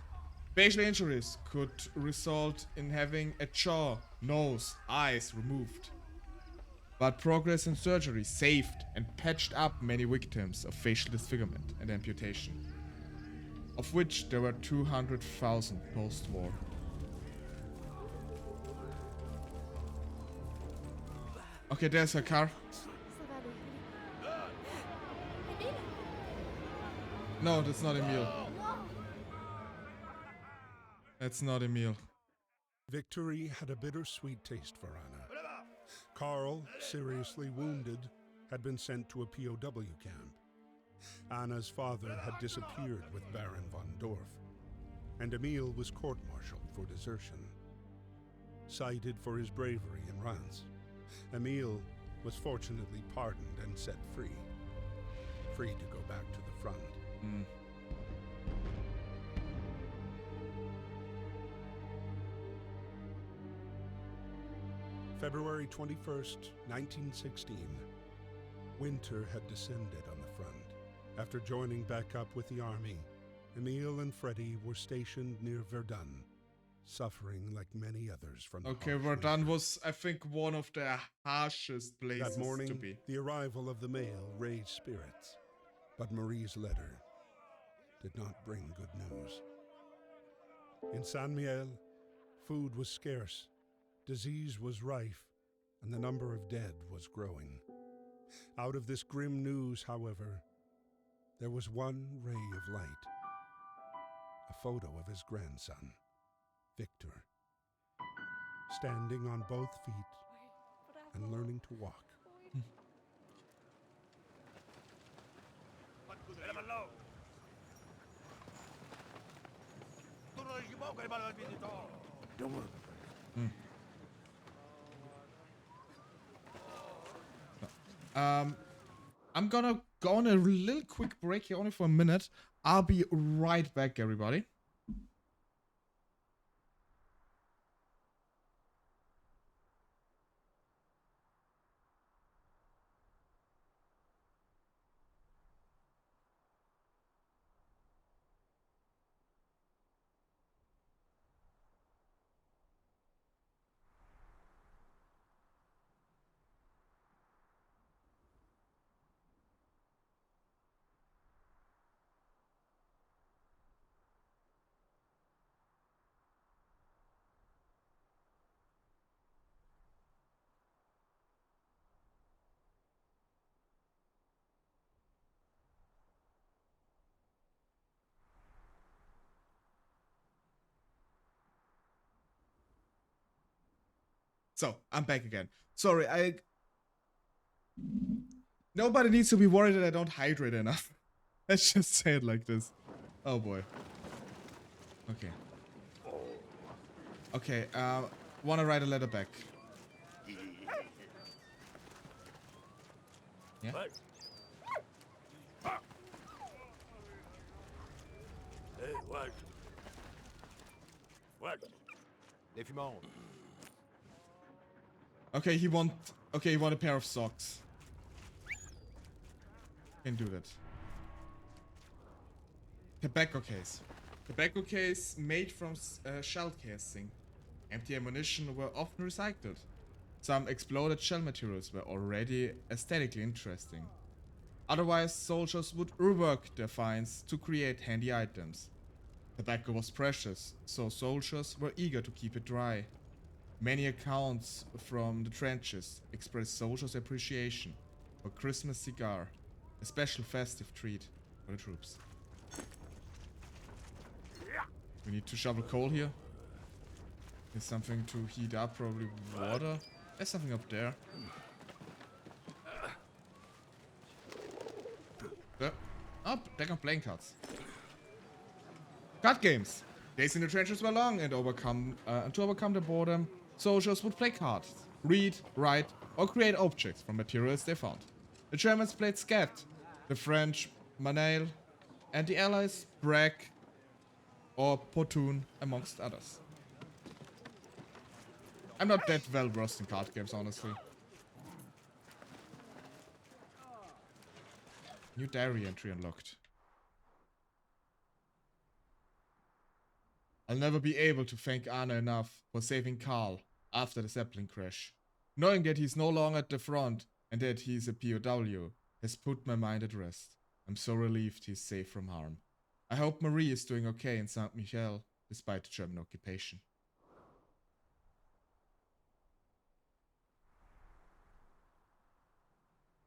Facial injuries could result in having a jaw, nose, eyes removed. But progress in surgery saved and patched up many victims of facial disfigurement and amputation, of which there were 200,000 post-war. Okay, there's her car. No, that's not Emil. That's not Emil. Victory had a bittersweet taste for Anna. Karl, seriously wounded, had been sent to a POW camp. Anna's father had disappeared with Baron von Dorf, and Emil was court-martialed for desertion. Cited for his bravery in Reims, Emil was fortunately pardoned and set free. Free to go back to the front. February 21st, 1916. Winter had descended on the front. After joining back up with the army, Emil and Freddy were stationed near Verdun, suffering like many others from the Okay, harsh Verdun winter. was, I think, one of the harshest places That morning, to be. the arrival of the mail raised spirits, but Marie's letter did not bring good news. In Saint-Miel, food was scarce, disease was rife, and the number of dead was growing. Out of this grim news, however, there was one ray of light. A photo of his grandson, Victor, standing on both feet and learning to walk. Don't worry. I'm gonna go on a little quick break here, only for a minute. I'll be right back, everybody. So, I'm back again. Sorry, nobody needs to be worried that I don't hydrate enough. Let's just say it like this. Oh boy. Okay. Okay, wanna write a letter back. Yeah? What? Hey, what? What? Les fumants. Okay, he want a pair of socks. Can do that. Tobacco case. Tobacco case made from shell casing. Empty ammunition were often recycled. Some exploded shell materials were already aesthetically interesting. Otherwise, soldiers would rework their finds to create handy items. Tobacco was precious, so soldiers were eager to keep it dry. Many accounts from the trenches express soldiers' appreciation for Christmas cigar, a special festive treat for the troops. We need to shovel coal here. There's something to heat up, probably water. There's something up there. Oh, deck of playing cards. Card games. Days in the trenches were long, and to overcome the boredom, soldiers would play cards, read, write, or create objects from materials they found. The Germans played skat, the French manille, and the Allies brag or potoon, amongst others. I'm not that well versed in card games, honestly. New diary entry unlocked. I'll never be able to thank Anna enough for saving Karl after the Zeppelin crash. Knowing that he's no longer at the front and that he's a POW has put my mind at rest. I'm so relieved he's safe from harm. I hope Marie is doing okay in Saint Michel, despite the German occupation.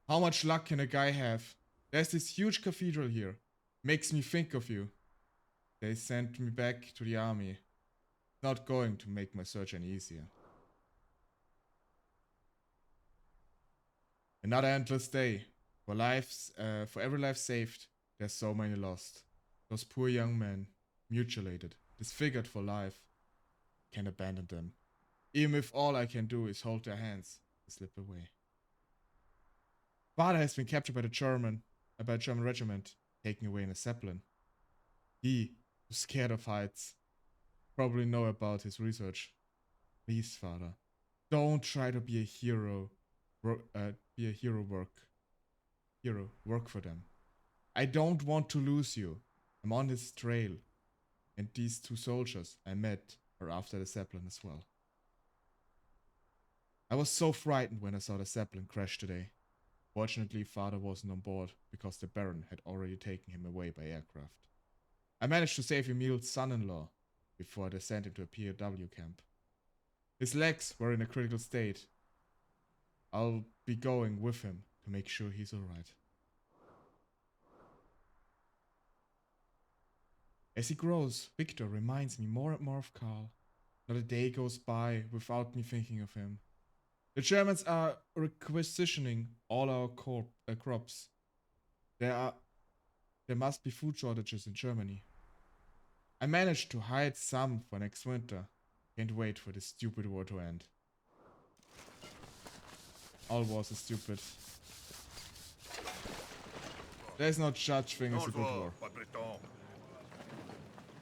How much luck can a guy have? There's this huge cathedral here. Makes me think of you. They sent me back to the army. Not going to make my search any easier. Another endless day. For every life saved, there's so many lost. Those poor young men, mutilated, disfigured for life. Can't abandon them. Even if all I can do is hold their hands and slip away. Father has been captured by a German regiment, taken away in a Zeppelin. He, who's scared of heights, probably know about his research. Please, Father, don't try to be a hero. Work for them. I don't want to lose you. I'm on his trail. And these two soldiers I met are after the Zeppelin as well. I was so frightened when I saw the Zeppelin crash today. Fortunately, Father wasn't on board because the Baron had already taken him away by aircraft. I managed to save Emil's son-in-law before they sent him to a POW camp. His legs were in a critical state. I'll be going with him to make sure he's alright. As he grows, Victor reminds me more and more of Karl. Not a day goes by without me thinking of him. The Germans are requisitioning all our crops. There must be food shortages in Germany. I managed to hide some for next winter. Can't wait for this stupid war to end. All wars are stupid. There's no such thing as a good war.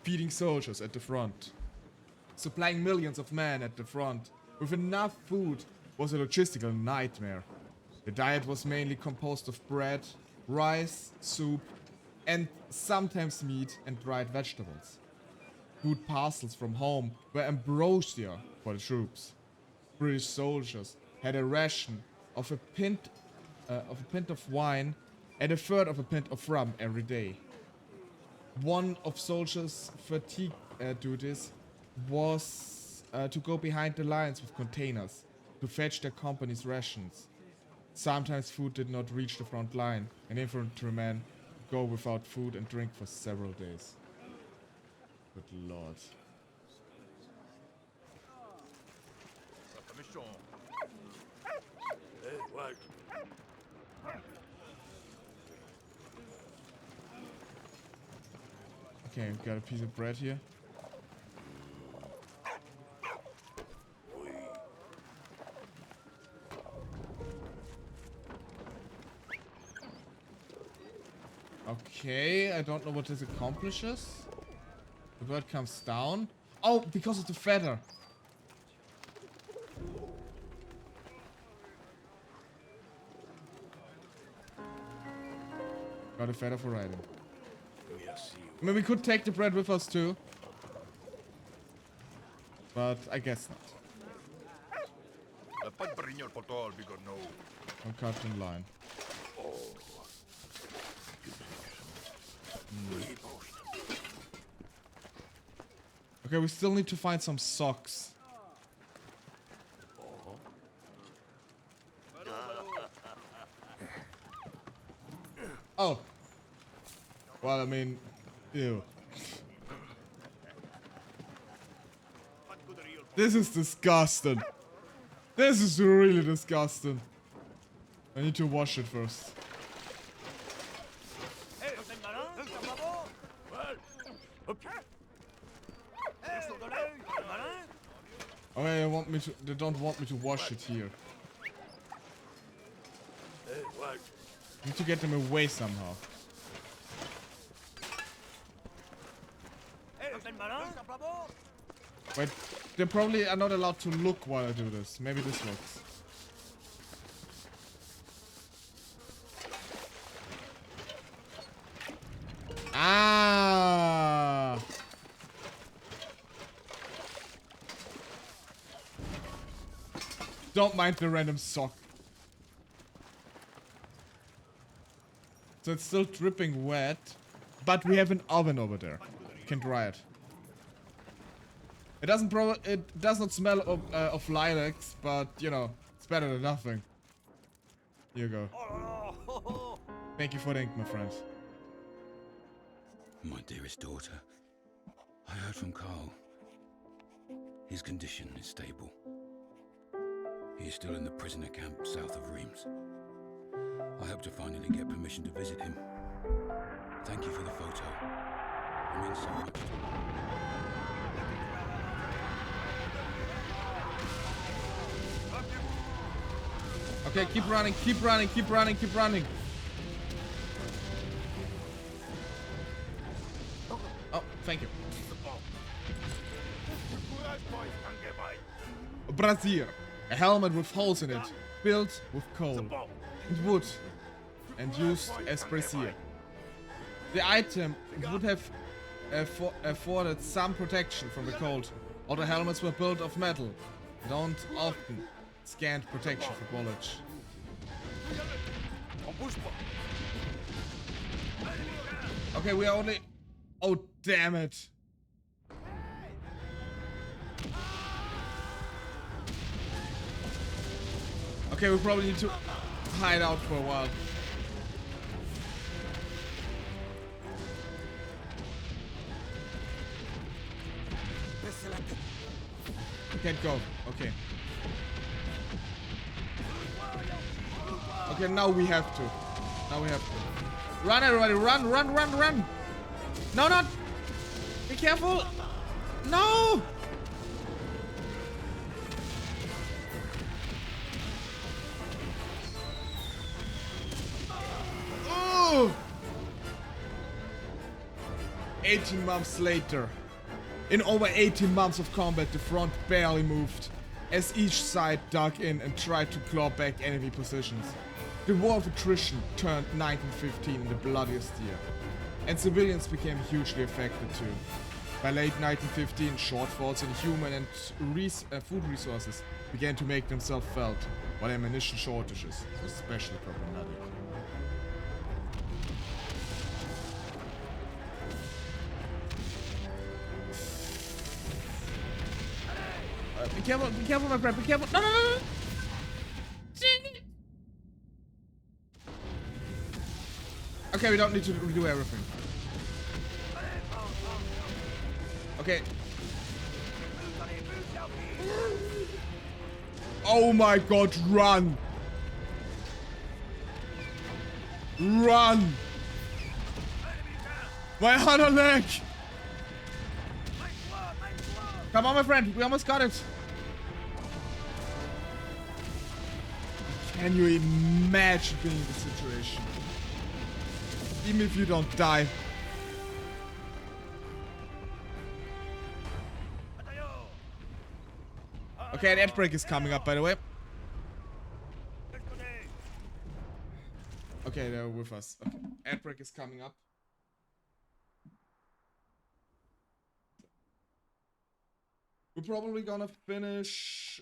Feeding soldiers at the front. Supplying millions of men at the front with enough food was a logistical nightmare. The diet was mainly composed of bread, rice, soup, and sometimes meat and dried vegetables. Food parcels from home were ambrosia for the troops. British soldiers had a ration of a pint of wine and a third of a pint of rum every day. One of soldiers' fatigue duties was to go behind the lines with containers to fetch their company's rations. Sometimes food did not reach the front line, and infantrymen would go without food and drink for several days. Good lord. Okay, we've got a piece of bread here. Okay, I don't know what this accomplishes. The bird comes down. Oh, because of the feather. Got a feather for riding. I mean, we could take the bread with us too. But I guess not. I'll cut in line. Okay, we still need to find some socks. Oh. Well, I mean, ew. This is disgusting. This is really disgusting. I need to wash it first. Okay, they don't want me to wash it here. Need to get them away somehow. Wait, they probably are not allowed to look while I do this. Maybe this works. Ah! Don't mind the random sock. So it's still dripping wet, but we have an oven over there. We can dry it. It does not smell of lilacs, but you know, it's better than nothing. Here you go. Thank you for the ink, my friend. My dearest daughter, I heard from Carl. His condition is stable. He is still in the prisoner camp south of Reims. I hope to finally get permission to visit him. Thank you for the photo. It means so much to me. Okay, keep running, keep running, keep running, keep running. Oh, thank you. A brassiere, a helmet with holes in it, built with coal and wood, and used as brassiere. The item would have afforded some protection from the cold. All the helmets were built of metal, don't often scant protection for bullets. Okay, we are only... Oh, damn it. Okay, we probably need to hide out for a while. Can't go. Okay. Okay, now we have to. Now we have to. Run, everybody. Run, run, run, run. No, not. Be careful. No. Oh. 18 months later. In over 18 months of combat, the front barely moved, as each side dug in and tried to claw back enemy positions. The war of attrition turned 1915 in the bloodiest year, and civilians became hugely affected too. By late 1915, shortfalls in human and food resources began to make themselves felt, while ammunition shortages were especially problematic. Be careful, my friend, be careful. No, no, no, no. Okay, we don't need to redo everything. Okay. Oh my god, run! Run! My other leg! Come on, my friend, we almost got it. Can you imagine being in this situation? Even if you don't die. Okay, an ad break is coming up, by the way. Okay, they're with us. Okay, ad break is coming up. We're probably gonna finish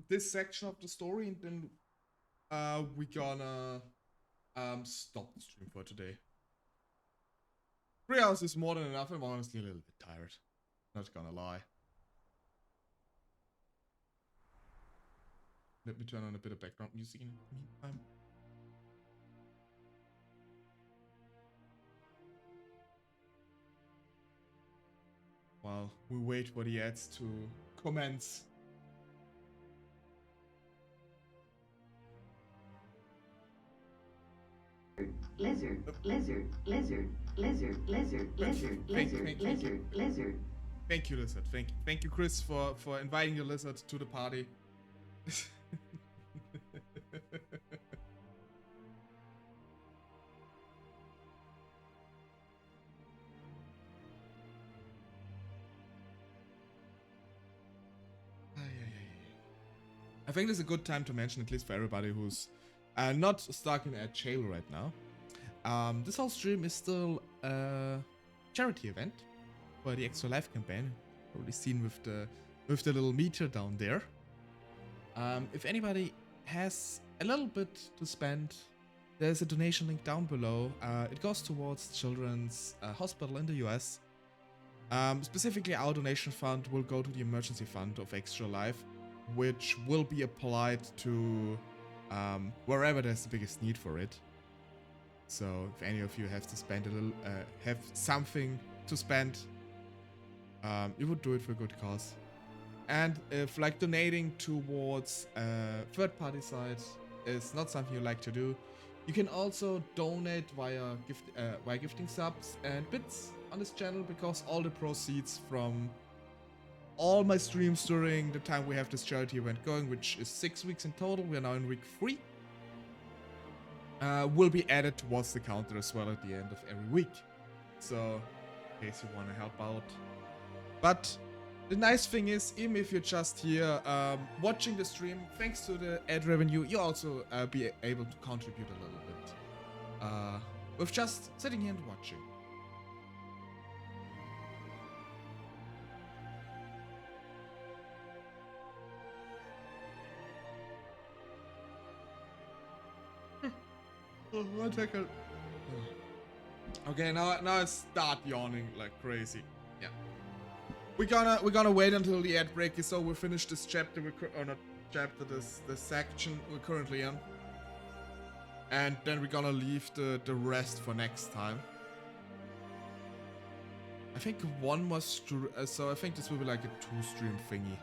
this section of the story, and then we're gonna stop the stream for today. 3 hours is more than enough. I'm honestly a little bit tired. Not gonna lie. Let me turn on a bit of background music in the meantime. While we wait for the ads to commence. Lizard, lizard, lizard, lizard, lizard, lizard, lizard, lizard, lizard. Thank you, Lizard. Thank you, Chris, for inviting your lizard to the party. I think this is a good time to mention, at least for everybody who's not stuck in a jail right now. This whole stream is still a charity event for the Extra Life campaign. Probably seen with the little meter down there. If anybody has a little bit to spend, there's a donation link down below. It goes towards Children's Hospital in the US. Specifically, our donation fund will go to the emergency fund of Extra Life, which will be applied to wherever there's the biggest need for it. So if any of you have to spend a little, have something to spend, you would do it for a good cause. And if like donating towards a third-party site is not something you like to do, you can also donate via gifting subs and bits on this channel, because all the proceeds from all my streams during the time we have this charity event going, which is 6 weeks in total, we are now in week 3, will be added towards the counter as well at the end of every week. So, in case you want to help out. But the nice thing is, even if you're just here watching the stream, thanks to the ad revenue, you also be able to contribute a little bit with just sitting here and watching. One second. Okay, now I start yawning like crazy. Yeah. We're gonna wait until the ad break is over. We finish this chapter, this section we're currently in, and then we're gonna leave the rest for next time. I think one more so I think this will be like a 2-stream thingy.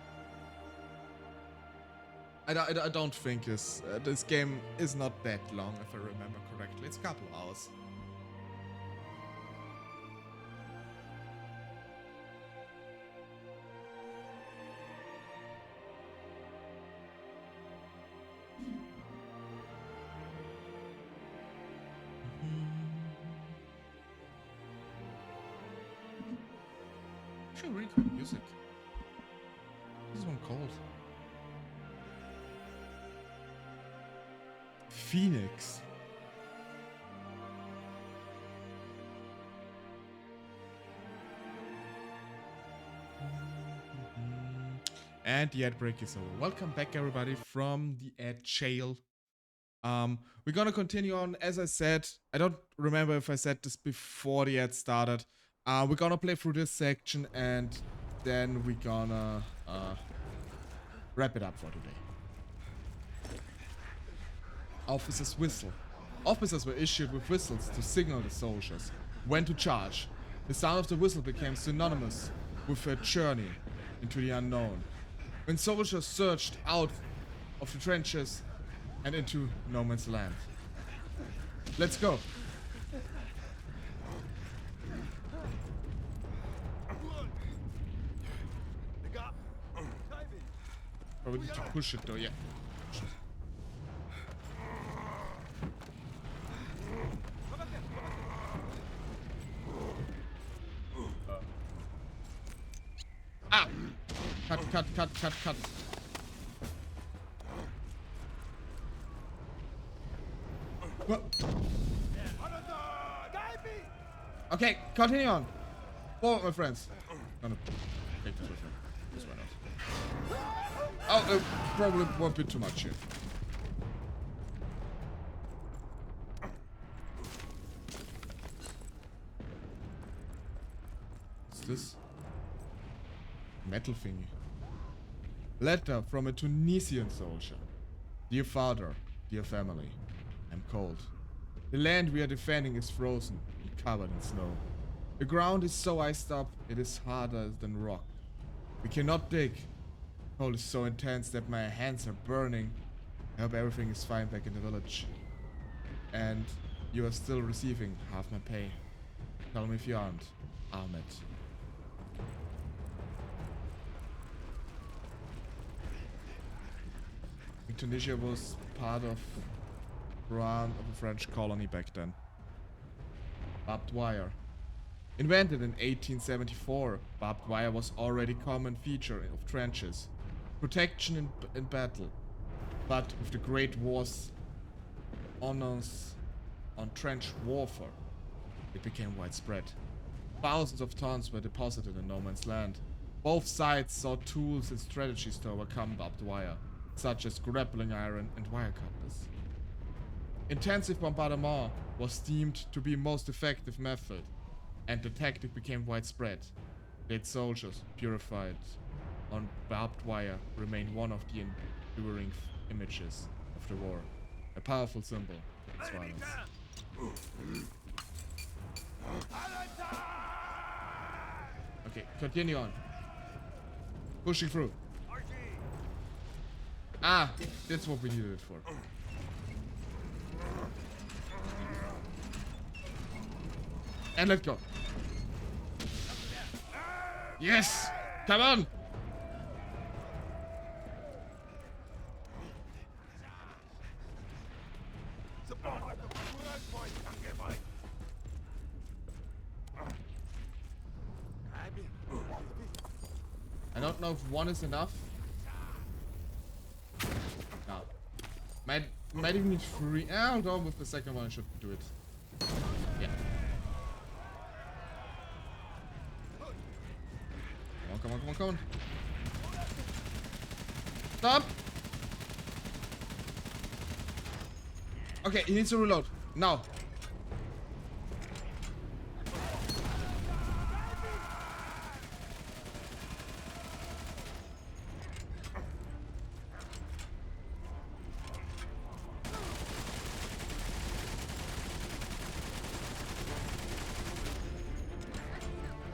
I don't think this game is not that long, if I remember correctly. It's a couple of hours. Actually, really cool music. This one called Phoenix. And the ad break is over. Welcome back, everybody, from the ad jail. We're gonna continue on. As I said, I don't remember if I said this before the ad started. We're gonna play through this section, and then we're gonna wrap it up for today. Officers whistle. Officers were issued with whistles to signal the soldiers when to charge. The sound of the whistle became synonymous with a journey into the unknown. When soldiers surged out of the trenches and into no man's land. Let's go. Probably need to push it though, yeah. Ah! Cut. What? Okay, continue on. Forward, my friends. Gonna take this with me. This one out. Oh, probably won't be too much here. What's this? Metal thingy. Letter from a Tunisian soldier. Dear father, dear family, I'm cold. The land we are defending is frozen and covered in snow. The ground is so iced up, it is harder than rock. We cannot dig. The cold is so intense that my hands are burning. I hope everything is fine back in the village. And you are still receiving half my pay. Tell me if you aren't. Ahmed. Tunisia was part of a French colony back then. Barbed wire. Invented in 1874, barbed wire was already a common feature of trenches. Protection in battle. But with the Great War's honors on trench warfare, it became widespread. Thousands of tons were deposited in no man's land. Both sides sought tools and strategies to overcome barbed wire, such as grappling iron and wire cutters. Intensive bombardment was deemed to be most effective method, and the tactic became widespread. Dead soldiers purified on barbed wire remain one of the enduring images of the war, a powerful symbol of violence. Okay, continue on. Pushing through. Ah, that's what we needed it for. And let's go. Yes! Come on! I don't know if one is enough. No. Might even need three. I don't know, with the second one I should do it. Yeah. Come on, come on, come on. Stop! Okay, he needs to reload. Now.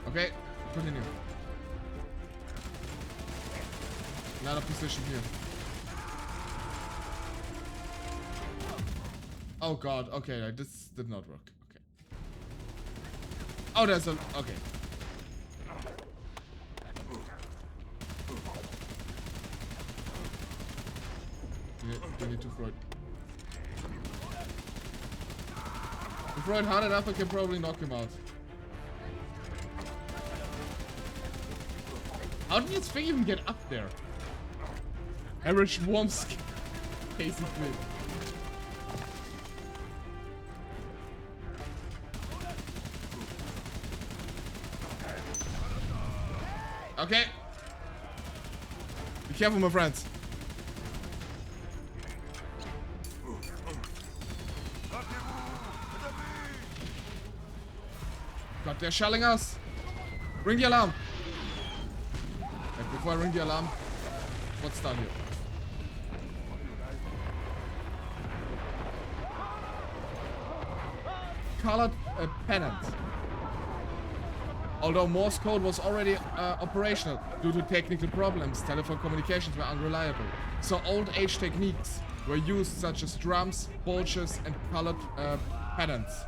Okay, continue. Another position here. Oh god, okay, this did not work. Okay. Oh, there's a... okay. We need to throw it. If we throw it hard enough, I can probably knock him out. How did this thing even get up there? Average Wormsk, basically. Okay. Be careful, my friends. God, they're shelling us. Ring the alarm. Before I ring the alarm, what's down here? Colored pennant. Although Morse code was already operational due to technical problems, telephone communications were unreliable. So old age techniques were used, such as drums, bulges, and colored pennants.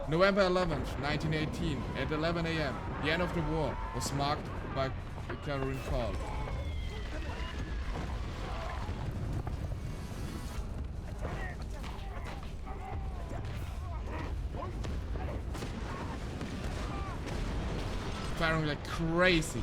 November 11th, 1918, at 11 AM, the end of the war was marked by a clarion call. Firing like crazy.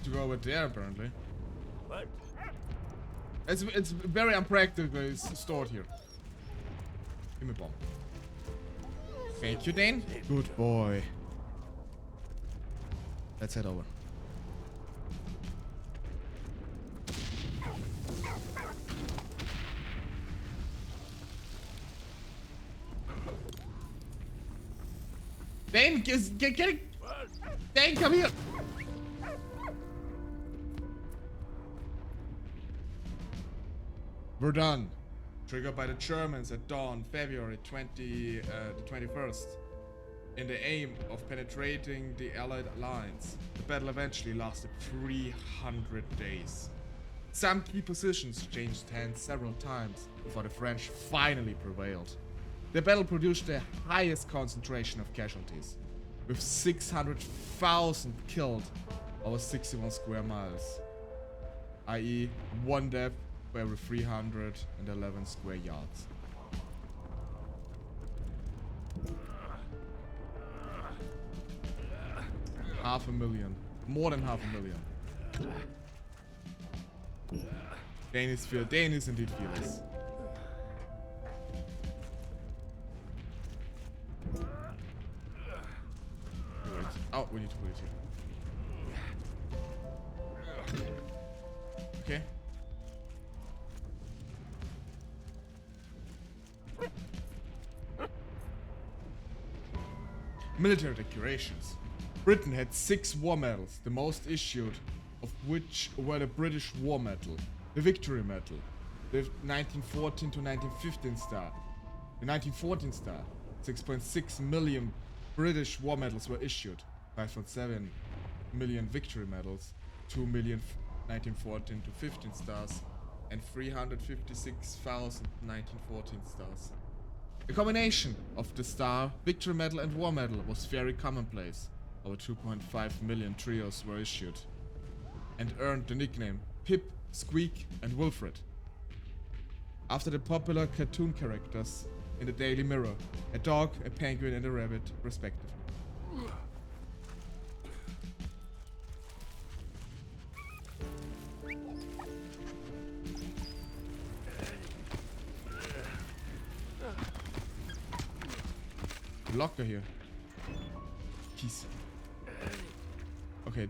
To go over there, apparently. What? It's very unpractical. It's stored here. Give me a bomb. Thank you, Dane. Good boy. Let's head over. Dane, get it! Dane, come here! We're done. Triggered by the Germans at dawn, February the 21st. In the aim of penetrating the Allied lines, the battle eventually lasted 300 days. Some key positions changed hands several times before the French finally prevailed. The battle produced the highest concentration of casualties, with 600,000 killed over 61 square miles, i.e. one death for every 311 square yards. Half a million. More than half a million. Dane is indeed fearless. Wait. Oh, we need to put it here. Okay. Military decorations. Britain had 6 war medals, the most issued of which were the British War Medal, the Victory Medal, the 1914 to 1915 star, the 1914 star. 6.6 million British War Medals were issued, 5.7 million Victory Medals, 2 million 1914 to 15 stars, and 356,000 1914 stars. The combination of the Star, Victory Medal and War Medal was very commonplace. Over 2.5 million trios were issued and earned the nickname Pip, Squeak and Wilfred, after the popular cartoon characters in the Daily Mirror, a dog, a penguin and a rabbit respectively. Locker here. Keys. Okay,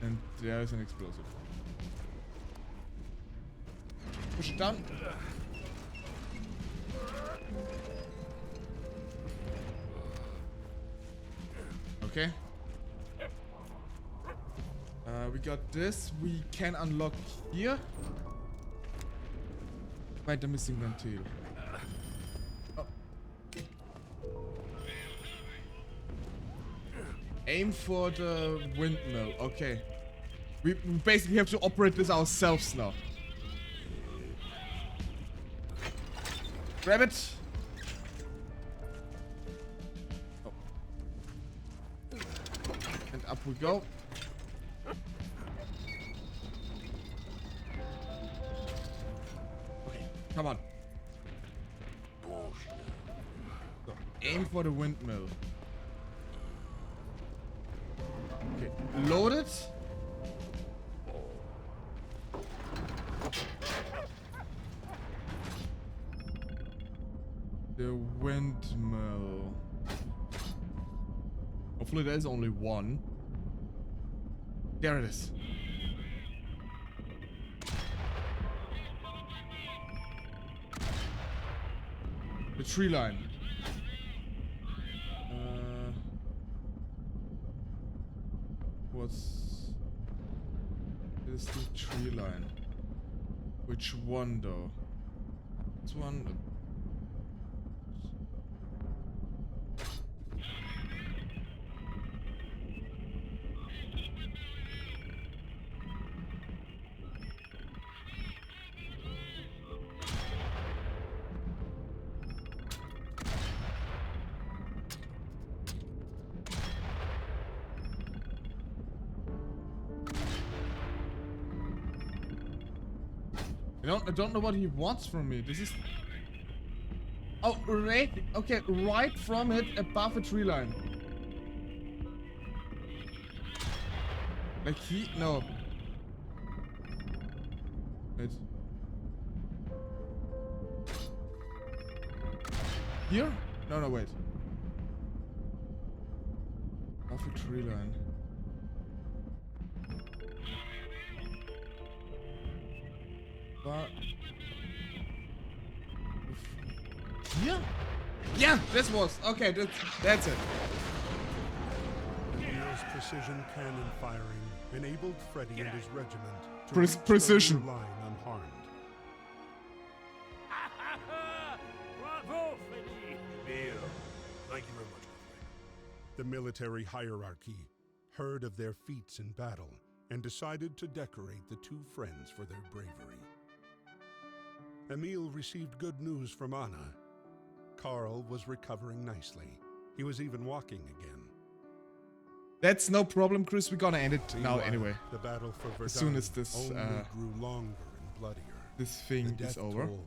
and there is an explosive. Push it down. Okay. We got this. We can unlock here. Find the missing ventil. Oh. Aim for the windmill. Okay. We basically have to operate this ourselves now. Grab it. Oh. And up we go. Okay, come on. So, aim for the windmill. Okay, load it. The windmill. Hopefully there's only one. There it is. The tree line. What's this? The tree line. Which one though? This one. I don't know what he wants from me. This is... Oh, right. Okay, right from it above a tree line. Like he... No. Wait. Here? No, no, wait. Above a tree line. But here? Yeah, this was okay. That's it. precision cannon firing enabled Freddy and his regiment to Pre- reach the precision. river line unharmed. Bravo, Freddy! Bill, thank you very much, my friend. The military hierarchy heard of their feats in battle and decided to decorate the two friends for their bravery. Emil received good news from Anna. Carl was recovering nicely. He was even walking again. That's no problem, Chris. We're gonna end it now Meanwhile, anyway. the battle for Verdun As soon as this, only grew longer and bloodier. This The thing death is over. toll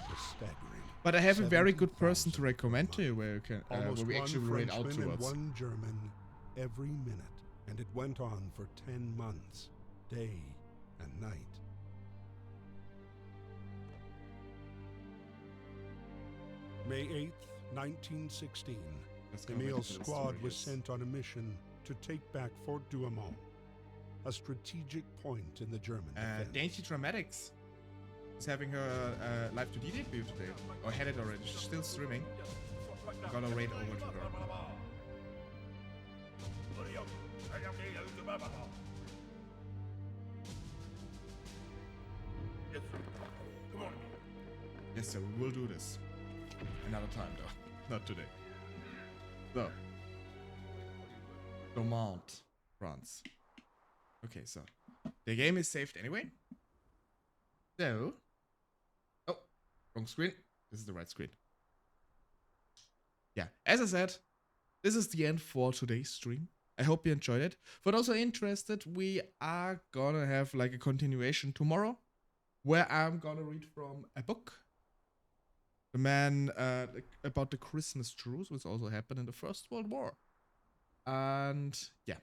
was staggering. But I have a very good person 70,000 to recommend to you where you can Almost where we one actually relate out Frenchman and towards. one German every minute, and it went on for 10 months, day and night. May 8th, 1916, Let's go back Emil's to the squad story, was yes. sent on a mission to take back Fort Douaumont, a strategic point in the German defense. Dainty Dramatics is having her live to D debut today. Or had it already. She's still streaming. I'm gonna raid over to her. Yes, sir. Come on. Yes, sir, we will do this. Another time, though. Not today. So. Domont, France. Okay, so. The game is saved anyway. So. Oh, wrong screen. This is the right screen. Yeah, as I said, this is the end for today's stream. I hope you enjoyed it. For those who are interested, we are gonna have like a continuation tomorrow, where I'm gonna read from a book. The man about the Christmas truce, which also happened in the First World War. And yeah.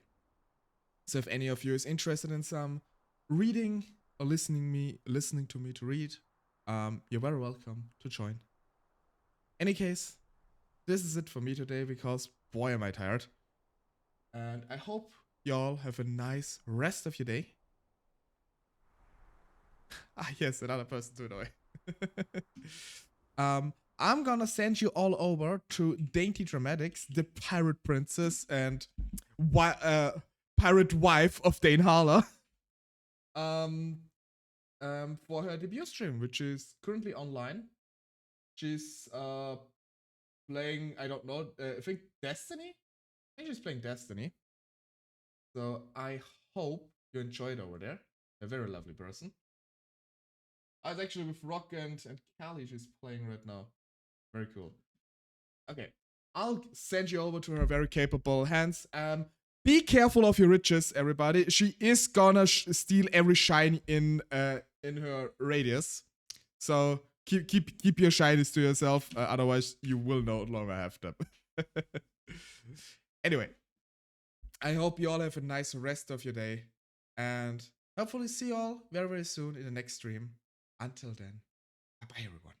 So if any of you is interested in some reading or listening to me to read, you're very welcome to join. Any case, this is it for me today because boy am I tired. And I hope y'all have a nice rest of your day. Ah yes, another person to annoy. I'm gonna send you all over to Dainty Dramatics, the pirate princess and pirate wife of Dane Harler. For her debut stream, which is currently online. She's playing, I don't know, I think Destiny? I think she's playing Destiny. So I hope you enjoyed over there. A very lovely person. I was actually with Rock and Callie she's playing right now. Very cool. Okay. I'll send you over to her very capable hands. Be careful of your riches, everybody. She is gonna steal every shine in her radius. So keep your shinies to yourself. Otherwise, you will no longer have them. Anyway, I hope you all have a nice rest of your day. And hopefully see you all very, very soon in the next stream. Until then, bye-bye, everyone.